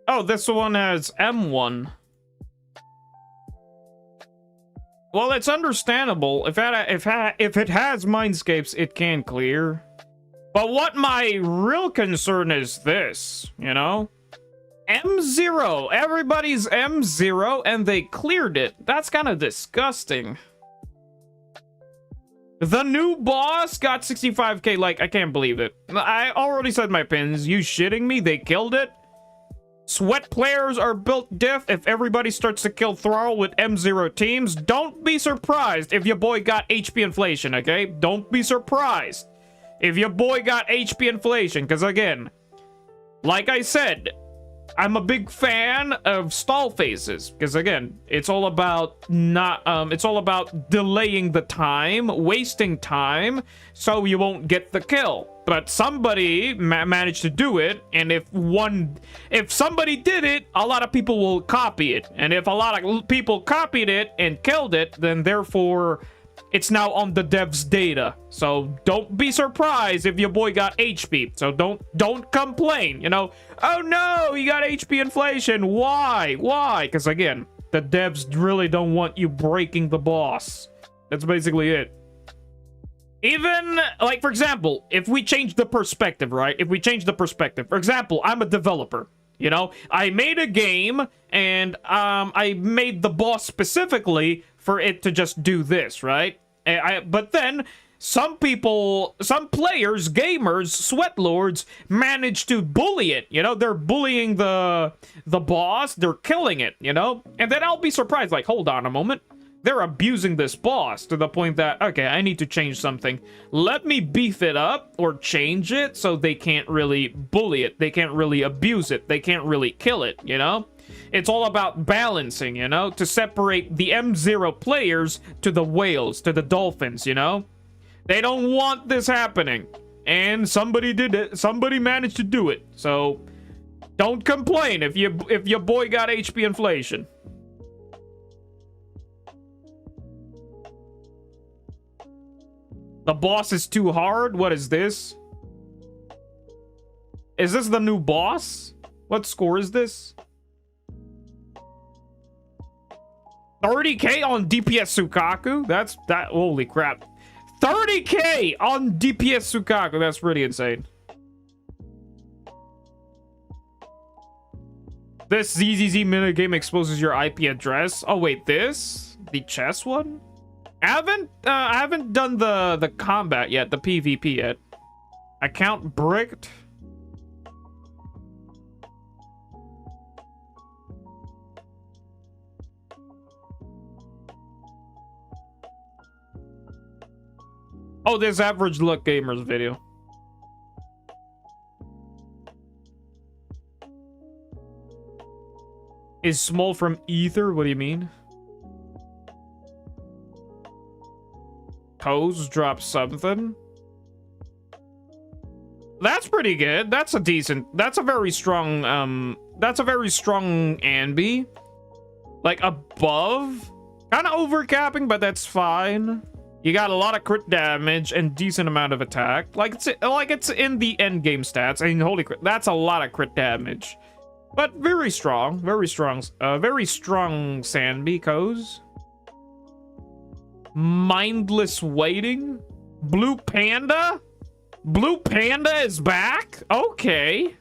Oh, this one has M1. Well, it's understandable. If it has Mindscapes, it can clear. But what my real concern is this, you know? M0. Everybody's M0, and they cleared it. That's kind of disgusting. The new boss got 65k. Like, I can't believe it. I already said my pins. You shitting me? They killed it? Sweat players are built diff. If everybody starts to kill Thrall with M0 teams, don't be surprised if your boy got HP inflation, okay? Don't be surprised if your boy got HP inflation, because again, like I said, I'm a big fan of stall phases, because again, it's all about delaying the time, wasting time, so you won't get the kill. But somebody managed to do it, and if somebody did it, a lot of people will copy it. And if a lot of people copied it and killed it, then therefore it's now on the dev's data. So don't be surprised if your boy got HP. So don't complain, you know. Oh no, he got HP inflation. Why? Because again, The devs really don't want you breaking the boss. That's basically it. Even, like, for example, if we change the perspective, right? If we change the perspective. For example, I'm a developer. You know, I made a game, and I made the boss specifically for it to just do this, right? But then, some people, some players, gamers, sweatlords, manage to bully it. You know, they're bullying the boss, they're killing it, you know? And then I'll be surprised, like, hold on a moment. They're abusing this boss to the point that, okay, I need to change something. Let me beef it up or change it so they can't really bully it. They can't really abuse it. They can't really kill it, you know? It's all about balancing, you know? To separate the M0 players to the whales, to the dolphins, you know? They don't want this happening. And somebody did it. Somebody managed to do it. So, don't complain if your boy got HP inflation. The boss is too hard? What is this? Is this the new boss? What score is this? 30k on DPS Sukaku? That holy crap. 30k on DPS Sukaku. That's pretty insane. This ZZZ minigame exposes your IP address. Oh wait, this? The chess one? I haven't done the combat yet, the PvP yet. Account bricked. Oh, this average luck gamers video. Is small from ether? What do you mean? Pose drop something. That's pretty good. That's a decent. That's a very strong. That's a very strong Anby. Like above, kind of overcapping, but that's fine. You got a lot of crit damage and decent amount of attack. Like it's in the end game stats. I mean, holy crap, that's a lot of crit damage. But very strong, very strong Sanby Coz. Mindless waiting. Blue Panda? Blue Panda is back? Okay.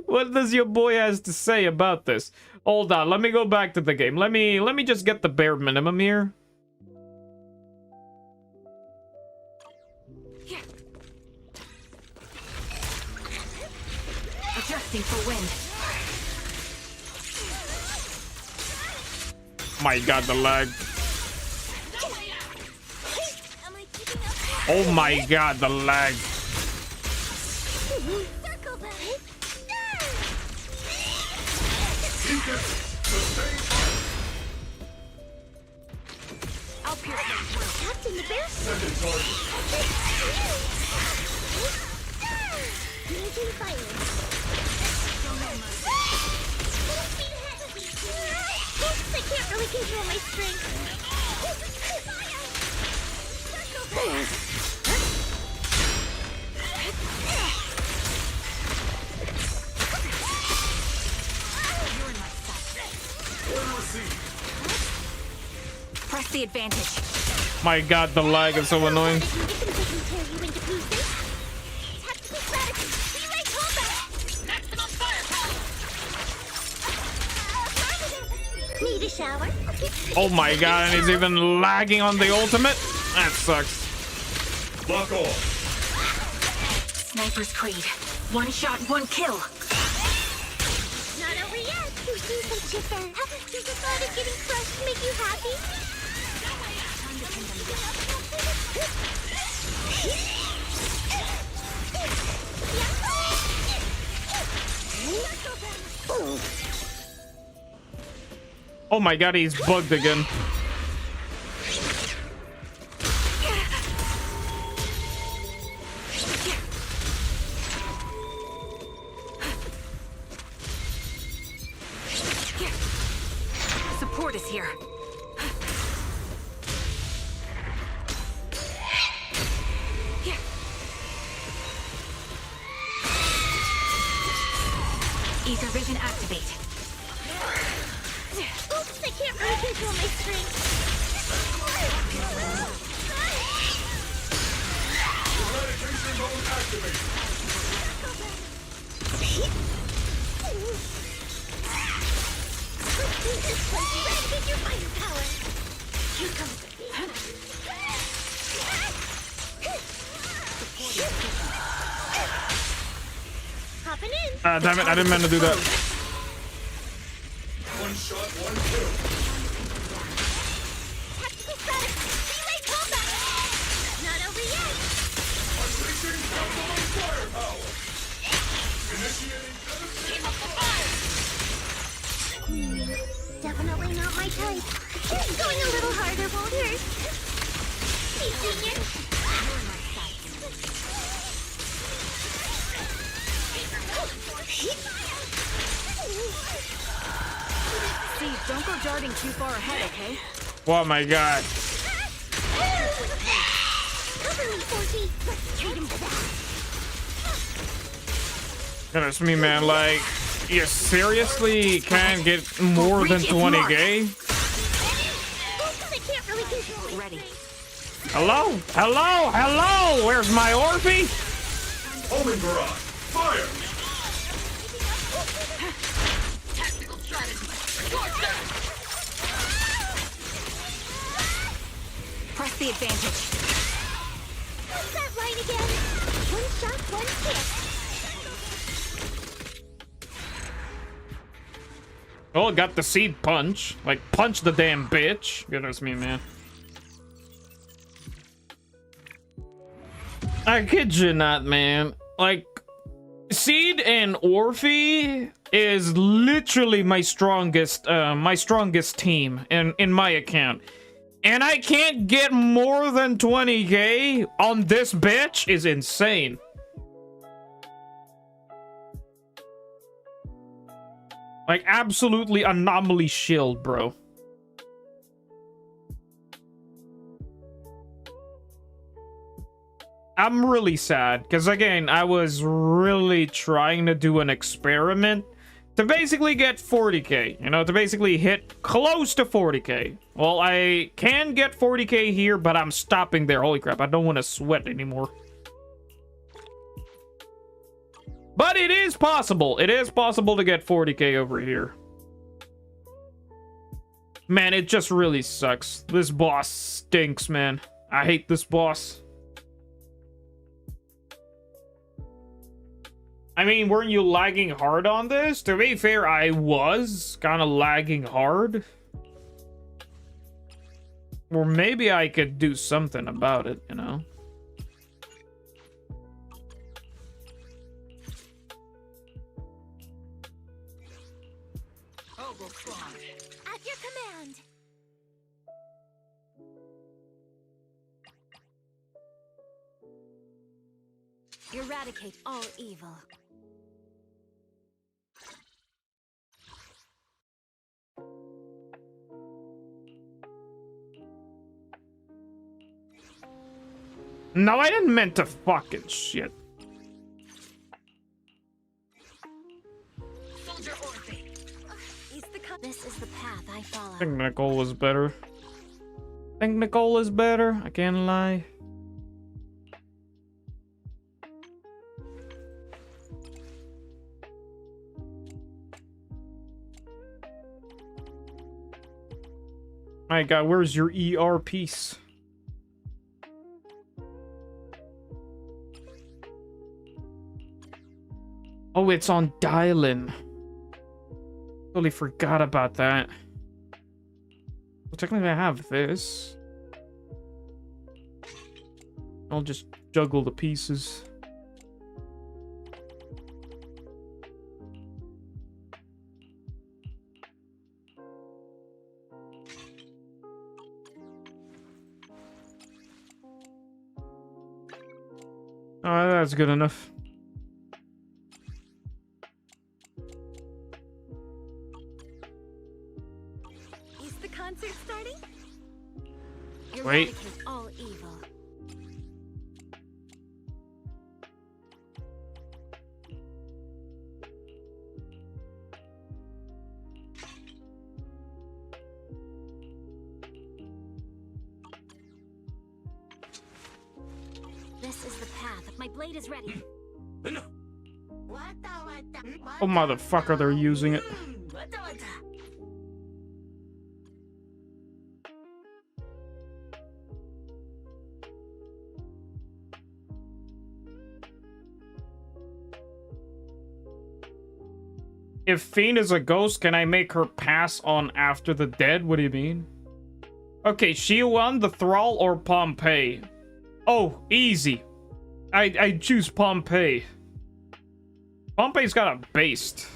What does your boy has to say about this? Hold on, let me go back to the game. Let me just get the bare minimum here. Adjusting for wind. My god, the lag. Am I keeping up? Oh my god, the lag. Circle back. I'll pierce them through. Captain the bear. Using fire. I can't really control my strength. Press the advantage. My god, the lag is so annoying. Need a shower? Oh my god, and he's even lagging on the ultimate? That sucks. Lock on. Sniper's Creed. One shot, one kill. Not over yet. You seem so chipper. Does the thought of getting crushed make you happy? Oh my god, he's bugged again. Support is here. Ether vision activate. Oops, I can't really control my strength. Eradication mode activated. Eradicate your firepower. Here comes the Hopping in. Ah, damn it! I didn't mean to do that. One shot, one kill. Tactical status. Relay combat. Not over yet. Unleashing ultimate firepower. Initiating Keep up the fire. Definitely not my type. Going a little harder won't hurt. Hey, Junior. Steve, don't go darting too far ahead, okay? Oh my god. Cover me, Forky. Let's treat him to that. Goodness me, man. Like, you seriously can't get more than 20k? Oops, I can't really control my Ready. strength. Hello? Hello? Hello? Where's my Orphe? homing barrage. Fire. Press the advantage. What's that line again? One shot, one kick. Oh, got the seed punch. Like, punch the damn bitch. Goodness me, man. I kid you not, man. Like, Seed and Orphe is literally my strongest team in my account. And I can't get more than 20k on this bitch is insane. Like, absolutely anomaly shield, bro. I'm really sad, because again, I was really trying to do an experiment to basically get 40k, you know, to basically hit close to 40k. Well, I can get 40k here, but I'm stopping there. Holy crap, I don't want to sweat anymore. But it is possible. It is possible to get 40k over here. Man, it just really sucks. This boss stinks, man. I hate this boss. I mean, weren't you lagging hard on this? To be fair, I was kind of lagging hard. Or maybe I could do something about it, you know? At your command. Eradicate all evil. No, I didn't mean to fucking shit. This is the path I follow. I think Nicole is better. I think Nicole is better. I can't lie. My god, where's your ER piece? Oh, it's on Dylan. Totally forgot about that. Well, technically I have this. I'll just juggle the pieces. Oh, that's good enough. Is the concert starting? Wait. Eradicate all evil. This is the path. My blade is ready. Oh, motherfucker, they're using it. If Fiend is a ghost, can I make her pass on after the dead? What do you mean? Okay, Shiyu, the Thrall, or Pompeii? Oh, easy. I choose Pompeii. Pompeii's got a based.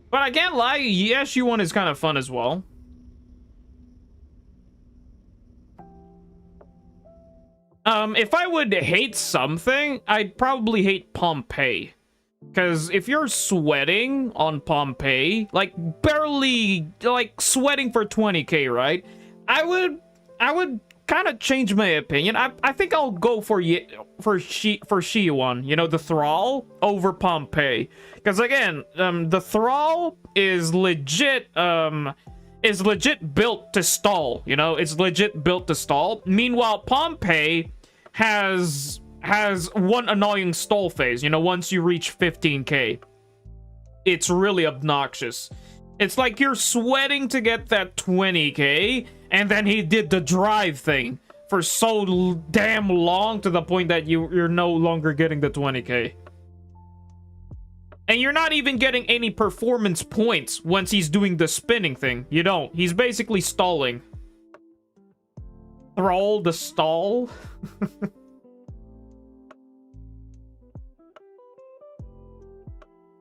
But I can't lie, yeah, Shiyu is kind of fun as well. If I would hate something, I'd probably hate Pompeii. Because if you're sweating on Pompeii, like barely, like sweating for 20k, right? I would kind of change my opinion. I think I'll go for Shiyu, you know, the Thrall over Pompeii. Because again, the Thrall is legit built to stall, you know? It's legit built to stall. Meanwhile, Pompeii has one annoying stall phase, you know, once you reach 15k. It's really obnoxious. It's like you're sweating to get that 20k, and then he did the drive thing for so damn long to the point that you're no longer getting the 20k. And you're not even getting any performance points once he's doing the spinning thing. You don't. He's basically stalling. Thrall the stall?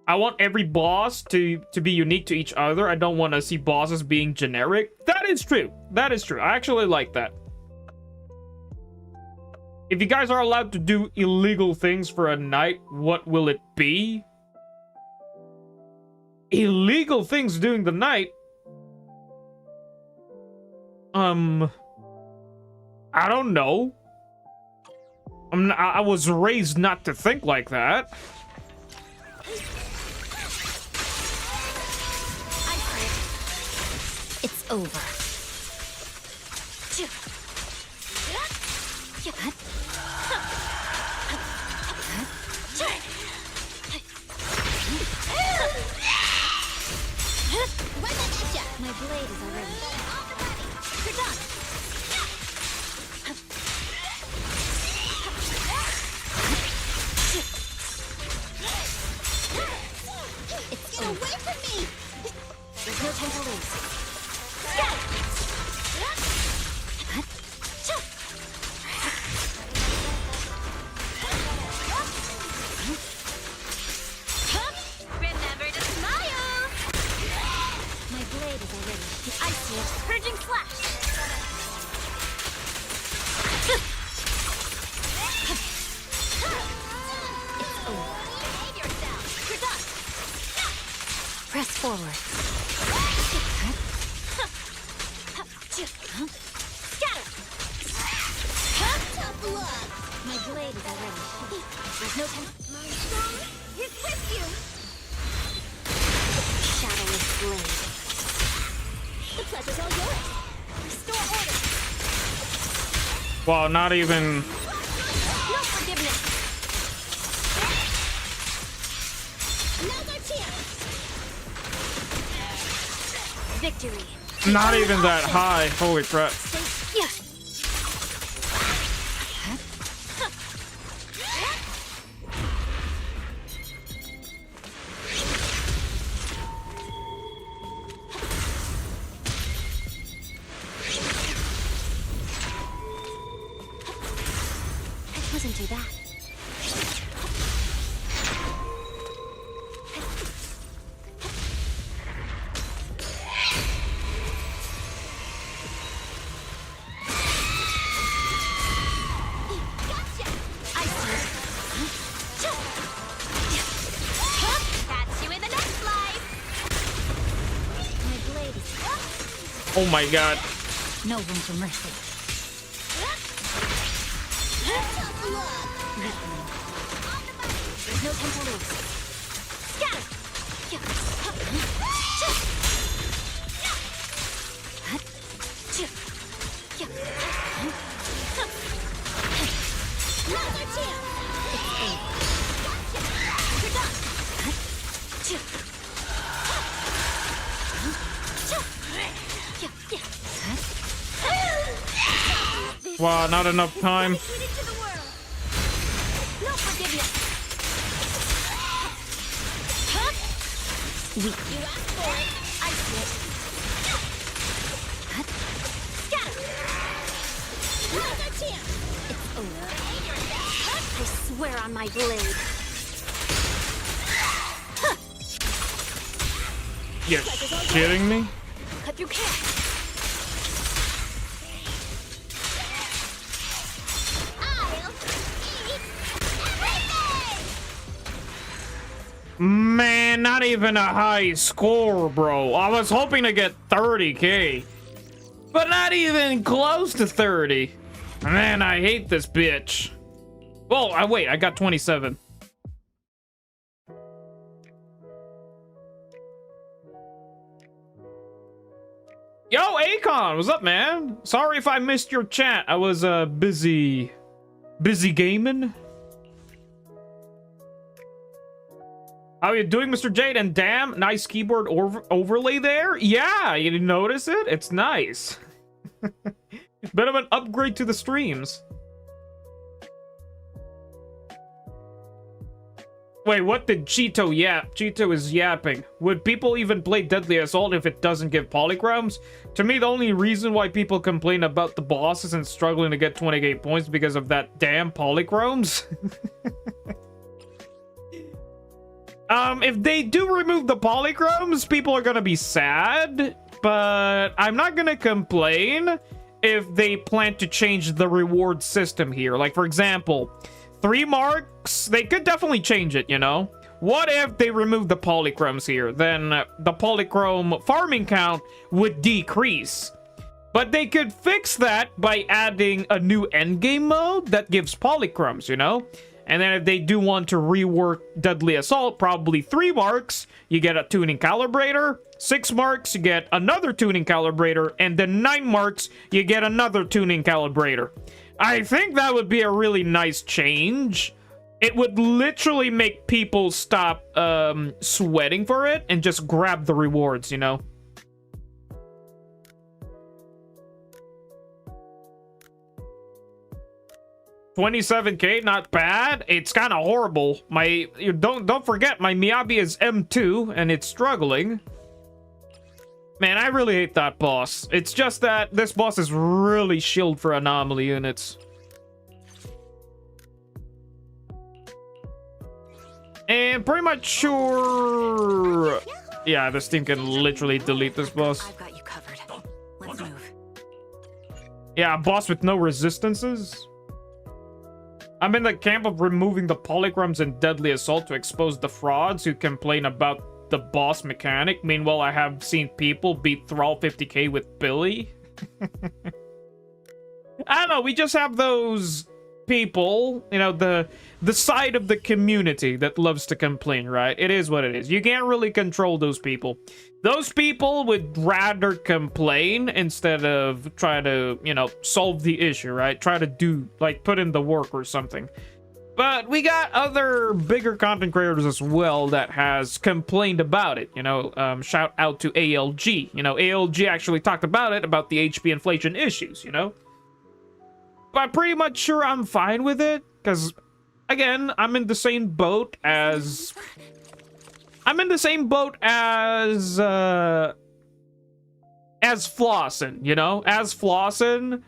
I want every boss to be unique to each other. I don't want to see bosses being generic. That is true. That is true. I actually like that. If you guys are allowed to do illegal things for a night, what will it be? Illegal things during the night? I don't know. I was raised not to think like that. It's over. My blade is already. You're done. It's Get away from me! There's no time to lose. Remember to smile! My blade is already. I see it. Purging flash! It's over. Behave yourself! You're done! Press forward. Scatter! Tough luck! My blade is already. There's no time. My star is with you! Shadowless blade. The pleasure's all yours. Restore order. Wow, not even. No forgiveness. Now's our chance. Victory. Not even that high. Holy crap. Yeah. It wasn't too bad. Gotcha! I see. Catch you in the next life. My blade is. Oh my god. No room for mercy. There's no time to lose. Scatter! Wow, not enough time. Dedicated to the world. No forgiveness. Huh? You asked for it. I see it. Scatter. Now's our chance. It's over. I swear on my blade. You're kidding me? Cut through chaos. I'll eat everything! Man, not even a high score, bro. I was hoping to get 30k. But not even close to 30. Man, I hate this bitch. Well, wait, I got 27. Yo, Akon, what's up, man? Sorry if I missed your chat. I was busy gaming. How you doing, Mr. Jade? And damn, nice keyboard overlay there. Yeah, you didn't notice it? It's nice. Bit of an upgrade to the streams. Wait, what did Cheeto yap? Cheeto is yapping. Would people even play Deadly Assault if it doesn't give polychromes? To me, the only reason why people complain about the bosses and struggling to get 28 points because of that damn polychromes. If they do remove the polychromes, people are gonna be sad, but I'm not gonna complain if they plan to change the reward system here. Like, for example, 3 marks, they could definitely change it, you know? What if they remove the polychromes here? Then the polychrome farming count would decrease. But they could fix that by adding a new endgame mode that gives polychromes, you know? And then if they do want to rework Deadly Assault, probably 3 marks, you get a tuning calibrator. 6 marks, you get another tuning calibrator. And then 9 marks, you get another tuning calibrator. I think that would be a really nice change. It would literally make people stop sweating for it and just grab the rewards, you know? $27k, not bad. It's kind of horrible. Don't forget, my Miyabi is M2 and it's struggling. Man, I really hate that boss. It's just that this boss is really shield for anomaly units. And pretty much sure... Yeah, this team can literally delete this boss. I've got you covered. Let's move. Yeah, a boss with no resistances. I'm in the camp of removing the polychromes in Deadly Assault to expose the frauds who complain about the boss mechanic. Meanwhile, I have seen people beat Thrall 50k with Billy. I don't know, we just have those people, you know, the side of the community that loves to complain, right? It is what it is. You can't really control those people. Those people would rather complain instead of try to, you know, solve the issue, right? Try to do, like, put in the work or something. But we got other bigger content creators as well that has complained about it, you know. Shout out to ALG. You know, ALG actually talked about it, about the HP inflation issues, you know. But I'm pretty much sure I'm fine with it, because, again, I'm in the same boat as... Flossin, you know? As Flossin,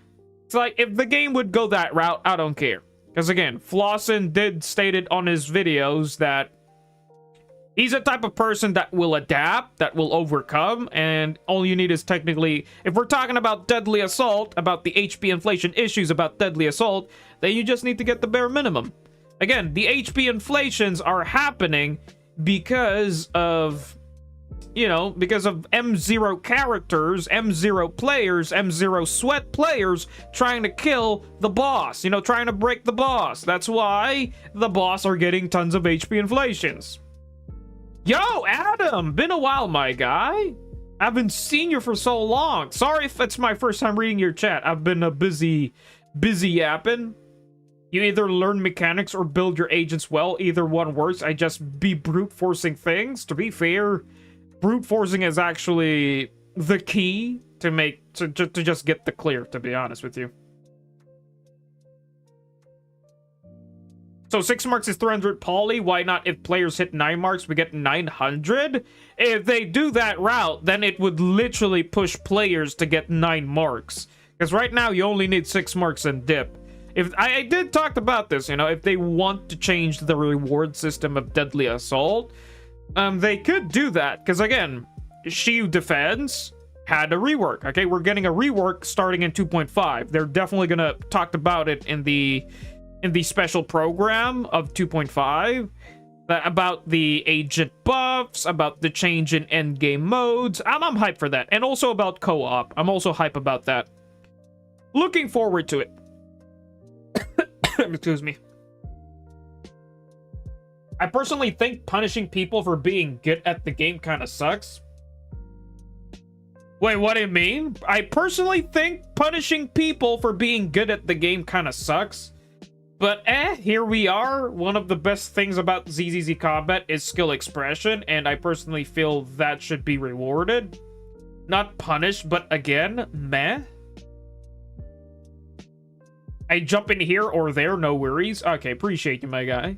it's like, if the game would go that route, I don't care. Because, again, Flossin did state it on his videos that he's a type of person that will adapt, that will overcome, and all you need is technically... If we're talking about Deadly Assault, about the HP inflation issues about Deadly Assault, then you just need to get the bare minimum. Again, the HP inflations are happening because of, you know, because of M0 characters, M0 players, M0 sweat players trying to kill the boss, you know, trying to break the boss. That's why the boss are getting tons of HP inflations. Yo, Adam! Been a while, my guy. I haven't seen you for so long. Sorry if it's my first time reading your chat. I've been a busy yapping. You either learn mechanics or build your agents well. Either one works. I just be brute forcing things. To be fair, brute forcing is actually the key to just get the clear, to be honest with you. So 6 marks is 300 poly. Why not if players hit 9 marks, we get 900? If they do that route, then it would literally push players to get 9 marks. Because right now, you only need 6 marks and dip. If I did talk about this, you know, if they want to change the reward system of Deadly Assault, they could do that. Because again, Shiyu Defense had a rework. Okay, we're getting a rework starting in 2.5. They're definitely gonna talk about it in the special program of 2.5, about the agent buffs, about the change in endgame modes. I'm hyped for that, and also about co-op. I'm also hyped about that. Looking forward to it. Excuse me. I personally think punishing people for being good at the game kind of sucks. Wait, what do you mean? I personally think punishing people for being good at the game kind of sucks. But here we are. One of the best things about ZZZ Combat is skill expression, and I personally feel that should be rewarded. Not punished, but again, meh. I jump in here or there, no worries. Okay, appreciate you, my guy.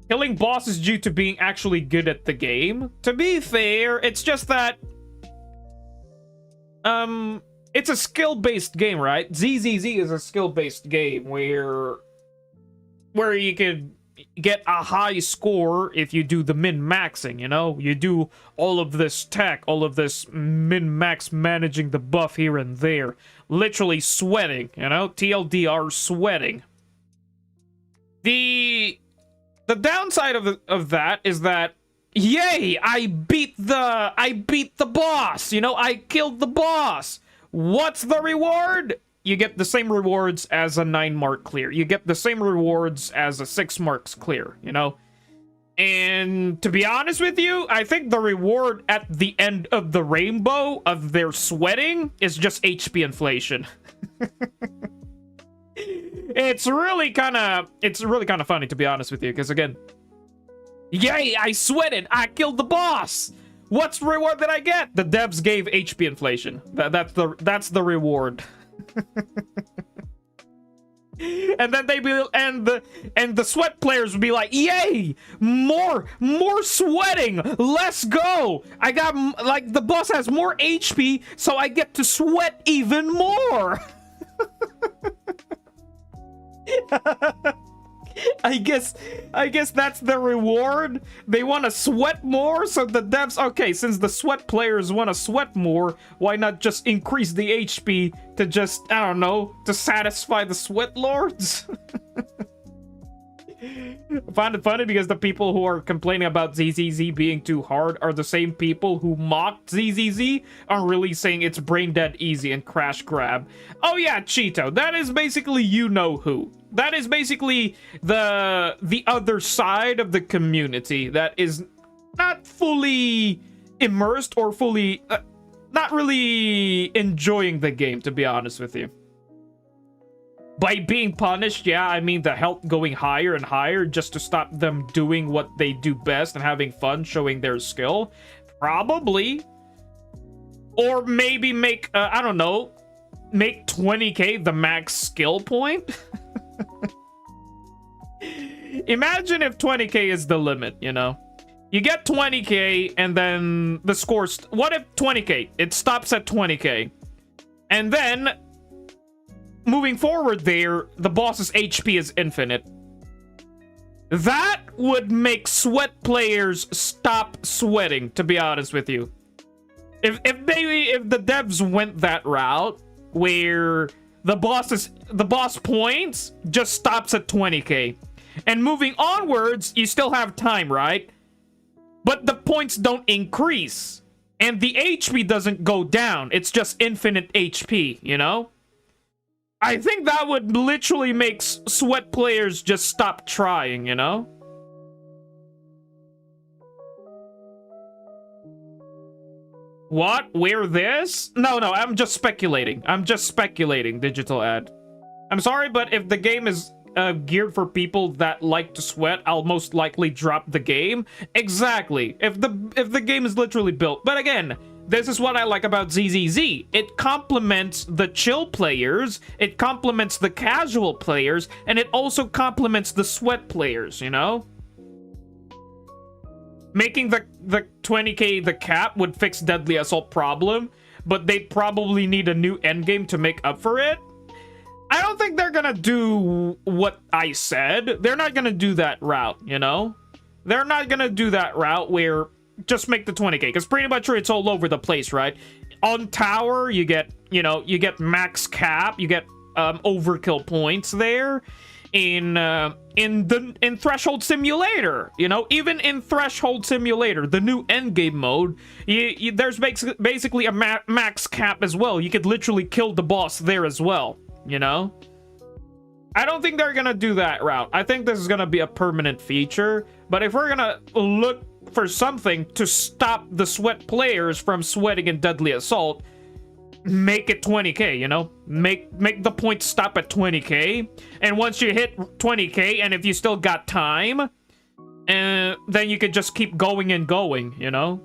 Killing bosses due to being actually good at the game. To be fair, it's just that... it's a skill-based game, right? ZZZ is a skill-based game where you could get a high score if you do the min-maxing, you know? You do all of this tech, all of this min-max managing the buff here and there. Literally sweating, you know? TLDR sweating. The downside of that is that, yay, I beat the boss, you know? I killed the boss. What's the reward? You get the same rewards as a 9 mark clear. You get the same rewards as a 6 marks clear, you know? And to be honest with you, I think the reward at the end of the rainbow of their sweating is just HP inflation. It's really kind of funny, to be honest with you, because again, yay, I sweated, I killed the boss. What's the reward that I get? The devs gave HP inflation. That's the reward. And then the sweat players would be like, yay, more sweating, let's go. I got, like, the boss has more HP, so I get to sweat even more. I guess that's the reward. They want to sweat more, so the devs, okay, since the sweat players want to sweat more, why not just increase the HP to just, I don't know, to satisfy the sweat lords? I find it funny because the people who are complaining about ZZZ being too hard are the same people who mocked ZZZ are really saying it's brain dead easy and crash grab. Oh yeah, Cheeto, that is basically you know who. That is basically the other side of the community that is not fully immersed or fully not really enjoying the game, to be honest with you. By being punished, yeah, I mean the health going higher and higher just to stop them doing what they do best and having fun showing their skill. Probably. Or maybe make, I don't know, make 20k the max skill point. Imagine if 20k is the limit, you know? You get 20k and then the score's... What if 20k? It stops at 20k. And then... moving forward there, the boss's HP is infinite. That would make sweat players stop sweating, to be honest with you. If the devs went that route, where the boss points just stops at 20k. And moving onwards, you still have time, right? But the points don't increase. And the HP doesn't go down. It's just infinite HP, you know? I think that would literally make sweat players just stop trying, you know? What? Wear this? No, I'm just speculating. I'm just speculating, digital ad. I'm sorry, but if the game is geared for people that like to sweat, I'll most likely drop the game. Exactly. If the game is literally built. But again, This is what I like about ZZZ. It complements the chill players, it complements the casual players, and it also complements the sweat players, you know? Making the 20k the cap would fix Deadly Assault problem, but they'd probably need a new endgame to make up for it. I don't think they're gonna do what I said. They're not gonna do that route, you know? They're not gonna do that route where just make the 20k, because pretty much it's all over the place, right? On tower, you get, you know, you get max cap, you get overkill points there. In Threshold Simulator, you know, even in Threshold Simulator, the new endgame mode, there's basically a max cap as well. You could literally kill the boss there as well, you know? I don't think they're gonna do that route. I think this is gonna be a permanent feature, but if we're gonna look for something to stop the sweat players from sweating in Deadly Assault, make it 20k, you know? Make the points stop at 20k, and once you hit 20k, and if you still got time, then you could just keep going and going, you know?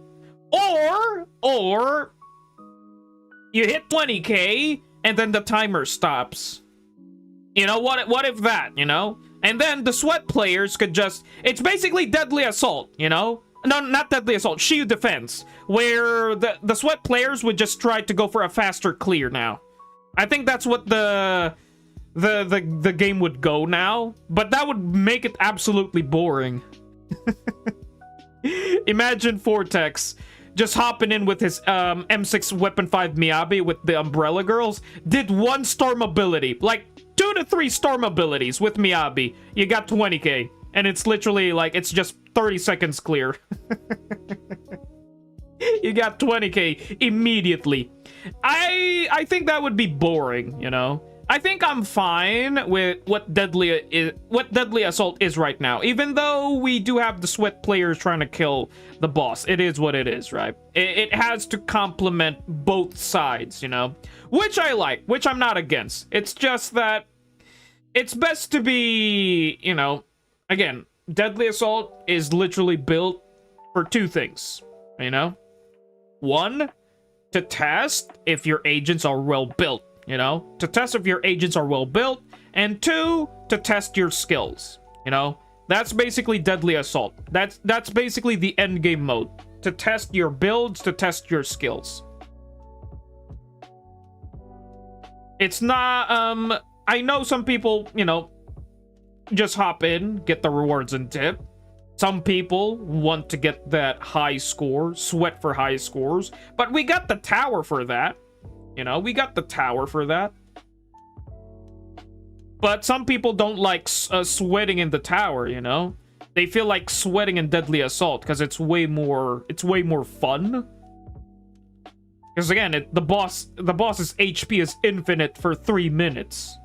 Or you hit 20k, and then the timer stops. You know, what if that, you know? And then the sweat players could just... It's basically Deadly Assault, you know? No, not Deadly Assault, Shiyu Defense, where the sweat players would just try to go for a faster clear now. I think that's what the game would go now, but that would make it absolutely boring. Imagine Vortex just hopping in with his M6 Weapon 5 Miyabi with the Umbrella Girls, did one storm ability, like 2 to 3 storm abilities with Miyabi. You got 20k. And it's literally like, it's just 30 seconds clear. You got 20k immediately. I think that would be boring, you know? I think I'm fine with what Deadly Assault is right now. Even though we do have the sweat players trying to kill the boss. It is what it is, right? It has to complement both sides, you know? Which I like, which I'm not against. It's just that it's best to be, you know... Again, Deadly Assault is literally built for 2 things, you know? 1, to test if your agents are well built, you know? To test if your agents are well built, and 2, to test your skills, you know? That's basically Deadly Assault. That's basically the endgame mode. To test your builds, to test your skills. It's not, I know some people, you know, just hop in, get the rewards and tip. Some people want to get that high score, sweat for high scores, but we got the tower for that. You know, we got the tower for that. But some people don't like sweating in the tower, you know? They feel like sweating in Deadly Assault because it's way more fun. Because again, the boss's HP is infinite for 3 minutes.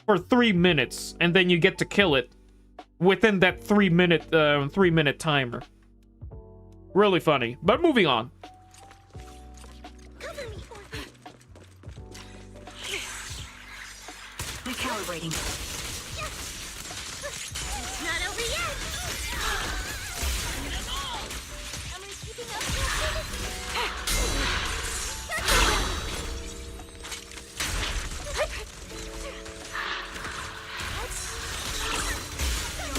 For 3 minutes, and then you get to kill it within that 3 minute timer. Really funny. But moving on. Recalibrating. Not over yet. Am I keeping up?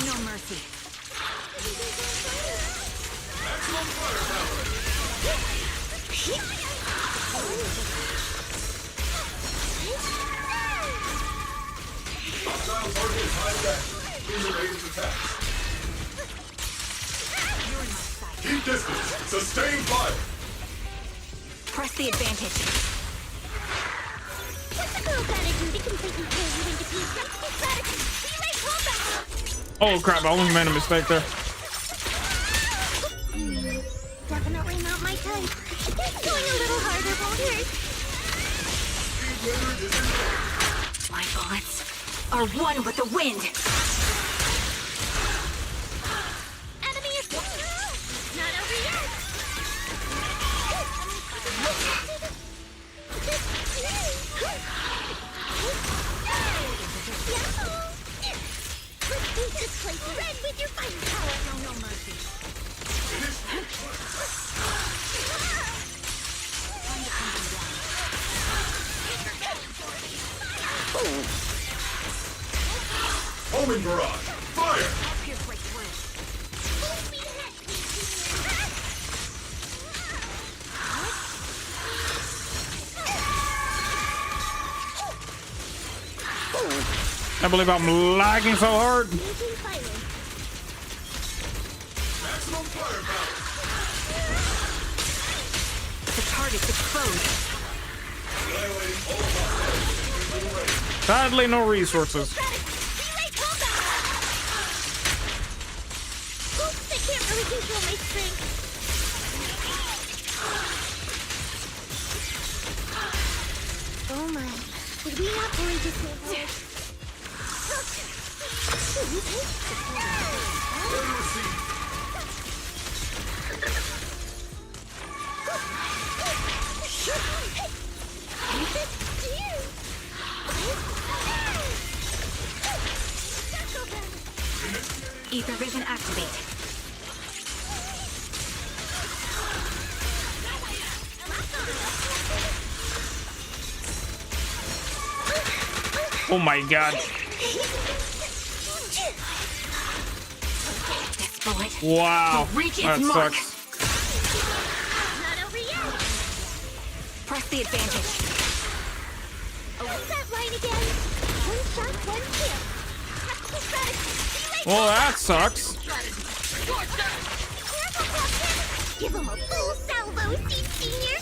No mercy. Maximum firepower. Hostile target high back. Eliminated attack. Keep distance. Sustain fire. Press the advantage. What's a girl gotta do to completely tear you into pieces? Strategy. Relay combat. Oh crap, I almost made a mistake there. Definitely not my type. Going a little harder won't hurt. My bullets are one with the wind. Enemy is not over yet. This place red with your firepower. No mercy. Homing barrage. Fire. I believe I'm lagging so hard. Maximum firepower. The target's exposed. Annihilating all hostiles. Sadly, no resources. Oops, I can't really control my strength. Oh my. Did we not really just make this? Ether vision activate. Oh my god. This bullet Wow. will reach its That mark. sucks. Not over yet. Press the advantage. What's that line again? One shot, one kill. Tactical strategy. Well, that sucks. Careful, Captain. Give him a full salvo, Steve Senior.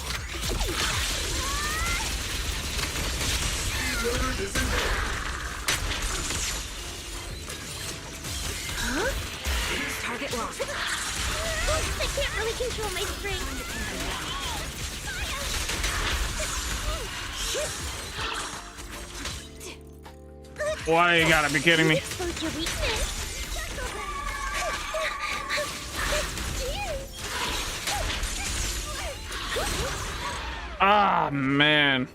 Target locked. Oops, I can't really control my strength. Why you gotta be kidding me? Expose your weakness. Ah, man.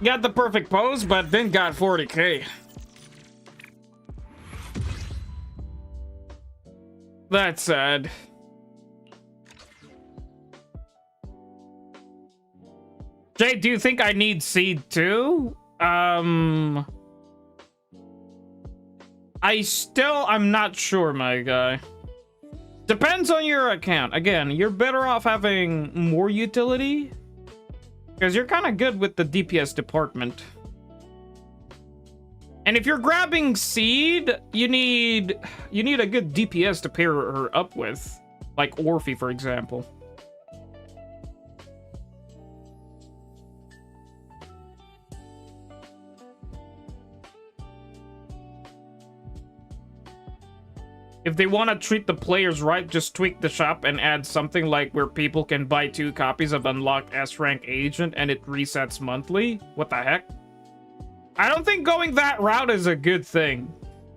Got the perfect pose, but then got 40k. That's sad. Jay, do you think I need seed too? I'm not sure, my guy. Depends on your account. Again, you're better off having more utility because you're kind of good with the DPS department. And if you're grabbing seed, you need a good DPS to pair her up with, like Orphe, for example. If they want to treat the players right, just tweak the shop and add something like where people can buy 2 copies of unlocked S-rank agent and it resets monthly. What the heck? I don't think going that route is a good thing.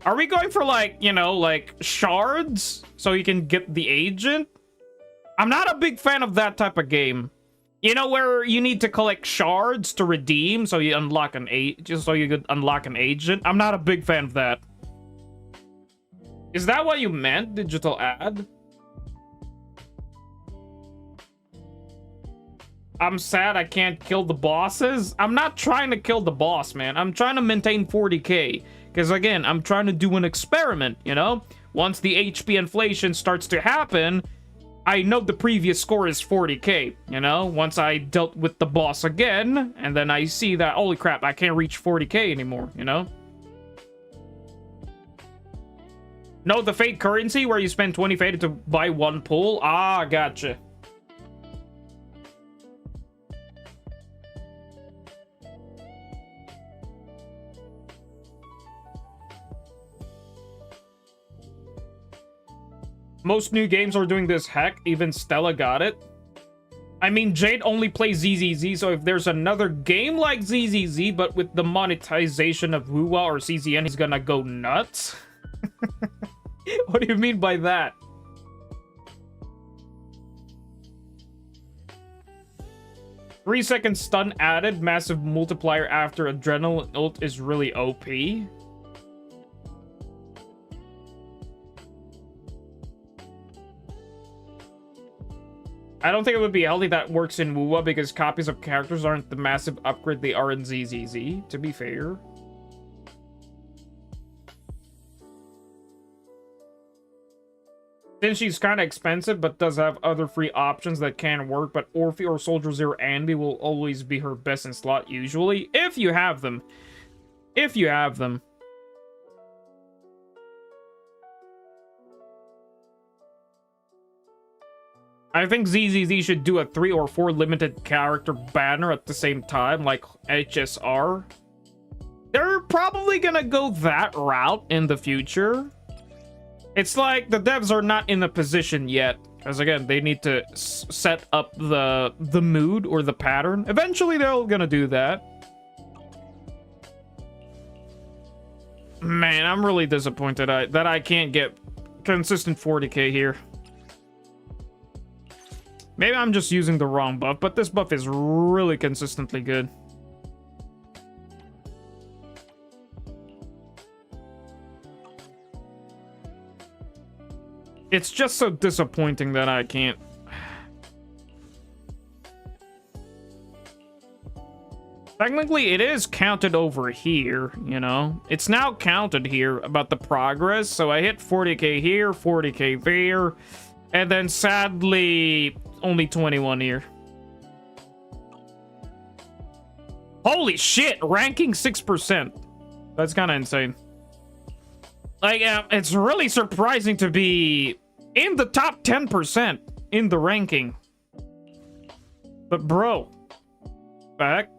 Are we going for like, you know, like shards so you can get the agent? I'm not a big fan of that type of game. You know, where you need to collect shards to redeem so you unlock an just so you could unlock an agent. I'm not a big fan of that. Is that what you meant, digital ad? I'm sad I can't kill the bosses. I'm not trying to kill the boss, man. I'm trying to maintain 40k. Because again, I'm trying to do an experiment, you know? Once the HP inflation starts to happen, I know the previous score is 40k, you know? Once I dealt with the boss again, and then I see that, holy crap, I can't reach 40k anymore, you know? No, the fake currency where you spend 20 faded to buy 1 pull? Ah, gotcha. Most new games are doing this hack. Even Stella got it. I mean, Jade only plays ZZZ, so if there's another game like ZZZ, but with the monetization of Wuwa or CZN, he's gonna go nuts. What do you mean by that? Three-second stun added, massive multiplier after adrenaline ult is really OP. I don't think it would be healthy that works in WUA because copies of characters aren't the massive upgrade they are in ZZZ, to be fair. Since she's kind of expensive, but does have other free options that can work, but Orphe or Soldier Zero Anby will always be her best in slot, usually. If you have them. If you have them. I think ZZZ should do a 3 or 4 limited character banner at the same time, like HSR. They're probably gonna go that route in the future. It's like the devs are not in a position yet, because again, they need to set up the mood or the pattern. Eventually, they're gonna do that. Man, I'm really disappointed that I can't get consistent 40k here. Maybe I'm just using the wrong buff, but this buff is really consistently good. It's just so disappointing that I can't. Technically, it is counted over here, you know? It's now counted here about the progress, so I hit 40k here, 40k there, and then sadly, only 21 here. Holy shit, ranking 6%. That's kind of insane. Like, it's really surprising to be in the top 10% in the ranking. But bro, back.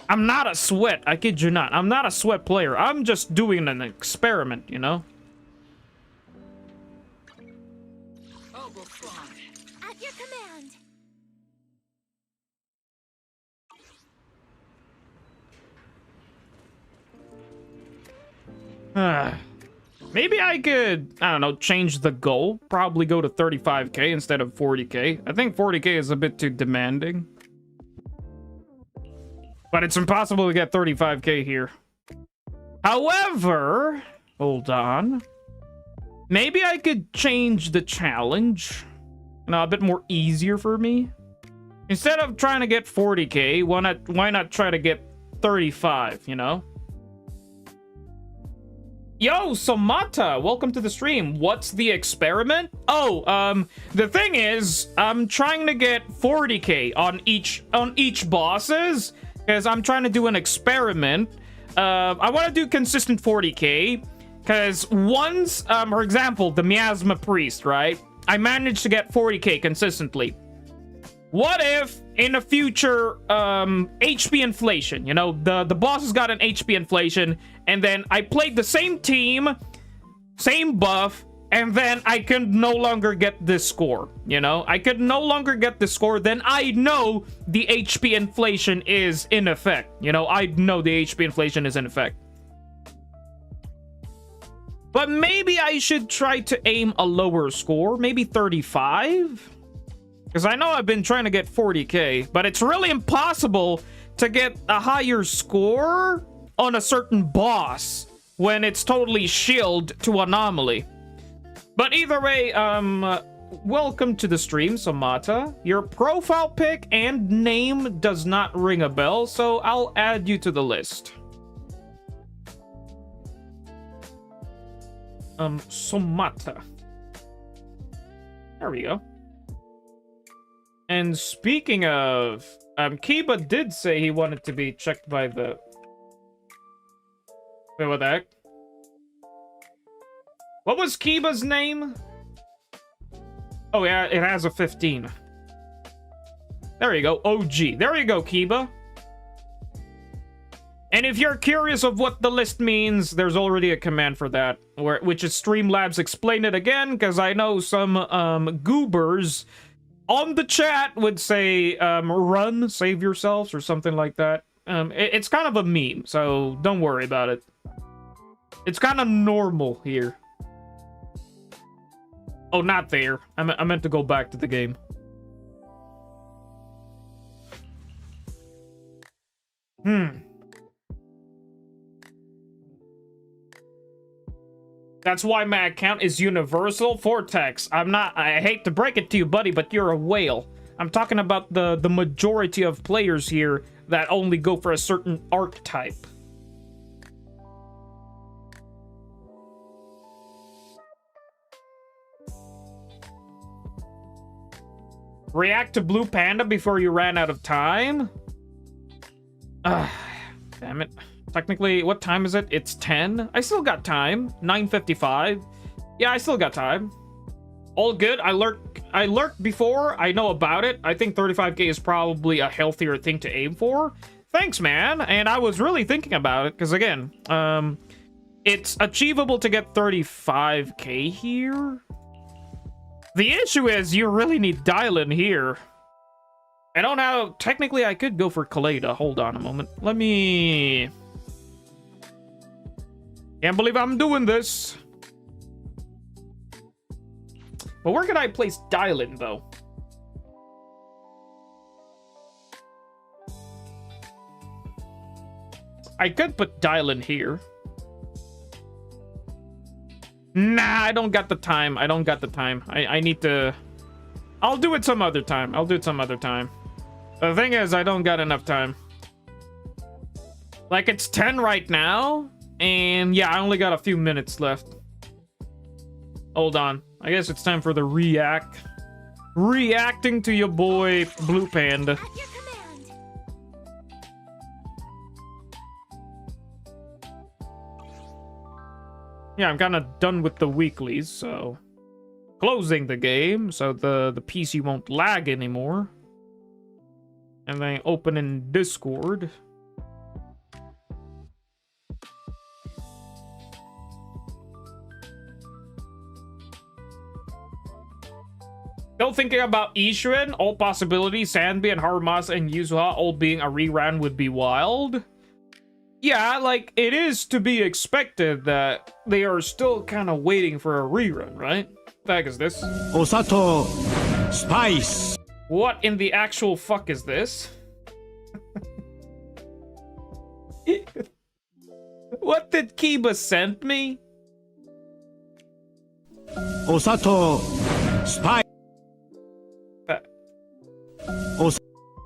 I'm not a sweat, I kid you not. I'm not a sweat player. I'm just doing an experiment, you know? At your command. Maybe I could, I don't know, change the goal. Probably go to 35k instead of 40k. I think 40k is a bit too demanding. But it's impossible to get 35k here. However, hold on. Maybe I could change the challenge. You know, a bit more easier for me. Instead of trying to get 40k, why not try to get 35, you know? Yo, Somata, welcome to the stream. What's the experiment? Oh, the thing is, I'm trying to get 40k on each bosses, because I'm trying to do an experiment. I want to do consistent 40k, because once, for example, the Miasma Priest, right? I managed to get 40k consistently. What if in a future HP inflation, you know, the bosses got an HP inflation, and then I played the same team, same buff, and then I could no longer get this score, you know? I could no longer get this score, then I know the HP inflation is in effect. You know, I know the HP inflation is in effect. But maybe I should try to aim a lower score, maybe 35? Because I know I've been trying to get 40k, but it's really impossible to get a higher score on a certain boss when it's totally shielded to Anomaly. But either way, welcome to the stream, Somata. Your profile pic and name does not ring a bell, so I'll add you to the list. Somata. There we go. And speaking of, Kiba did say he wanted to be checked by the... Wait, what the heck? What was Kiba's name? Oh yeah, it has a 15. There you go, OG. There you go, Kiba. And if you're curious of what the list means, there's already a command for that, which is Streamlabs Explain It Again, because I know some goobers on the chat would say, run, save yourselves, or something like that. It's kind of a meme, so don't worry about it. It's kind of normal here. Oh, not there. I meant to go back to the game. That's why my account is universal. Vortex, I hate to break it to you, buddy, but you're a whale. I'm talking about the majority of players here that only go for a certain archetype. React to Blue Panda before you ran out of time? Damn it. Technically, what time is it? It's 10. I still got time. 9:55. Yeah, I still got time. All good. I lurked before. I know about it. I think 35k is probably a healthier thing to aim for. Thanks, man. And I was really thinking about it because, again, it's achievable to get 35k here. The issue is you really need dial-in here. I don't know. Technically, I could go for Kaleda. Hold on a moment. Let me... Can't believe I'm doing this. But where could I place dial-in, though? I could put dial-in here. Nah, I don't got the time. I don't got the time. I need to... I'll do it some other time. I'll do it some other time. The thing is, I don't got enough time. Like, it's 10 right now. And yeah, I only got a few minutes left. Hold on. I guess it's time for the react. Reacting to your boy, Blue Panda. At your command. Yeah, I'm kind of done with the weeklies, so... Closing the game, so the PC won't lag anymore. And then opening Discord. Still thinking about Ishuin, all possibilities, Sanbi and Harumasa and Yuzuha all being a rerun would be wild. Yeah, like, it is to be expected that they are still kind of waiting for a rerun, right? What the heck is this? Osato, spice. What in the actual fuck is this? What did Kiba send me? Osato, spice.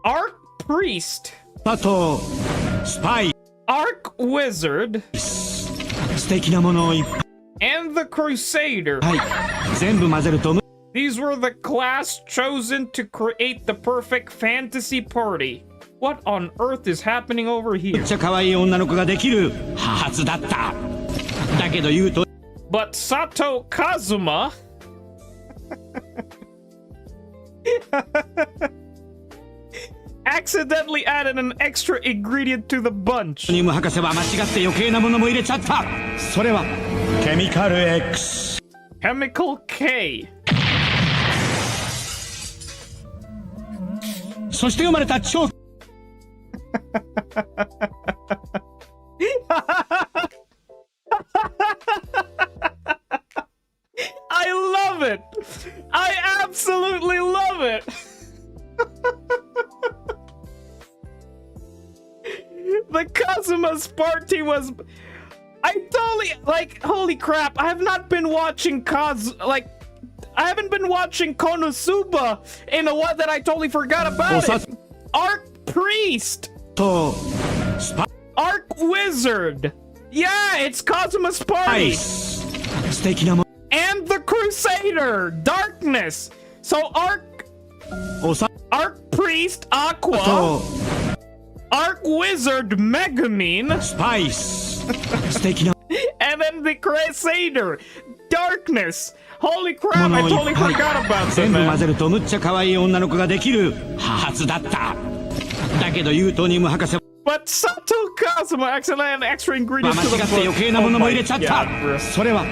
Arc Priest. Osato, spice. Arc Wizard. 素敵なものをいっぱい。 And the Crusader. はい。全部混ぜると These were the class chosen to create the perfect fantasy party. What on earth is happening over め here? っちゃ可愛い女の子ができるはずだった。だけど言うと But Sato Kazuma accidentally added an extra ingredient to the bunch. ニム博士は間違って余計なものも入れちゃった。それはケミカル X。 Chemical K. そして生まれた超 I love it. I absolutely love it. The Kazuma's party was... I totally... Like, holy crap. I have not been watching I haven't been watching Konosuba in a while that I totally forgot about it. Arc Priest. とスパ Arc Wizard. Yeah, it's Kazuma's イ party. ス。素敵なも And the Crusader. Darkness. So Arc おさ Priest Aqua. と Arc Wizard Megumin. スパイス。素敵な And then the Crusader. Darkness. Holy crap, も I のをい totally っぱい forgot about that, 全部混 man. ぜるとむっちゃ可愛い女の子ができるはずだった。だけどユートニウム博士 But Sato Kazuma accidentally added an extra は ingredient 間 to the 違って余計な bunch. も Oh のも入 my れちゃった god, bro. それは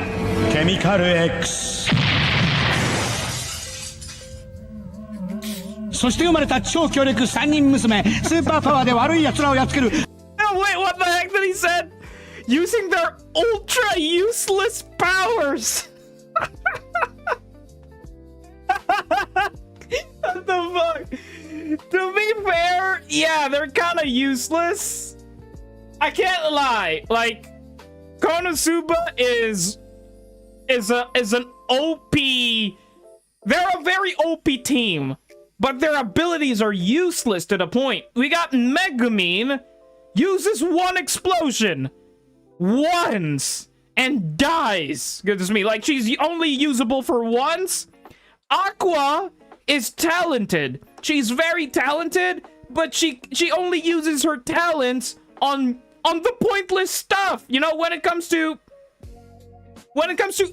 ケミカル X。 そして生まれた超強力3人娘スーパーパワーで悪い奴らをやっつける No, wait, what the heck did he say? Using their ultra useless powers. What the fuck? To be fair, yeah, they're kind of useless. I can't lie. Like, Konosuba is is an OP. They're a very OP team, but their abilities are useless to the point. We got Megumin, uses one explosion once and dies. Goodness me, like she's only usable for once. Aqua is talented. She's very talented, but she only uses her talents on the pointless stuff. You know, when it comes to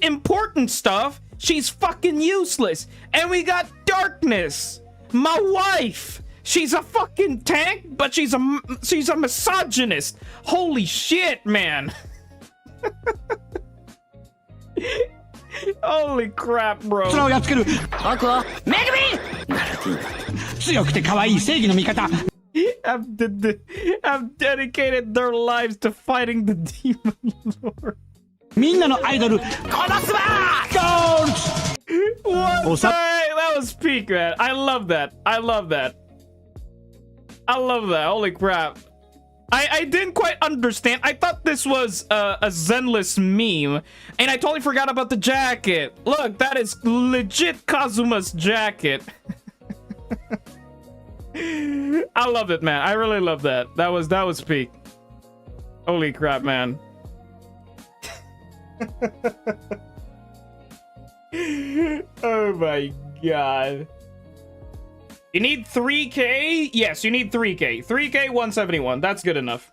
important stuff, she's fucking useless. And we got Darkness, my wife. She's a fucking tank, but she's a misogynist. Holy shit, man. Holy crap, bro. をやっつける僕をめぐみ強くて可愛い正義の味方 I've dedicated their lives to fighting the demon lord. みんなのアイドル殺すわ What? What's up? Hey, that was peak, man. I love that. I love that. I love that. Holy crap. I didn't quite understand. I thought this was a Zenless meme, and I totally forgot about the jacket. Look, that is legit Kazuma's jacket. I love it, man. I really love that. That was peak. Holy crap, man. Oh my god. You need 3k? Yes, you need 3k. 3k 171. That's good enough.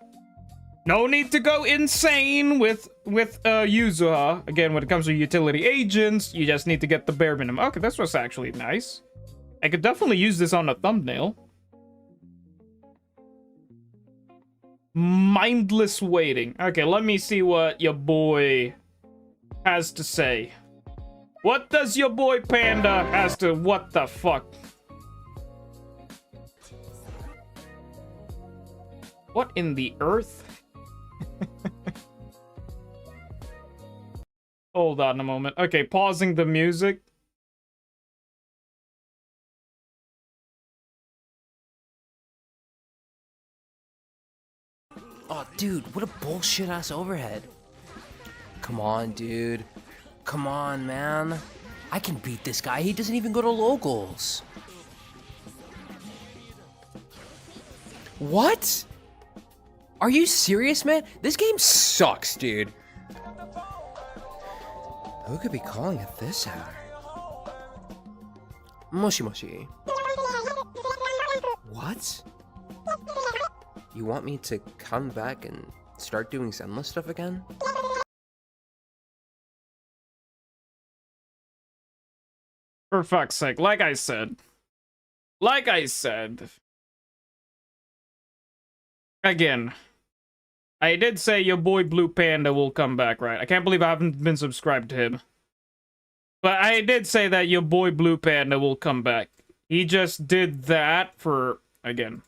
No need to go insane with Yuzuha. Again, when it comes to utility agents, you just need to get the bare minimum. Okay, this was actually nice. I could definitely use this on a thumbnail. Mindless waiting. Okay, let me see what your boy has to say. What does your boy Panda has to... What the fuck? What in the earth? Hold on a moment. Okay, pausing the music. Oh, dude, what a bullshit ass overhead. Come on, dude. Come on, man. I can beat this guy. He doesn't even go to locals. What? Are you serious, man? This game sucks, dude. Who could be calling at this hour? Moshi Moshi. What? You want me to come back and start doing Zenless stuff again? For fuck's sake, like I said, again, I did say your boy Blue Panda will come back, right? I can't believe I haven't been subscribed to him. But I did say that your boy Blue Panda will come back. He just did that for, again.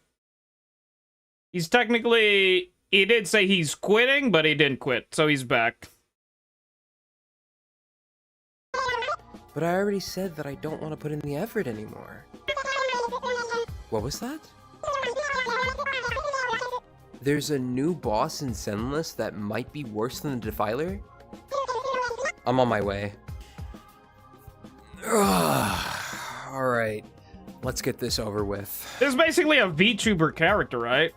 He's technically, he did say he's quitting, but he didn't quit, so he's back. But I already said that I don't want to put in the effort anymore. What was that? There's a new boss in Zenless that might be worse than the Defiler? I'm on my way. Alright, let's get this over with. This is basically a VTuber character, right?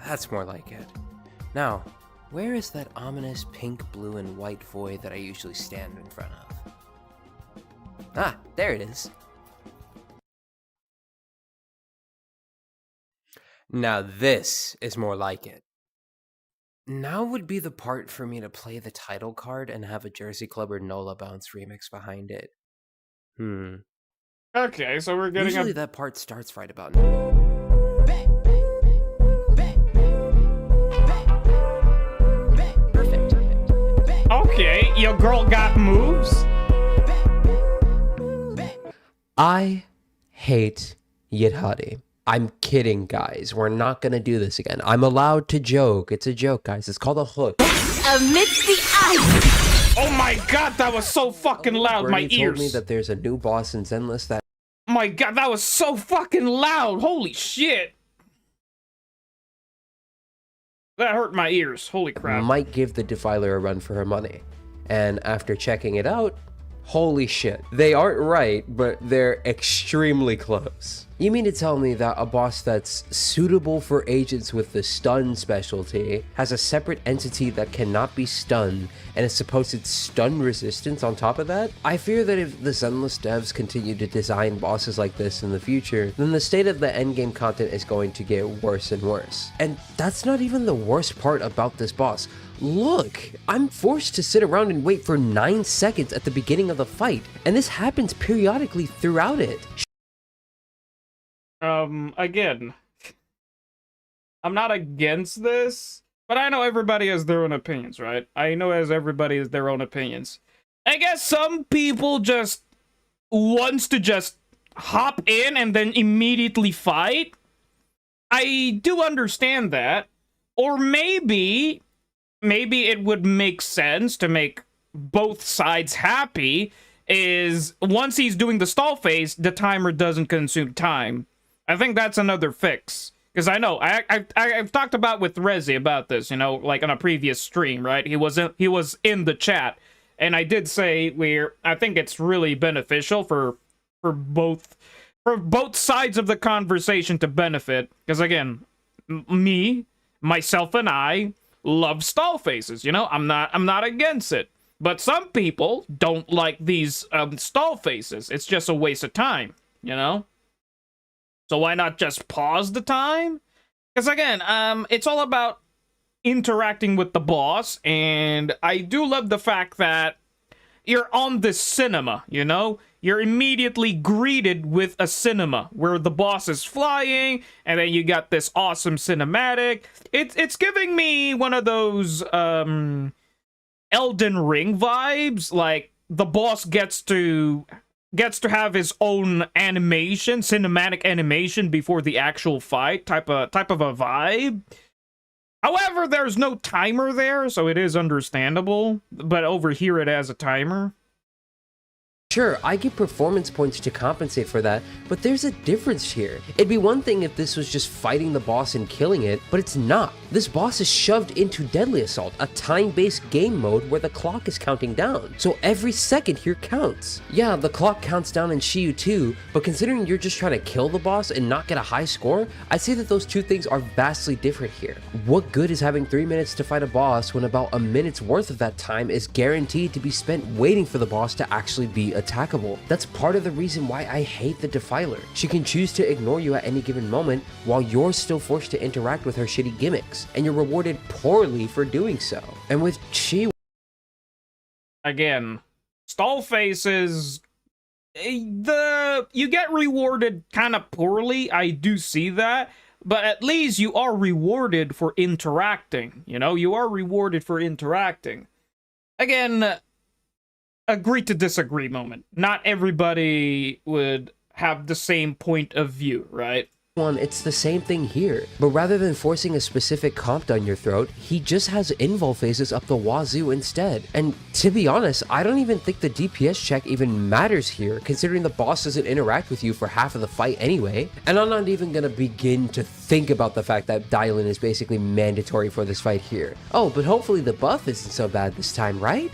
That's more like it. Now, where is that ominous pink, blue, and white void that I usually stand in front of? Ah, there it is. Now this is more like it. Now would be the part for me to play the title card and have a Jersey Club or Nola Bounce remix behind it. Okay, so we're getting Usually that part starts right about now. Okay, your girl got moves? I hate Yidhadi. I'm kidding, guys. We're not gonna do this again. I'm allowed to joke. It's a joke, guys. It's called a hook. Amidst the ice. Oh my god, that was so fucking loud, my Bernie ears. told me that there's a new boss in Zenless that... My god, that was so fucking loud. Holy shit. That hurt my ears. Holy crap. might give the Defiler a run for her money. And after checking it out, holy shit. They aren't right, but they're extremely close. You mean to tell me that a boss that's suitable for agents with the stun specialty has a separate entity that cannot be stunned and a supposed stun resistance on top of that? I fear that if the Zenless devs continue to design bosses like this in the future, then the state of the endgame content is going to get worse and worse. And that's not even the worst part about this boss. Look, I'm forced to sit around and wait for 9 seconds at the beginning of the fight, and this happens periodically throughout it. Again, I'm not against this, but I know everybody has their own opinions, right? I know as everybody has their own opinions. I guess some people just wants to just hop in and then immediately fight. I do understand that. Or maybe it would make sense to make both sides happy is once he's doing the stall phase, the timer doesn't consume time. I think that's another fix. Because I know, I've talked about with Rezi about this, you know, like on a previous stream, right? He was in the chat, and I did say I think it's really beneficial for both sides of the conversation to benefit. Because again, myself and I love stall phases, you know? I'm not against it. But some people don't like these stall phases. It's just a waste of time, you know? So why not just pause the time? Because again, it's all about interacting with the boss, and I do love the fact that you're on this cinema, you know? You're immediately greeted with a cinema where the boss is flying, and then you got this awesome cinematic. It's giving me one of those Elden Ring vibes, like the boss gets to have his own animation, cinematic animation before the actual fight, type of a vibe. However, there's no timer there, so it is understandable, but over here it has a timer. Sure, I give performance points to compensate for that, but there's a difference here. It'd be one thing if this was just fighting the boss and killing it, but it's not. This boss is shoved into Deadly Assault, a time-based game mode where the clock is counting down, so every second here counts. Yeah, the clock counts down in Shiyu too, but considering you're just trying to kill the boss and not get a high score, I'd say that those two things are vastly different here. What good is having 3 minutes to fight a boss when about a minute's worth of that time is guaranteed to be spent waiting for the boss to actually be attackable? That's part of the reason why I hate the Defiler. She can choose to ignore you at any given moment while you're still forced to interact with her shitty gimmicks, and you're rewarded poorly for doing so. And with Shiyu, again, stall faces, you get rewarded kind of poorly. I do see that, but at least you are rewarded for interacting. You know, you are rewarded for interacting. Again, agree to disagree moment. Not everybody would have the same point of view, right? it's the same thing here, but rather than forcing a specific comp down your throat, he just has invul phases up the wazoo instead. And to be honest, I don't even think the DPS check even matters here, considering the boss doesn't interact with you for half of the fight anyway. And I'm not even gonna begin to think about the fact that dial-in is basically mandatory for this fight here. Oh, but hopefully the buff isn't so bad this time, right?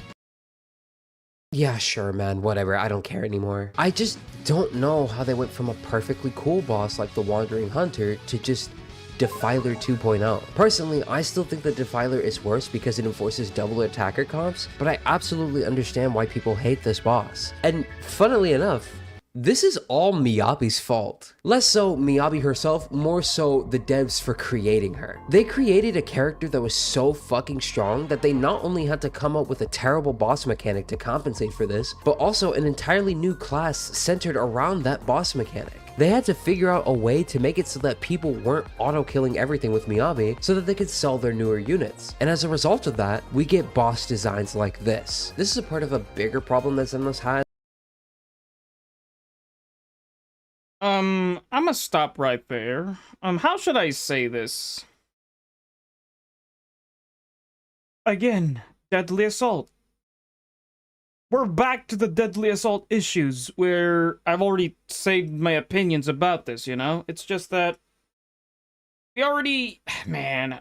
Yeah, sure, man, whatever, I don't care anymore. I just don't know how they went from a perfectly cool boss like the Wandering Hunter to just Defiler 2.0. Personally, I still think that Defiler is worse because it enforces double attacker comps, but I absolutely understand why people hate this boss. And funnily enough, this is all Miyabi's fault. Less so Miyabi herself, more so the devs for creating her. They created a character that was so fucking strong that they not only had to come up with a terrible boss mechanic to compensate for this, but also an entirely new class centered around that boss mechanic. They had to figure out a way to make it so that people weren't auto-killing everything with Miyabi so that they could sell their newer units. And as a result of that, we get boss designs like this. This is a part of a bigger problem that Zenless has. I'm gonna stop right there. How should I say this? Again, Deadly Assault. We're back to the Deadly Assault issues, where I've already said my opinions about this, you know? It's just that we already... Man...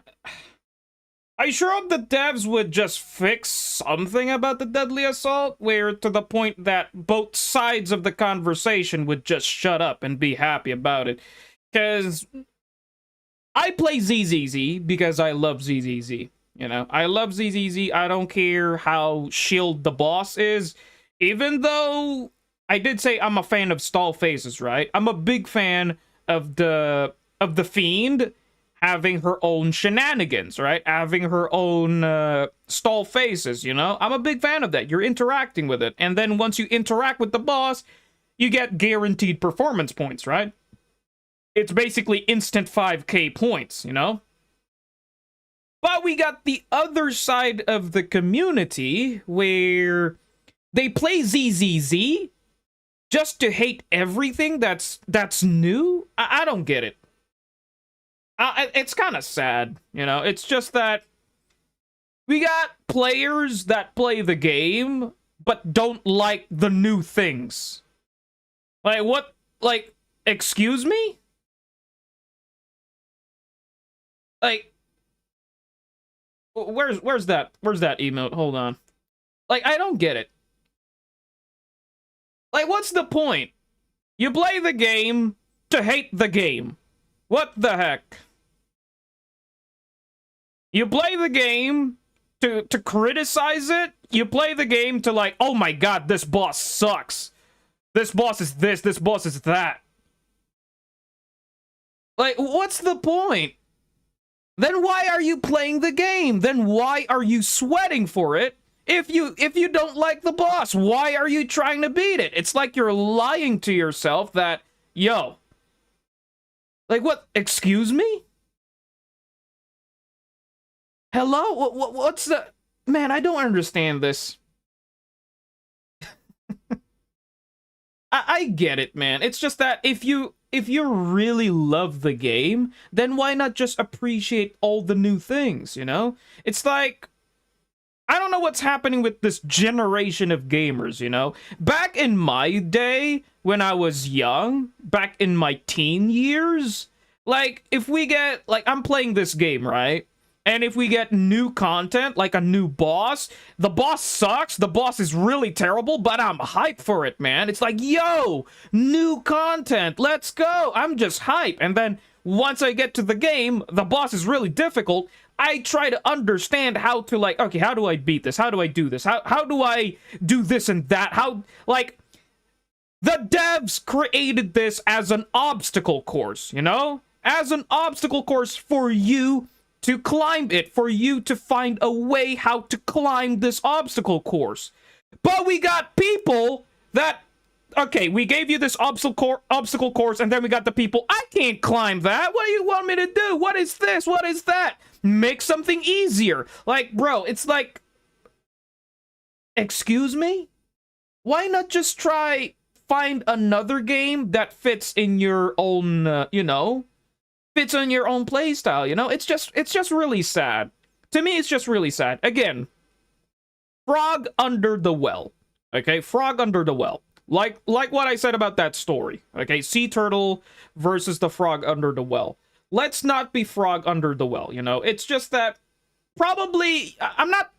I sure hope the devs would just fix something about the Deadly Assault, where to the point that both sides of the conversation would just shut up and be happy about it. Because I play ZZZ because I love ZZZ. You know, I love ZZZ. I don't care how shield the boss is. Even though I did say I'm a fan of stall phases, right? I'm a big fan of the Fiend having her own shenanigans, right? Having her own stall phases, you know? I'm a big fan of that. You're interacting with it. And then once you interact with the boss, you get guaranteed performance points, right? It's basically instant 5k points, you know? But we got the other side of the community where they play ZZZ just to hate everything that's new. I don't get it. It's kind of sad, you know? It's just that we got players that play the game but don't like the new things. Like, what? Like, excuse me? Like, where's that emote? Hold on. Like, I don't get it. Like, what's the point? You play the game to hate the game. What the heck? You play the game to criticize it? You play the game to like, oh my god, this boss sucks. This boss is this boss is that. Like, what's the point? Then why are you playing the game? Then why are you sweating for it? If you don't like the boss, why are you trying to beat it? It's like you're lying to yourself that, yo, like what? Excuse me? Hello? What's the... Man, I don't understand this. I get it, man. It's just that if you really love the game, then why not just appreciate all the new things, you know? It's like, I don't know what's happening with this generation of gamers, you know? Back in my day, when I was young, back in my teen years, like, if we get, like, I'm playing this game, right? And if we get new content, like a new boss, the boss sucks, the boss is really terrible, but I'm hyped for it, man. It's like, yo, new content, let's go. I'm just hyped. And then once I get to the game, the boss is really difficult. I try to understand how to, like, okay, how do I beat this? How do I do this? How do I do this and that? How, like, the devs created this as an obstacle course, you know? As an obstacle course for you to climb it, for you to find a way how to climb this obstacle course. But we got people that, okay, we gave you this obstacle course, and then we got the people, I can't climb that. What do you want me to do? What is this? What is that? Make something easier. Like, bro, it's like, excuse me? Why not just find another game that fits in your own, you know, fits on your own playstyle, you know? It's just really sad. To me, it's just really sad. Again, Frog Under the Well. Okay, Frog Under the Well. Like what I said about that story. Okay, Sea Turtle versus the Frog Under the Well. Let's not be Frog Under the Well, you know? It's just that probably I'm not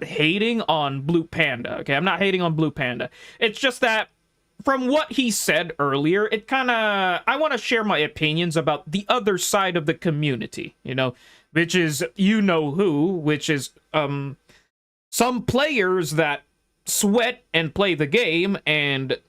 hating on Blue Panda, okay? I'm not hating on Blue Panda. It's just that from what he said earlier, it kind of... I want to share my opinions about the other side of the community, you know? Which is, you know who, which is, some players that sweat and play the game and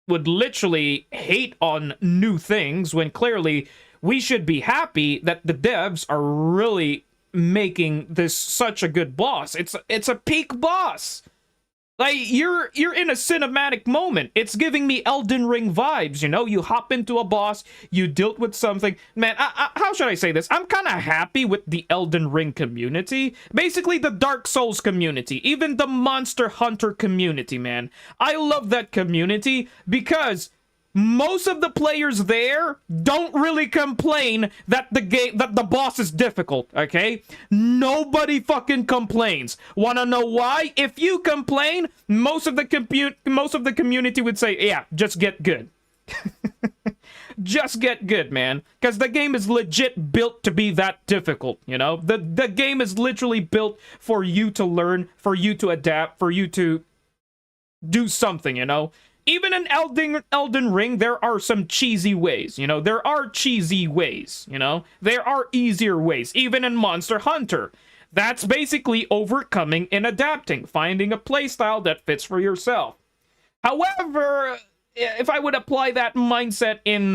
would literally hate on new things when clearly we should be happy that the devs are really making this such a good boss. It's a peak boss. Like, you're in a cinematic moment. It's giving me Elden Ring vibes, you know? You hop into a boss, you dealt with something. Man, how should I say this? I'm kind of happy with the Elden Ring community. Basically, the Dark Souls community. Even the Monster Hunter community, man. I love that community because most of the players there don't really complain that the boss is difficult, okay? Nobody fucking complains. Wanna know why? If you complain, most of the community would say, yeah, just get good. Just get good, man. Because the game is legit built to be that difficult, you know? The game is literally built for you to learn, for you to adapt, for you to do something, you know? Even in Elden Ring, there are some cheesy ways, you know? There are cheesy ways, you know? There are easier ways, even in Monster Hunter. That's basically overcoming and adapting, finding a playstyle that fits for yourself. However, if I would apply that mindset in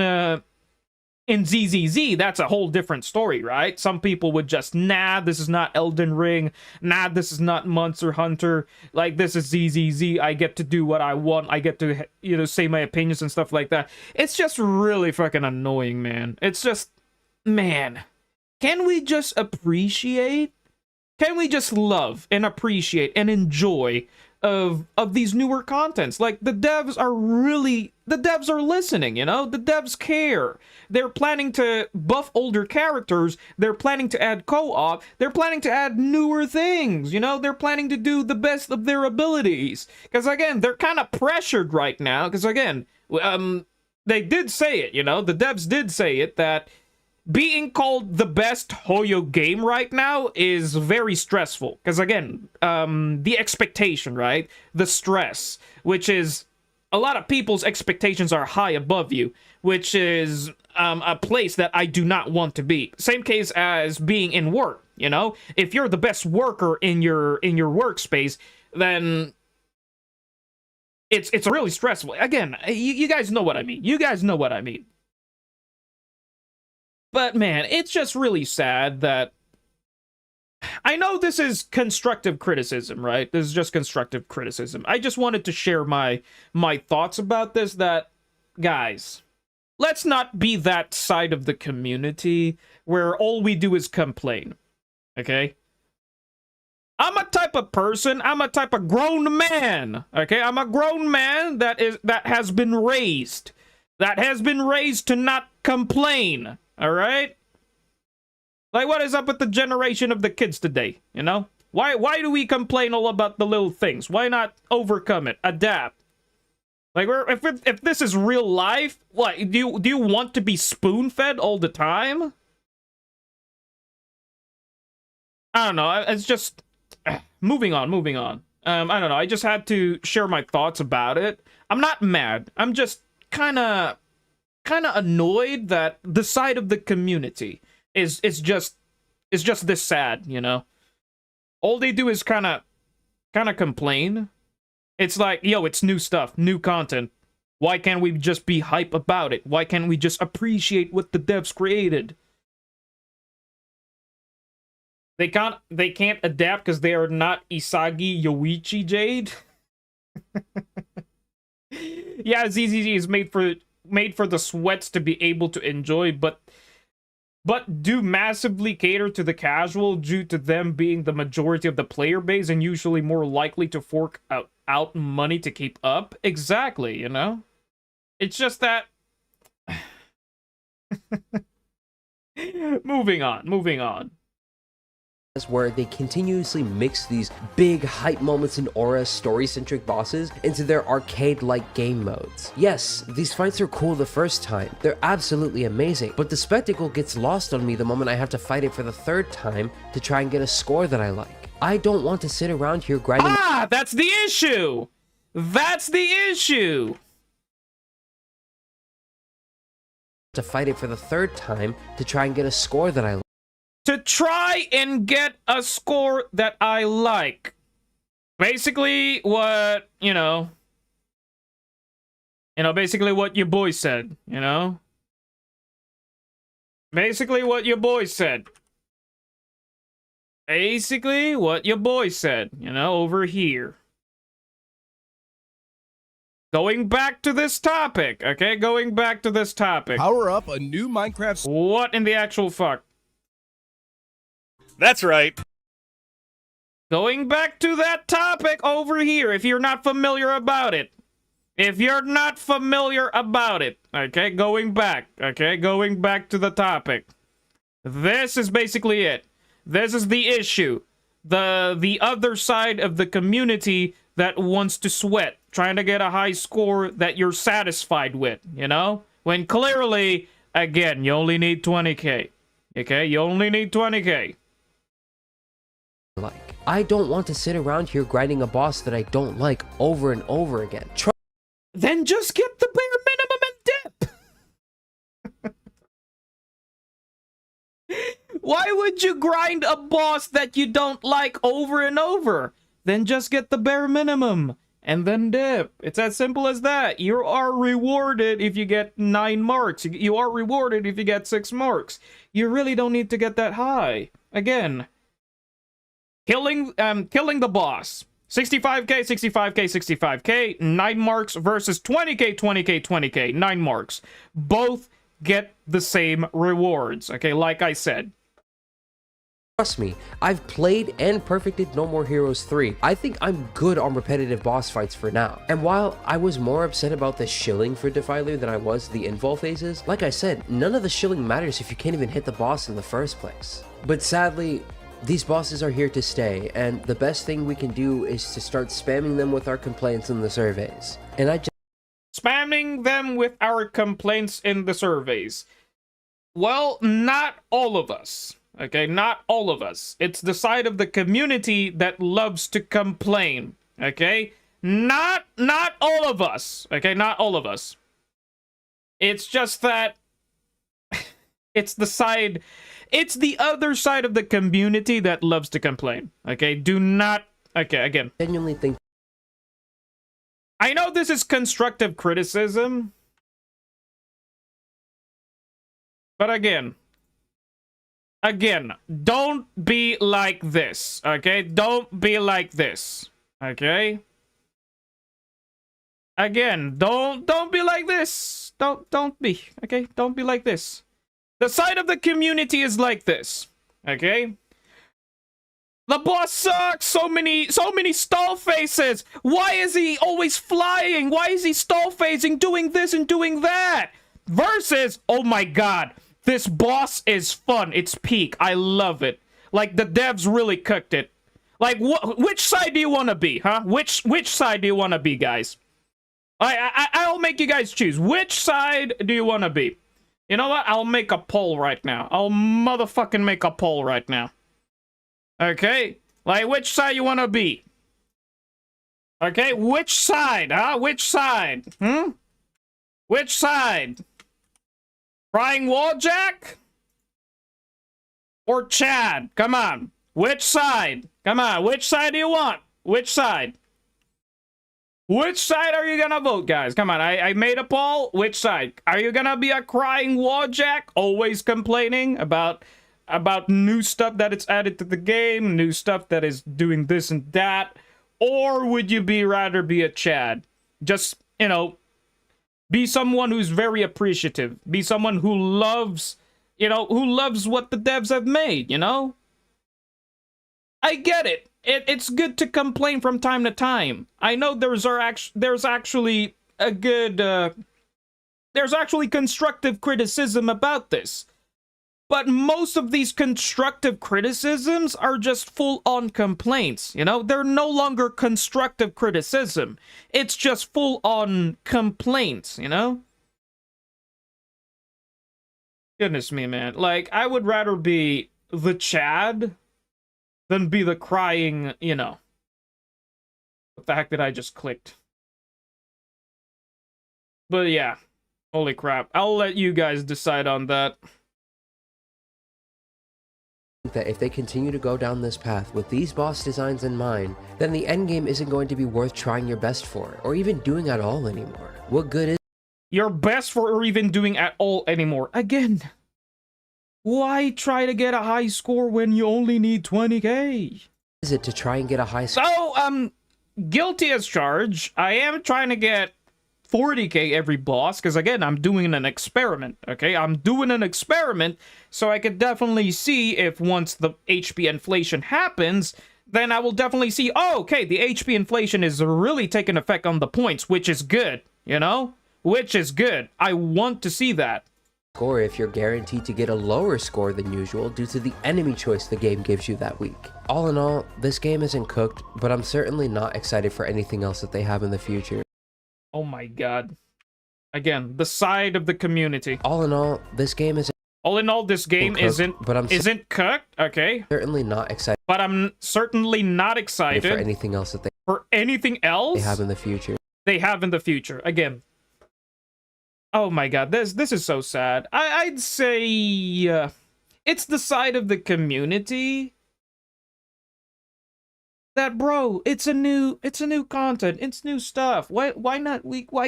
ZZZ, that's a whole different story, right? Some people would just, nah, this is not Elden Ring. Nah, this is not Monster Hunter. Like, this is ZZZ. I get to do what I want. I get to, you know, say my opinions and stuff like that. It's just really fucking annoying, man. It's just, man, can we just appreciate? Can we just love and appreciate and enjoy of these newer contents? Like, the devs are listening, you know? The devs care. They're planning to buff older characters. They're planning to add co-op. They're planning to add newer things, you know? They're planning to do the best of their abilities. Because, again, they're kind of pressured right now. Because, again, they did say it, you know? The devs did say it, that being called the best Hoyo game right now is very stressful. Because, again, the expectation, right? The stress, which is a lot of people's expectations are high above you, which is a place that I do not want to be. Same case as being in work, you know? If you're the best worker in your workspace, then it's really stressful. Again, you guys know what I mean. You guys know what I mean. But, man, it's just really sad that... I know this is constructive criticism, right? This is just constructive criticism. I just wanted to share my thoughts about this, that, guys, let's not be that side of the community where all we do is complain, okay? I'm a type of person, I'm a type of grown man, okay? I'm a grown man that has been raised to not complain. All right? Like, what is up with the generation of the kids today, you know? Why do we complain all about the little things? Why not overcome it, adapt? Like, if this is real life, what, do you want to be spoon-fed all the time? I don't know, it's just... moving on. I don't know, I just had to share my thoughts about it. I'm not mad, I'm just kind of annoyed that the side of the community is just this sad, you know? All they do is kind of complain. It's like, yo, it's new stuff, new content. Why can't we just be hype about it? Why can't we just appreciate what the devs created? They can't adapt because they are not Isagi Yoichi Jade. Yeah, ZZZ is made for the sweats to be able to enjoy, but do massively cater to the casual due to them being the majority of the player base and usually more likely to fork out money to keep up. Exactly, you know? It's just that... Moving on. Where they continuously mix these big hype moments and aura story-centric bosses into their arcade-like game modes. Yes, these fights are cool the first time, they're absolutely amazing, but the spectacle gets lost on me the moment I have to fight it for the third time to try and get a score that I like. I don't want to sit around here grinding— that's the issue! That's the issue! To fight it for the third time to try and get a score that I like. To try and get a score that I like. Basically what, basically what your boy said, you know? Basically what your boy said. Basically what your boy said, over here. Going back to this topic, okay? Going back to this topic. Power up a new Minecraft... What in the actual fuck? That's right. Going back to that topic over here, if you're not familiar about it. If you're not familiar about it, okay? Going back to the topic. This is basically it. This is the issue. The other side of the community that wants to sweat, trying to get a high score that you're satisfied with, you know? When clearly, again, you only need 20k. Okay, you only need 20k. Like, I don't want to sit around here grinding a boss that I don't like over and over again. Then just get the bare minimum and dip. Why would you grind a boss that you don't like over and over? Then just get the bare minimum and then dip. It's as simple as that. You are rewarded if you get 9 marks. You are rewarded if you get 6 marks. You really don't need to get that high. Again, killing the boss. 65k, 65k, 65k, 9 marks versus 20k, 20k, 20k, 9 marks. Both get the same rewards. Okay, like I said. Trust me, I've played and perfected No More Heroes 3. I think I'm good on repetitive boss fights for now. And while I was more upset about the shilling for Defiler than I was the invul phases, like I said, none of the shilling matters if you can't even hit the boss in the first place. But sadly, these bosses are here to stay, and the best thing we can do is to start spamming them with our complaints in the surveys. And I just... Spamming them with our complaints in the surveys. Well, not all of us. Okay, not all of us. It's the side of the community that loves to complain. Okay? Not all of us. Okay, not all of us. It's just that it's the other side of the community that loves to complain. Okay, do not... Okay, again. Genuinely think... I know this is constructive criticism. But again, don't be like this, okay? Don't be like this, okay? Again, don't be like this. Don't be, okay? Don't be like this. The side of the community is like this, okay? The boss sucks. So many stall faces. Why is he always flying? Why is he stall phasing, doing this and doing that? Versus, oh my god, this boss is fun. It's peak. I love it. Like, the devs really cooked it. Like, which side do you want to be, huh? Which side do you want to be, guys? I'll make you guys choose. Which side do you want to be? You know what? I'll make a poll right now. I'll motherfucking make a poll right now. Okay? Like, which side you want to be? Okay? Which side, huh? Which side? Which side? Crying Walljack? Or Chad? Come on. Which side? Come on. Which side do you want? Which side? Which side are you gonna vote, guys? Come on. I made a poll. Which side? Are you gonna be a crying Walljack? Always complaining about new stuff that it's added to the game, new stuff that is doing this and that? Or would you rather be a Chad? Just, you know, be someone who's very appreciative. Be someone who loves, you know, who loves what the devs have made, you know? I get it. It's good to complain from time to time. I know there's actually a good, there's actually constructive criticism about this. But most of these constructive criticisms are just full-on complaints, you know? They're no longer constructive criticism. It's just full-on complaints, you know? Goodness me, man. Like, I would rather be the Chad than be the crying, you know. The fact that I just clicked. But yeah. Holy crap. I'll let you guys decide on that. That if they continue to go down this path with these boss designs in mind, then the endgame isn't going to be worth trying your best for, or even doing at all anymore. What good is your best for or even doing at all anymore? Again, why try to get a high score when you only need 20k? Is it to try and get a high score? So, guilty as charged. I am trying to get 40k every boss, because again, I'm doing an experiment, okay? I'm doing an experiment, so I could definitely see if once the HP inflation happens, then I will definitely see, oh, okay, the HP inflation is really taking effect on the points, which is good, you know? Which is good. I want to see that. Score if you're guaranteed to get a lower score than usual due to the enemy choice the game gives you that week. All in all, this game isn't cooked, but I'm certainly not excited for anything else that they have in the future. Oh my god. Again, the side of the community. All in all, this game is All in all, this game cooked, isn't but I'm isn't cooked. Okay. certainly not excited But I'm certainly not for excited anything else that for anything else they have in the future. they have in the future. Again. Oh my god, this is so sad. I'd say it's the side of the community that, bro, it's a new content, it's new stuff. Why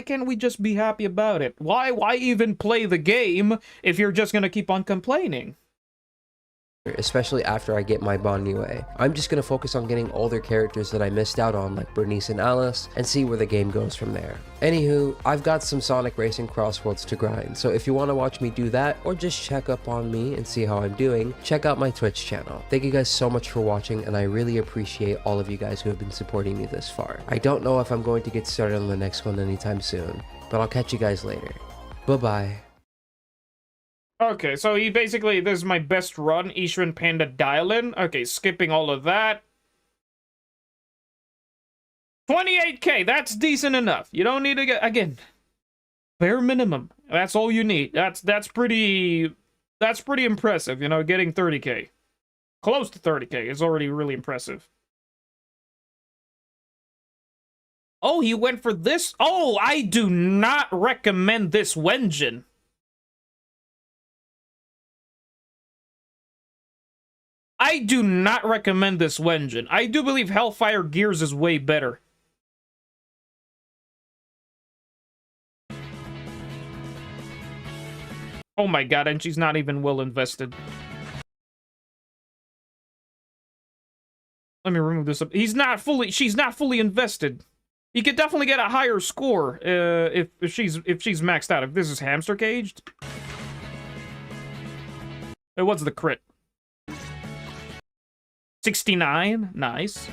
can't we just be happy about it? Why even play the game if you're just gonna keep on complaining? Especially after I get my Bon Niue. I'm just gonna focus on getting older characters that I missed out on, like Bernice and Alice, and see where the game goes from there. Anywho, I've got some Sonic Racing Crossworlds to grind, so if you want to watch me do that, or just check up on me and see how I'm doing, check out my Twitch channel. Thank you guys so much for watching, and I really appreciate all of you guys who have been supporting me this far. I don't know if I'm going to get started on the next one anytime soon, but I'll catch you guys later. Bye-bye. Okay, so he basically, this is my best run, Ishran Panda Dial-In. Okay, skipping all of that. 28k, that's decent enough. You don't need to get, again, bare minimum. That's all you need. That's pretty impressive, you know, getting 30k. Close to 30k is already really impressive. Oh, he went for this? Oh, I do not recommend this Wenjin. I do not recommend this Wenjin. I do believe Hellfire Gears is way better. Oh my god, and she's not even well invested. Let me remove this. She's not fully invested. You could definitely get a higher score if she's maxed out. If this is hamster caged. What's the crit? 69, nice.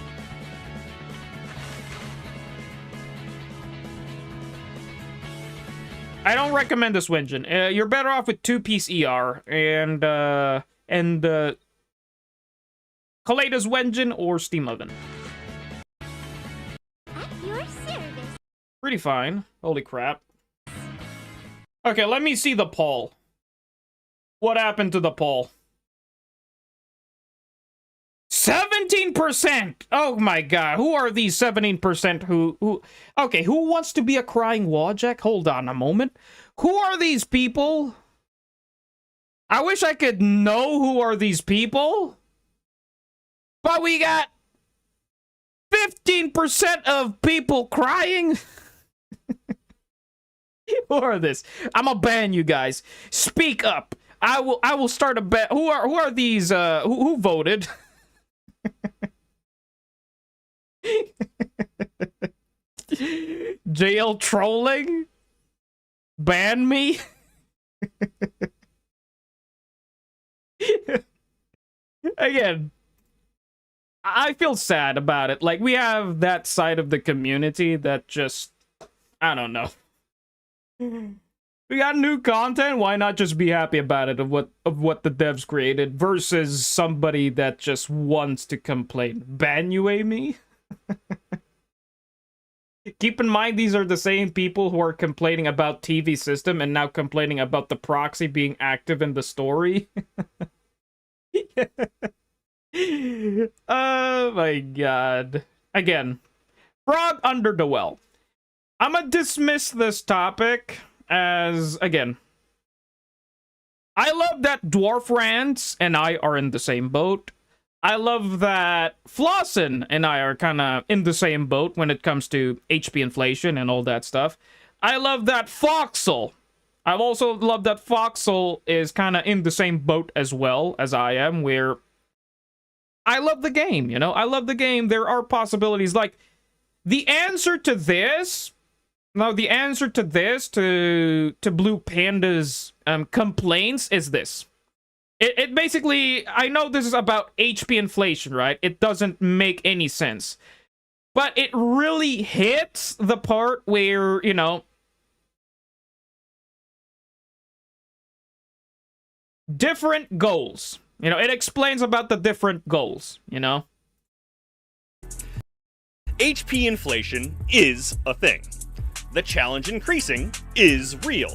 I don't recommend this Wenjin. You're better off with 2-piece ER and Kaleda's Wenjin or Steam Oven. At your service. Pretty fine. Holy crap. Okay, let me see the poll. What happened to the poll? 17%! Oh my god, who are these 17% who... Okay, who wants to be a crying Wojak? Hold on a moment. Who are these people? I wish I could know who are these people. But we got 15% of people crying. Who are this? I'm gonna ban you guys. Speak up. I will start a ban. Who are these who voted? JL trolling? Ban me? Again, I feel sad about it. Like, we have that side of the community that just, I don't know. We got new content, why not just be happy about it, of what the devs created, versus somebody that just wants to complain. Ban you, me? Keep in mind, these are the same people who are complaining about TV system and now complaining about the proxy being active in the story. Oh my god. Again, Frog Under the Well. I'm gonna dismiss this topic as, again, I love that Dwarf Rants and I are in the same boat. I love that Flossin and I are kind of in the same boat when it comes to HP inflation and all that stuff. I love that Foxel. I've also loved that Foxel is kind of in the same boat as well as I am, where I love the game, you know? I love the game. There are possibilities. Like, the answer to this... Now, the answer to this, to Blue Panda's complaints, is this. It basically, I know this is about HP inflation, right? It doesn't make any sense. But it really hits the part where, you know, different goals. You know, it explains about the different goals, you know? HP inflation is a thing. the challenge increasing is real.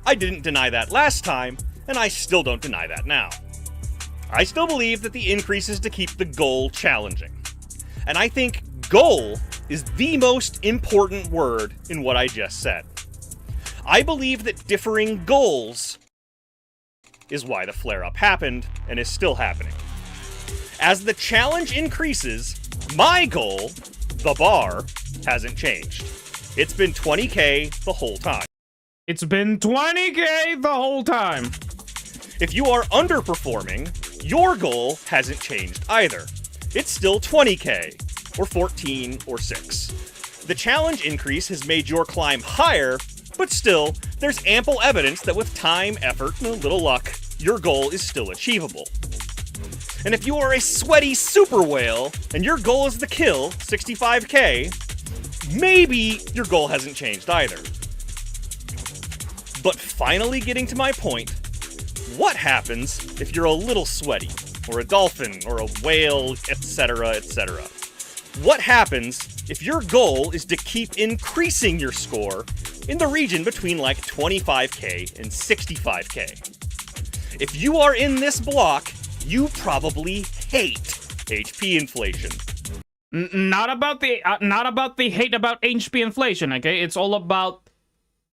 I didn't deny that last time, and I still don't deny that now. I still believe that the increase is to keep the goal challenging. And I think goal is the most important word in what I just said. I believe that differing goals is why the flare-up happened and is still happening. As the challenge increases, my goal, the bar, hasn't changed. It's been 20k the whole time. It's been 20k the whole time. If you are underperforming, your goal hasn't changed either. It's still 20k, or 14, or 6. The challenge increase has made your climb higher, but still, there's ample evidence that with time, effort, and a little luck, your goal is still achievable. And if you are a sweaty super whale, and your goal is the kill, 65k, maybe your goal hasn't changed either. But finally getting to my point, what happens if you're a little sweaty, or a dolphin, or a whale, etc., etc.? What happens if your goal is to keep increasing your score in the region between like 25k and 65k? If you are in this block, you probably hate HP inflation. Not about the hate about HP inflation, okay? It's all about,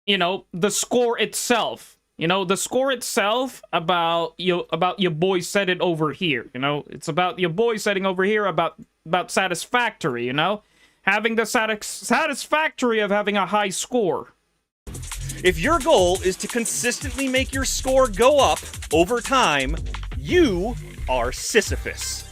you know, the score itself. You know, the score itself about your boy said it over here, you know? It's about your boy setting over here about satisfactory, you know? Having the satisfactory of having a high score. If your goal is to consistently make your score go up over time, you are Sisyphus.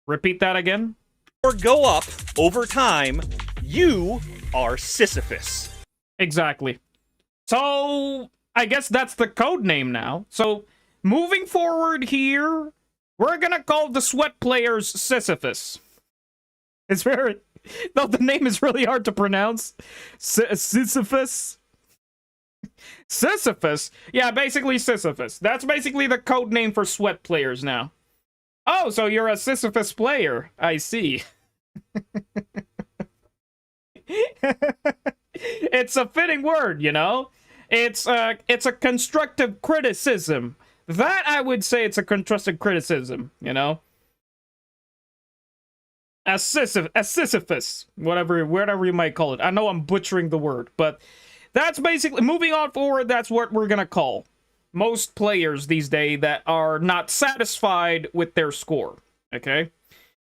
Repeat that again. Or go up over time, you are Sisyphus. Exactly. So, I guess that's the code name now. So, moving forward here, we're gonna call the sweat players Sisyphus. It's very... No, the name is really hard to pronounce. Sisyphus? Sisyphus? Yeah, basically Sisyphus. That's basically the code name for sweat players now. Oh, so you're a Sisyphus player. I see. It's a fitting word, you know? It's a constructive criticism. That, I would say, it's a constructive criticism, you know? A Sisyphus, whatever you might call it. I know I'm butchering the word, but that's basically, moving on forward, that's what we're gonna call most players these days that are not satisfied with their score, okay?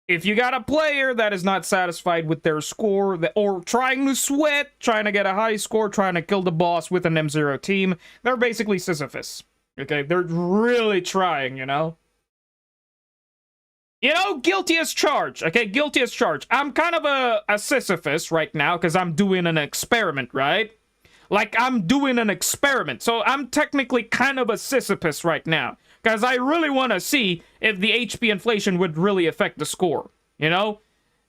If you got a player that is not satisfied with their score, or trying to sweat, trying to get a high score, trying to kill the boss with an M0 team, they're basically Sisyphus, okay? They're really trying, you know? You know, guilty as charged, okay? Guilty as charged. I'm kind of a Sisyphus right now because I'm doing an experiment, right? Like, I'm doing an experiment. So I'm technically kind of a Sisyphus right now because I really want to see if the HP inflation would really affect the score, you know?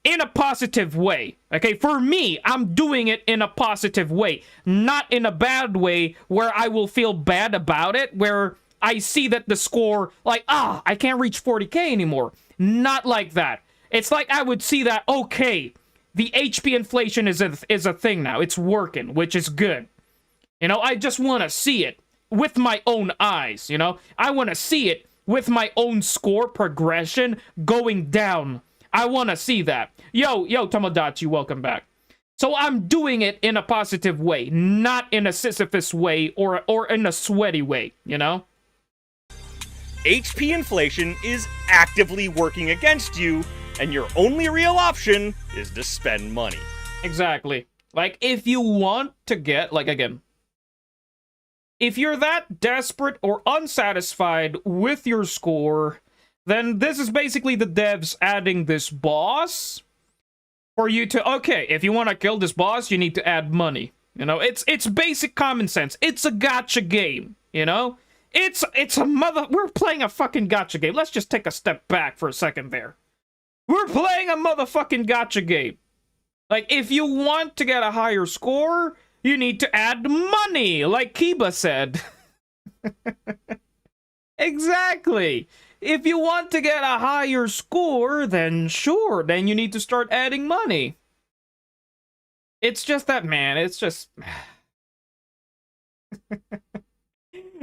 In a positive way, okay? For me, I'm doing it in a positive way, not in a bad way where I will feel bad about it, where I see that the score, like, I can't reach 40k anymore. Not like that. It's like I would see that, okay, the HP inflation is a thing now. It's working, which is good. You know, I just want to see it with my own eyes, you know? I want to see it with my own score progression going down. I want to see that. Yo, Tomodachi, welcome back. So I'm doing it in a positive way, not in a Sisyphus way or in a sweaty way, you know? HP inflation is actively working against you, and your only real option is to spend money. Exactly. Like, if you want to get, like, again, if you're that desperate or unsatisfied with your score, then this is basically the devs adding this boss for you to, okay, if you want to kill this boss, you need to add money. You know, it's basic common sense. It's a gacha game, you know? We're playing a fucking gacha game. Let's just take a step back for a second there. We're playing a motherfucking gacha game. Like, if you want to get a higher score, you need to add money, like Kiba said. Exactly. if you want to get a higher score, then sure, then you need to start adding money. It's just that, man, it's just...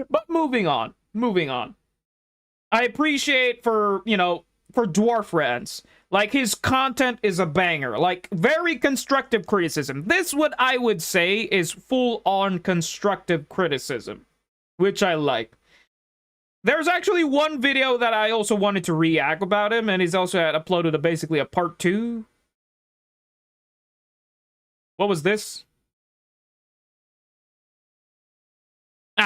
But moving on. I appreciate for, you know, for Dwarf Rants. Like, his content is a banger. Like, very constructive criticism. This, what I would say, is full-on constructive criticism. Which I like. There's actually one video that I also wanted to react about him, and he's also had uploaded basically a part 2. What was this?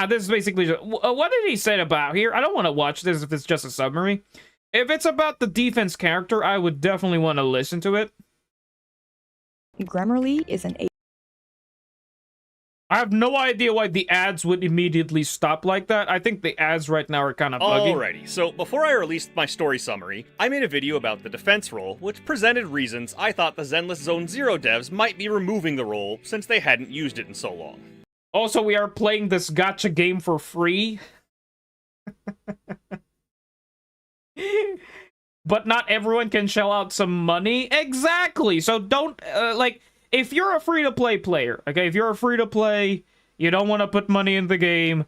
This is basically just, what did he say about here? I don't want to watch this if it's just a summary. If it's about the defense character, I would definitely want to listen to it. Grammarly is an I have no idea why the ads would immediately stop like that. I think the ads right now are kind of buggy. Alrighty, so before I released my story summary, I made a video about the defense role, which presented reasons I thought the Zenless Zone Zero devs might be removing the role since they hadn't used it in so long. Also, we are playing this gacha game for free. But not everyone can shell out some money. Exactly. So don't, like, if you're a free-to-play player, okay, if you're a free-to-play, you don't want to put money in the game,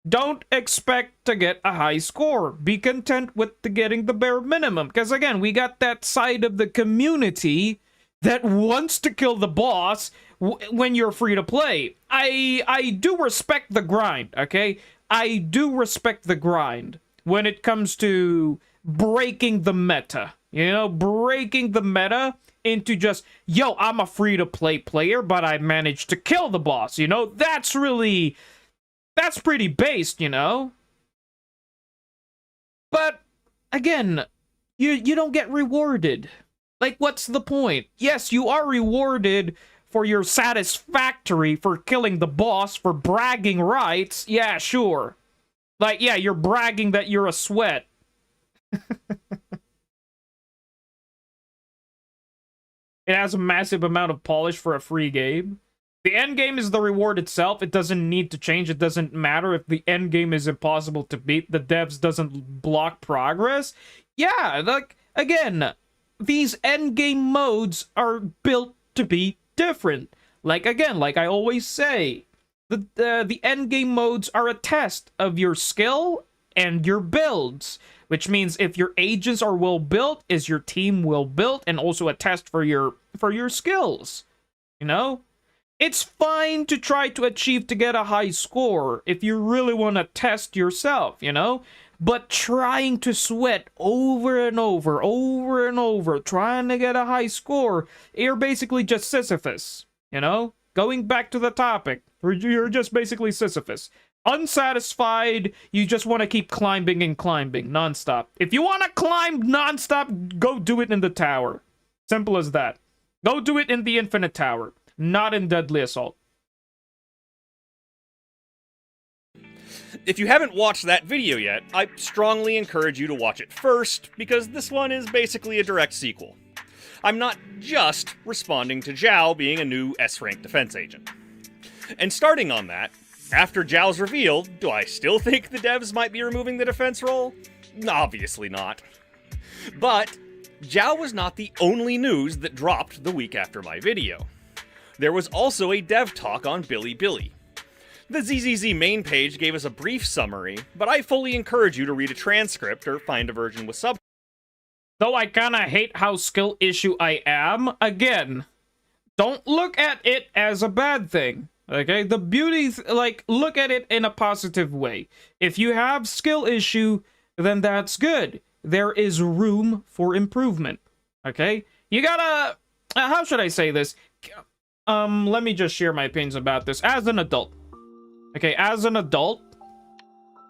don't expect to get a high score. Be content with getting the bare minimum. Because, again, we got that side of the community that wants to kill the boss when you're free-to-play. I do respect the grind, okay? I do respect the grind when it comes to breaking the meta. You know, breaking the meta into just, yo, I'm a free-to-play player, but I managed to kill the boss, you know? That's pretty based, you know? But, again, you don't get rewarded. Like, what's the point? Yes, you are rewarded for your satisfactory for killing the boss, for bragging rights. Yeah, sure. Like, yeah, you're bragging that you're a sweat. It has a massive amount of polish for a free game. The end game is the reward itself. It doesn't need to change. It doesn't matter if the end game is impossible to beat. The devs doesn't block progress. Yeah, like, again, these end game modes are built to be different. Like, again, like I always say, the end game modes are a test of your skill and your builds. Which means if your agents are well built, is your team well built, and also a test for your skills. You know? It's fine to try to achieve to get a high score if you really want to test yourself, you know? But trying to sweat over and over, trying to get a high score, you're basically just Sisyphus, you know? Going back to the topic, you're just basically Sisyphus. Unsatisfied, you just want to keep climbing and climbing nonstop. If you want to climb nonstop, go do it in the tower. Simple as that. Go do it in the Infinite Tower, not in Deadly Assault. If you haven't watched that video yet, I strongly encourage you to watch it first, because this one is basically a direct sequel. I'm not just responding to Zhao being a new S-rank defense agent. And starting on that, after Zhao's reveal, do I still think the devs might be removing the defense role? Obviously not. But Zhao was not the only news that dropped the week after my video. There was also a dev talk on Bilibili. The ZZZ main page gave us a brief summary, but I fully encourage you to read a transcript or find a version with subtitles. Though I kinda hate how skill issue I am, again, don't look at it as a bad thing. Okay, the beauty, like, look at it in a positive way. If you have skill issue, then that's good. There is room for improvement. Okay, you gotta, how should I say this? Let me just share my opinions about this. As an adult, okay, as an adult,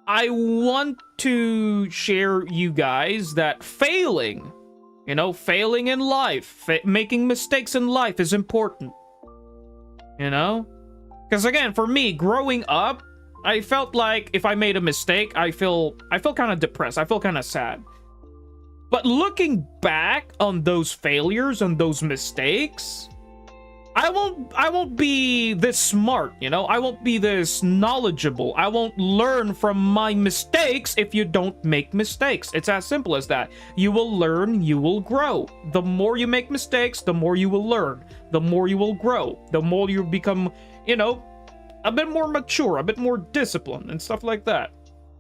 I want to share you guys that failing, you know, failing in life, making mistakes in life is important. You know? Because again, for me, growing up, I felt like if I made a mistake, I feel kind of depressed. I feel kind of sad. But looking back on those failures and those mistakes, I won't be this smart, you know? I won't be this knowledgeable. I won't learn from my mistakes if you don't make mistakes. It's as simple as that. You will learn, you will grow. The more you make mistakes, the more you will learn. The more you will grow. The more you become, you know, a bit more mature, a bit more disciplined and stuff like that.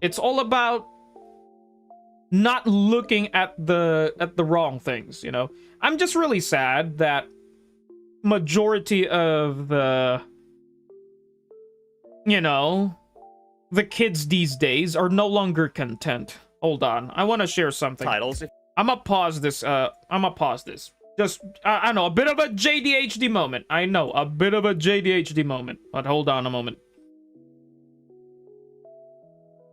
It's all about not looking at the wrong things, you know? I'm just really sad that majority of the, you know, the kids these days are no longer content. Hold on, I want to share something. Titles. I'm gonna pause this. Just, I know, a bit of a JDHD moment. I know, a bit of a JDHD moment. But hold on a moment.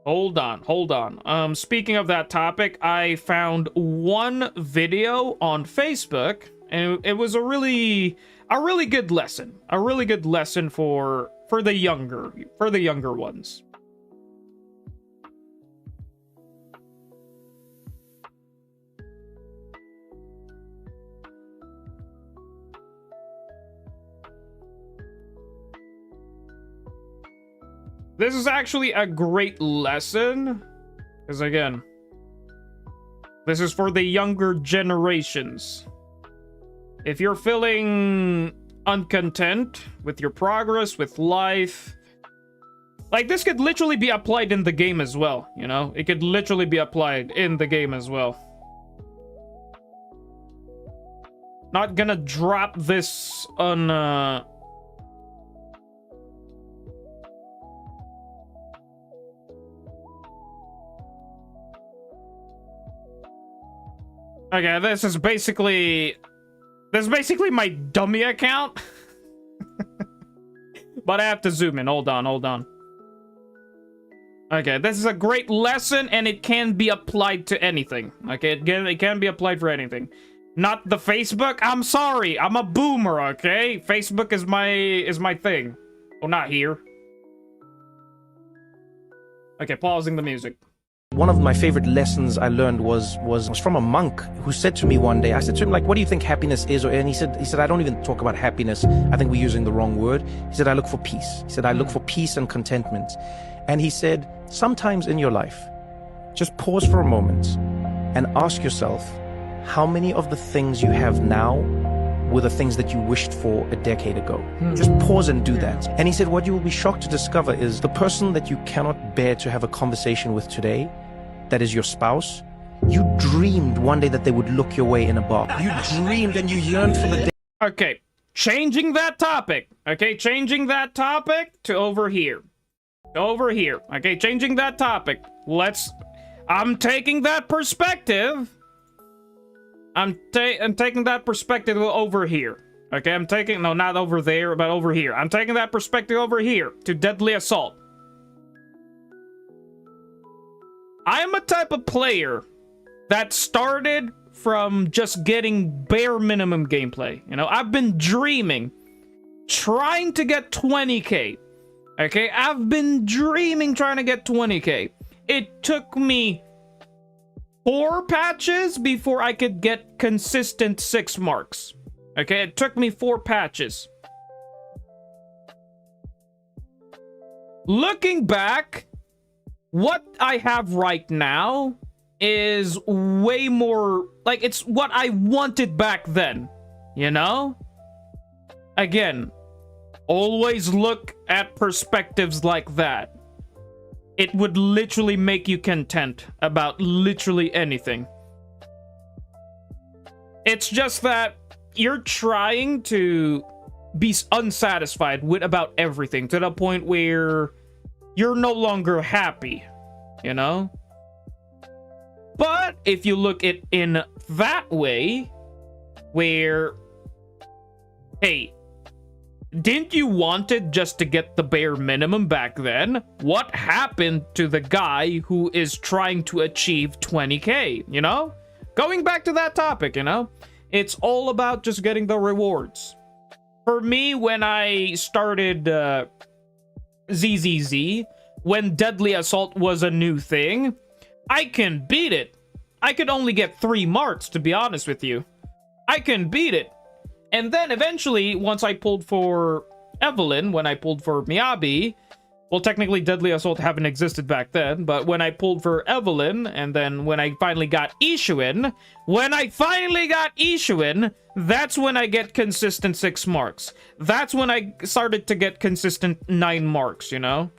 Hold on. Speaking of that topic, I found one video on Facebook, and it was a really good lesson. A really good lesson for the younger ones. This is actually a great lesson, because again, this is for the younger generations. If you're feeling uncontent with your progress, with life, like, this could literally be applied in the game as well, you know? It could literally be applied in the game as well. Not gonna drop this on, Okay, this is basically my dummy account. But I have to zoom in. Hold on. Okay, this is a great lesson, and it can be applied to anything. Okay, it can be applied for anything. Not the Facebook. I'm sorry. I'm a boomer, okay? Facebook is my thing. Oh, not here. Okay, pausing the music. One of my favorite lessons I learned was from a monk who said to me one day, I said to him, like, what do you think happiness is? And he said, I don't even talk about happiness. I think we're using the wrong word. He said, I look for peace. He said, I look for peace and contentment. And he said, sometimes in your life, just pause for a moment and ask yourself, how many of the things you have now were the things that you wished for a decade ago? Just pause and do that. And he said, what you will be shocked to discover is the person that you cannot bear to have a conversation with today, that is your spouse, you dreamed one day that they would look your way in a bar. You dreamed and you yearned for the day. Okay, changing that topic. Okay, changing that topic to over here. Over here. Okay, changing that topic. I'm taking that perspective. I'm taking that perspective over here. Okay, no, not over there, but over here. I'm taking that perspective over here to deadly assault. I am a type of player that started from just getting bare minimum gameplay. You know, I've been dreaming, trying to get 20k. Okay, I've been dreaming trying to get 20k. It took me 4 patches before I could get consistent 6 marks. Okay, it took me 4 patches. Looking back, what I have right now is way more, like, it's what I wanted back then, you know? Again, always look at perspectives like that. It would literally make you content about literally anything. It's just that you're trying to be unsatisfied with about everything to the point where you're no longer happy, you know? But if you look at it in that way, where, hey, didn't you want it just to get the bare minimum back then? What happened to the guy who is trying to achieve 20k, you know? Going back to that topic, you know? It's all about just getting the rewards. For me, when I started ZZZ, when Deadly Assault was a new thing, I can beat it. I could only get 3 marks, to be honest with you. I can beat it. And then eventually, once I pulled for Evelyn, when I pulled for Miyabi, well, technically Deadly Assault haven't existed back then, but when I pulled for Evelyn, and then when I finally got Ishuin, that's when I get consistent 6 marks. That's when I started to get consistent 9 marks, you know?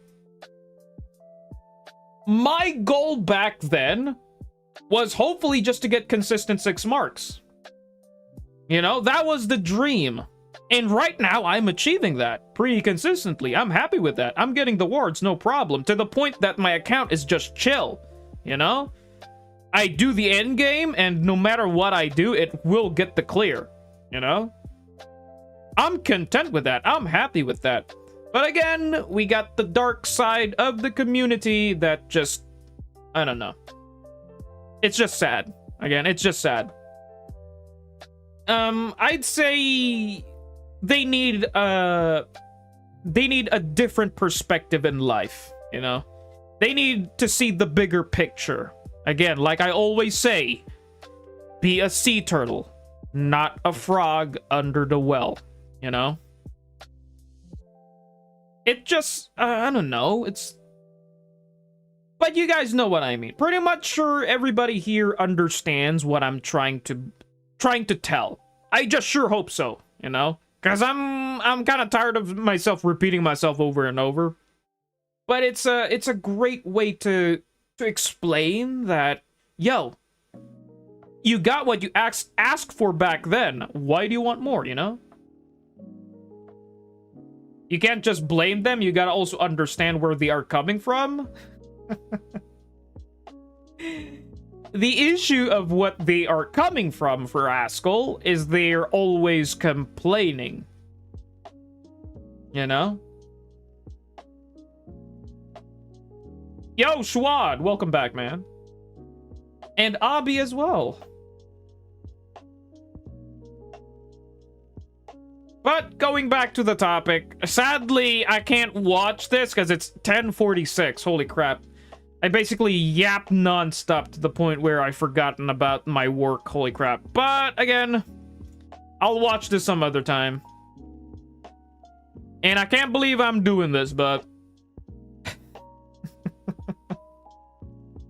My goal back then was hopefully just to get consistent 6 marks. You know, that was the dream. And right now, I'm achieving that pretty consistently. I'm happy with that. I'm getting the wards, no problem. To the point that my account is just chill, you know? I do the end game, and no matter what I do, it will get the clear, you know? I'm content with that. I'm happy with that. But again, we got the dark side of the community that just... I don't know. It's just sad. Again, it's just sad. I'd say... They need a different perspective in life, you know? They need to see the bigger picture. Again, like I always say, be a sea turtle, not a frog under the well, you know? It just, I don't know, it's... But you guys know what I mean. Pretty much sure everybody here understands what I'm trying to tell. I just sure hope so, you know? Because I'm kind of tired of myself repeating myself over and over. But it's a great way to explain that, yo, you got what you asked for back then. Why do you want more, you know? You can't just blame them. You gotta also understand where they are coming from. The issue of what they are coming from for Askel is they're always complaining. You know? Yo, Schwad, welcome back, man. And Abi as well. But going back to the topic, sadly, I can't watch this because it's 10:46. Holy crap. I basically yapped non-stop to the point where I've forgotten about my work. Holy crap. But, again, I'll watch this some other time. And I can't believe I'm doing this, but...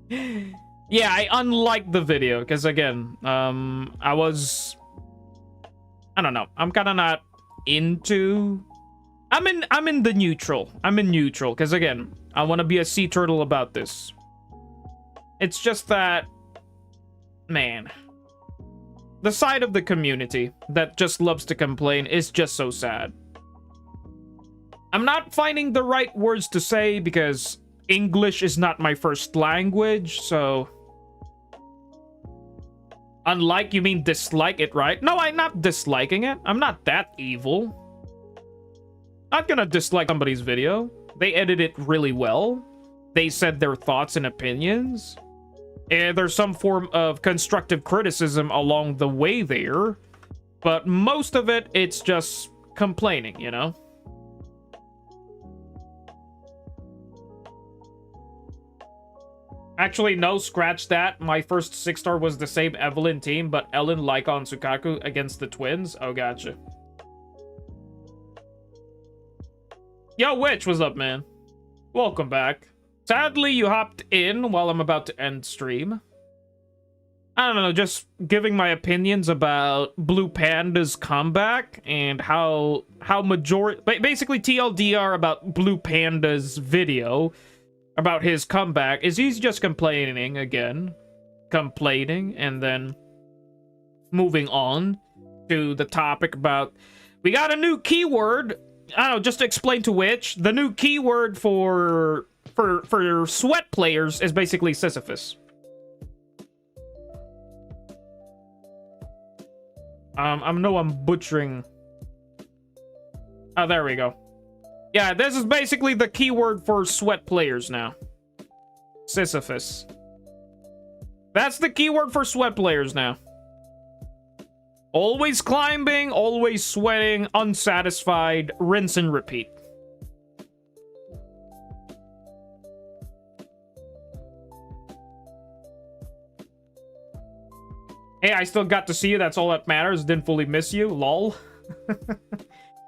yeah, I unliked the video, because, again, I was... I don't know. I'm kind of not into... I'm in the neutral. I'm in neutral, because, again... I want to be a sea turtle about this. It's just that, man, the side of the community that just loves to complain is just so sad. I'm not finding the right words to say because English is not my first language, so... Unlike, you mean dislike it, right? No, I'm not disliking it. I'm not that evil. Not gonna dislike somebody's video. They edited it really well. They said their thoughts and opinions. And there's some form of constructive criticism along the way there. But most of it, it's just complaining, you know? Actually, no, scratch that. My first 6-star was the same Evelyn team, but Ellen, Lycon, Sukaku against the twins. Oh, gotcha. Yo, Witch, what's up, man? Welcome back. Sadly, you hopped in while I'm about to end stream. I don't know, just giving my opinions about Blue Panda's comeback and how basically TLDR about Blue Panda's video about his comeback is he's just complaining again. Complaining, and then moving on to the topic about we got a new keyword. I don't know, just to explain to Witch, the new keyword for sweat players is basically Sisyphus. I know I'm butchering. Oh, there we go. Yeah, this is basically the keyword for sweat players now. Sisyphus. That's the keyword for sweat players now. Always climbing, always sweating, unsatisfied, rinse and repeat. Hey, I still got to see you. That's all that matters. Didn't fully miss you. Lol.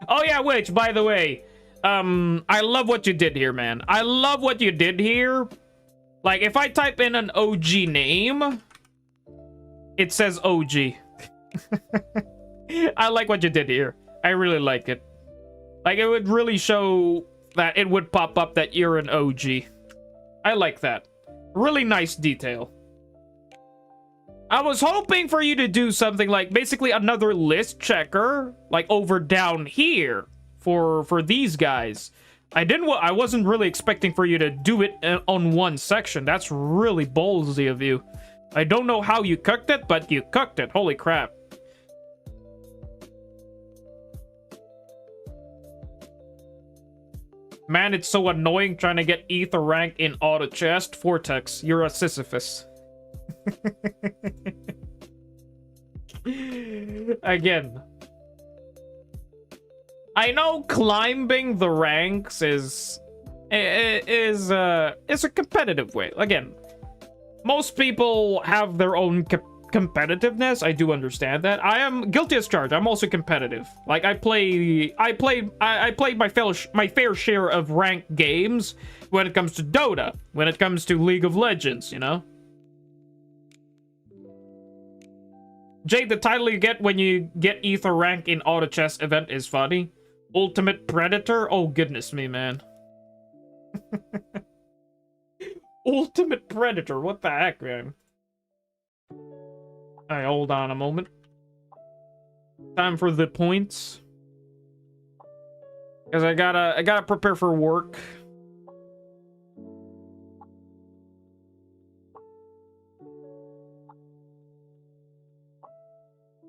Oh yeah, which, by the way, I love what you did here, man. I love what you did here. Like, if I type in an OG name, it says OG. I like what you did here. I really like it. Like, it would really show that it would pop up that you're an OG. I like that. Really nice detail. I was hoping for you to do something like basically another list checker, like over down here for these guys. I wasn't really expecting for you to do it on one section. That's really ballsy of you. I don't know how you cooked it, but you cooked it. Holy crap. Man, it's so annoying trying to get ether rank in auto chest. Vortex, you're a Sisyphus. Again, I know climbing the ranks is a competitive way. Again, most people have their own competitiveness. I do understand that. I am guilty as charged. I'm also competitive. Like, I play my fair share of ranked games when it comes to Dota, when it comes to League of Legends, you know? Jade, the title you get when you get ether rank in auto chess event is funny. Ultimate Predator? Oh goodness me, man. Ultimate Predator, what the heck, man? Alright, hold on a moment. Time for the points. Because I gotta prepare for work.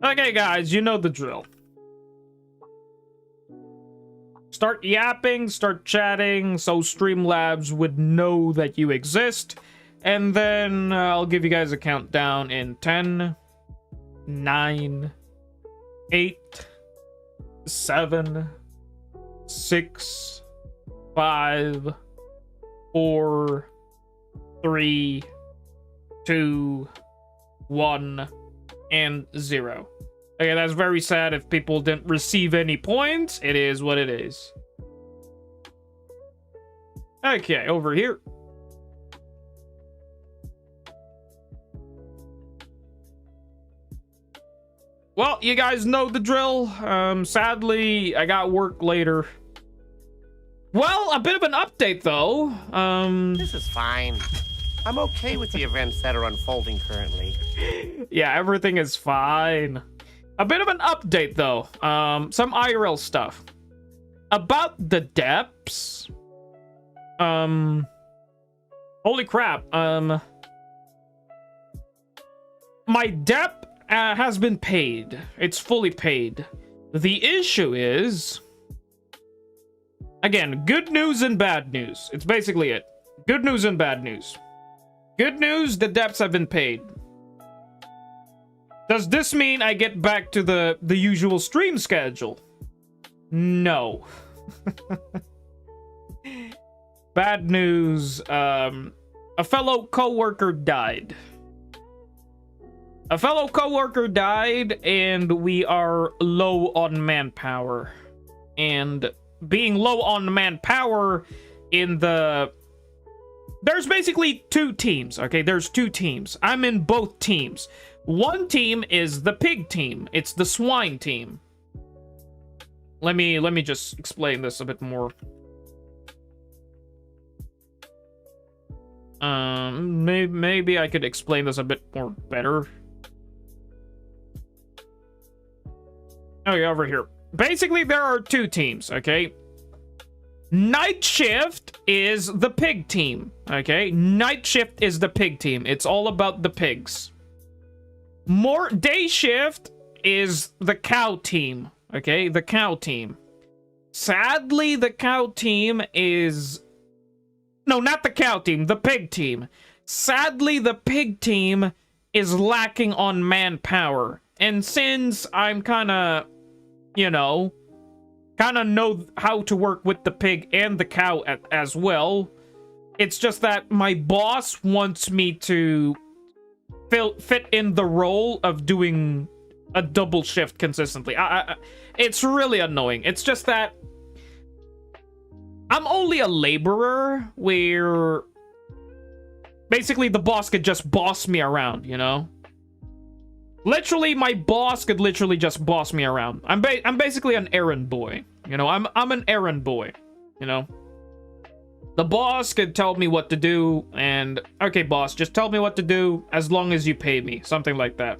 Okay, guys, you know the drill. Start yapping, start chatting, so Streamlabs would know that you exist. And then I'll give you guys a countdown in 10, 9, 8, 7, 6, 5, 4, 3, 2, 1, and 0. Okay, that's very sad if people didn't receive any points. It is what it is. Okay, over here. Well, you guys know the drill. Sadly, I got work later. Well, a bit of an update, though. This is fine. I'm okay with the events that are unfolding currently. Yeah, everything is fine. A bit of an update, though. Some IRL stuff. About the depths. Holy crap. My dep has been paid. It's fully paid. The issue is... Again, good news and bad news. It's basically it. Good news and bad news. Good news, the depths have been paid. Does this mean I get back to the usual stream schedule? No. Bad news, a fellow coworker died. A fellow coworker died, and we are low on manpower. And being low on manpower in the... There's basically two teams, okay? There's two teams. I'm in both teams. One team is the pig team. It's the swine team. Let me just explain this a bit more. Maybe I could explain this a bit more better. Okay, over here. Basically, there are two teams, okay? Night Shift is the pig team, okay? Night Shift is the pig team. It's all about the pigs. More Day Shift is the cow team, okay? The cow team. Sadly, the cow team is... No, not the cow team, the pig team. Sadly, the pig team is lacking on manpower. And since I'm kind of, you know how to work with the pig and the cow as well, it's just that my boss wants me to fit in the role of doing a double shift consistently. It's really annoying. It's just that I'm only a laborer where basically the boss could just boss me around, you know? Literally, my boss could literally just boss me around. I'm basically an errand boy, you know? I'm an errand boy, you know? The boss could tell me what to do, and okay, boss, just tell me what to do as long as you pay me, something like that.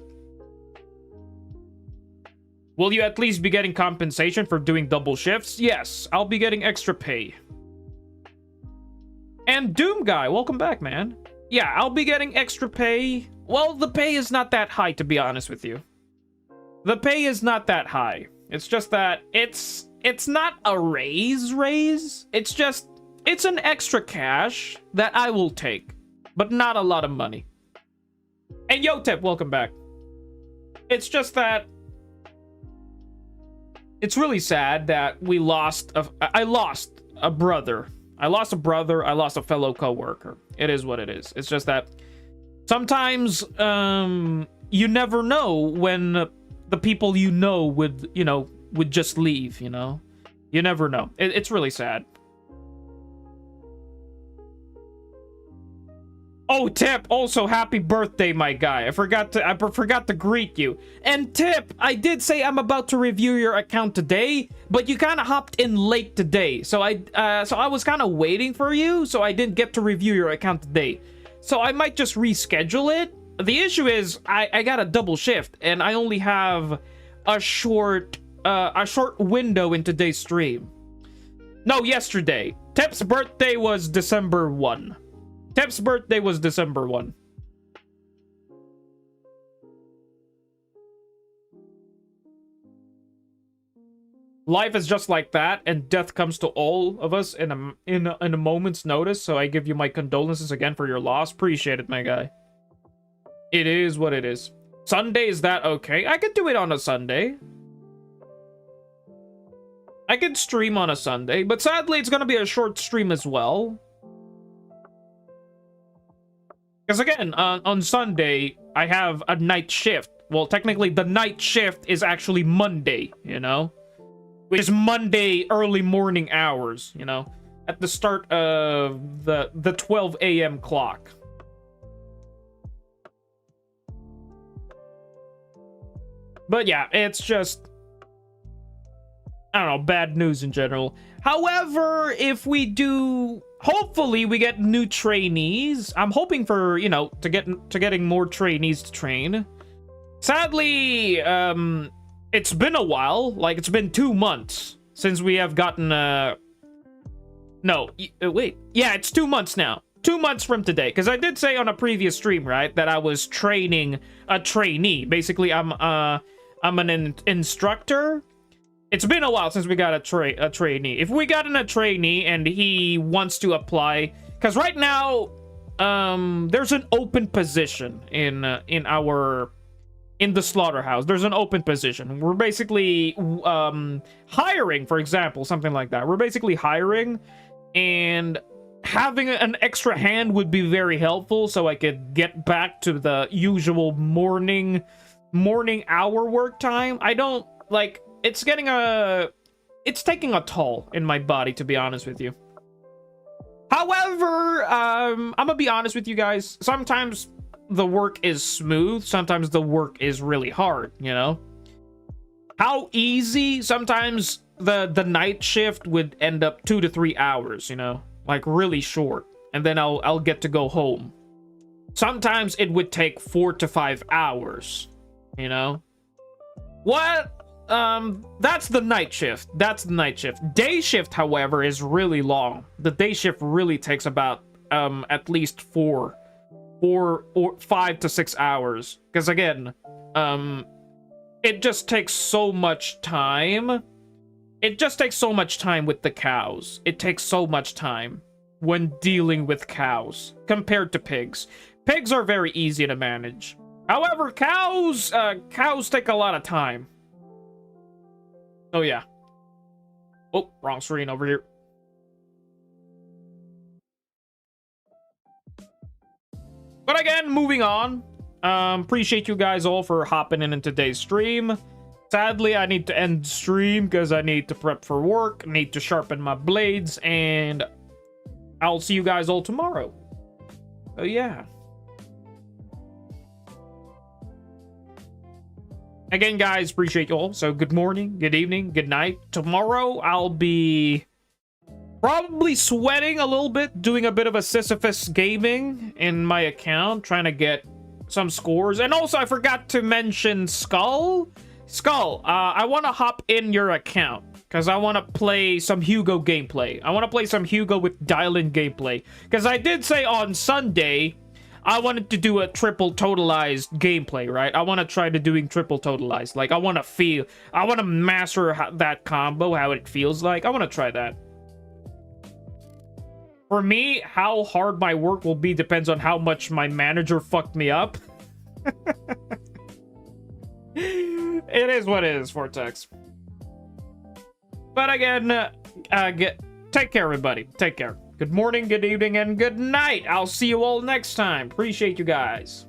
Will you at least be getting compensation for doing double shifts? Yes, I'll be getting extra pay. And Doom Guy, welcome back, man. Yeah, I'll be getting extra pay. Well, the pay is not that high, to be honest with you. The pay is not that high. It's just that it's not a raise. It's just, it's an extra cash that I will take, but not a lot of money. And Yotep, welcome back. It's just that it's really sad that we lost I lost a brother. I lost a fellow coworker. It is what it is. It's just that sometimes you never know when the people you know would just leave, you know? You never know. It's really sad. Oh, Tip, also happy birthday, my guy. I forgot to greet you. And Tip, I did say I'm about to review your account today, but you kind of hopped in late today. So I was kind of waiting for you, so I didn't get to review your account today. So I might just reschedule it. The issue is I got a double shift and I only have a short window in today's stream. No, yesterday. Tip's birthday was December 1. Tep's birthday was December 1. Life is just like that, and death comes to all of us in a moment's notice, so I give you my condolences again for your loss. Appreciate it, my guy. It is what it is. Sunday, is that okay? I could do it on a Sunday. I could stream on a Sunday, but sadly it's gonna be a short stream as well. Because again, on Sunday, I have a night shift. Well, technically, the night shift is actually Monday, you know? Which is Monday early morning hours, you know? At the start of the 12 a.m. clock. But yeah, it's just, I don't know, bad news in general. However, if we do... Hopefully we get new trainees. I'm hoping for, you know, getting more trainees to train. Sadly, it's been a while. Like, it's been 2 months since we have gotten no, wait. Yeah, it's 2 months now. 2 months from today. Because I did say on a previous stream, right, that I was training a trainee. Basically, I'm an instructor. It's been a while since we got a trainee. If we got a trainee and he wants to apply, because right now, there's an open position in the slaughterhouse. There's an open position. We're basically hiring, for example, something like that. We're basically hiring, and having an extra hand would be very helpful, so I could get back to the usual morning hour work time. I don't like. It's taking a toll in my body, to be honest with you. However, I'm gonna be honest with you guys. Sometimes the work is smooth. Sometimes the work is really hard, you know? How easy? Sometimes the night shift would end up 2 to 3 hours, you know? Like, really short. And then I'll get to go home. Sometimes it would take 4 to 5 hours, you know? What? That's the night shift. Day shift, however, is really long. The day shift really takes about at least 4 or 5 to 6 hours. Because again, it just takes so much time. It just takes so much time with the cows. It takes so much time when dealing with cows compared to pigs. Pigs are very easy to manage. However, cows take a lot of time. Oh, yeah. Oh, wrong screen over here. But again, moving on. Appreciate you guys all for hopping in today's stream. Sadly, I need to end stream because I need to prep for work, need to sharpen my blades, and I'll see you guys all tomorrow. Oh, yeah. Again, guys, appreciate you all. So good morning, good evening, good night. Tomorrow, I'll be probably sweating a little bit, doing a bit of a Sisyphus gaming in my account, trying to get some scores. And also, I forgot to mention Skull. Skull, I want to hop in your account because I want to play some Hugo gameplay. I want to play some Hugo with dial-in gameplay because I did say on Sunday I wanted to do a triple totalized gameplay, right? I want to try to doing triple totalized. Like, I want to master that combo, how it feels like. I want to try that. For me, how hard my work will be depends on how much my manager fucked me up. It is what it is, Vortex. But again, take care, everybody. Take care. Good morning, good evening, and good night. I'll see you all next time. Appreciate you guys.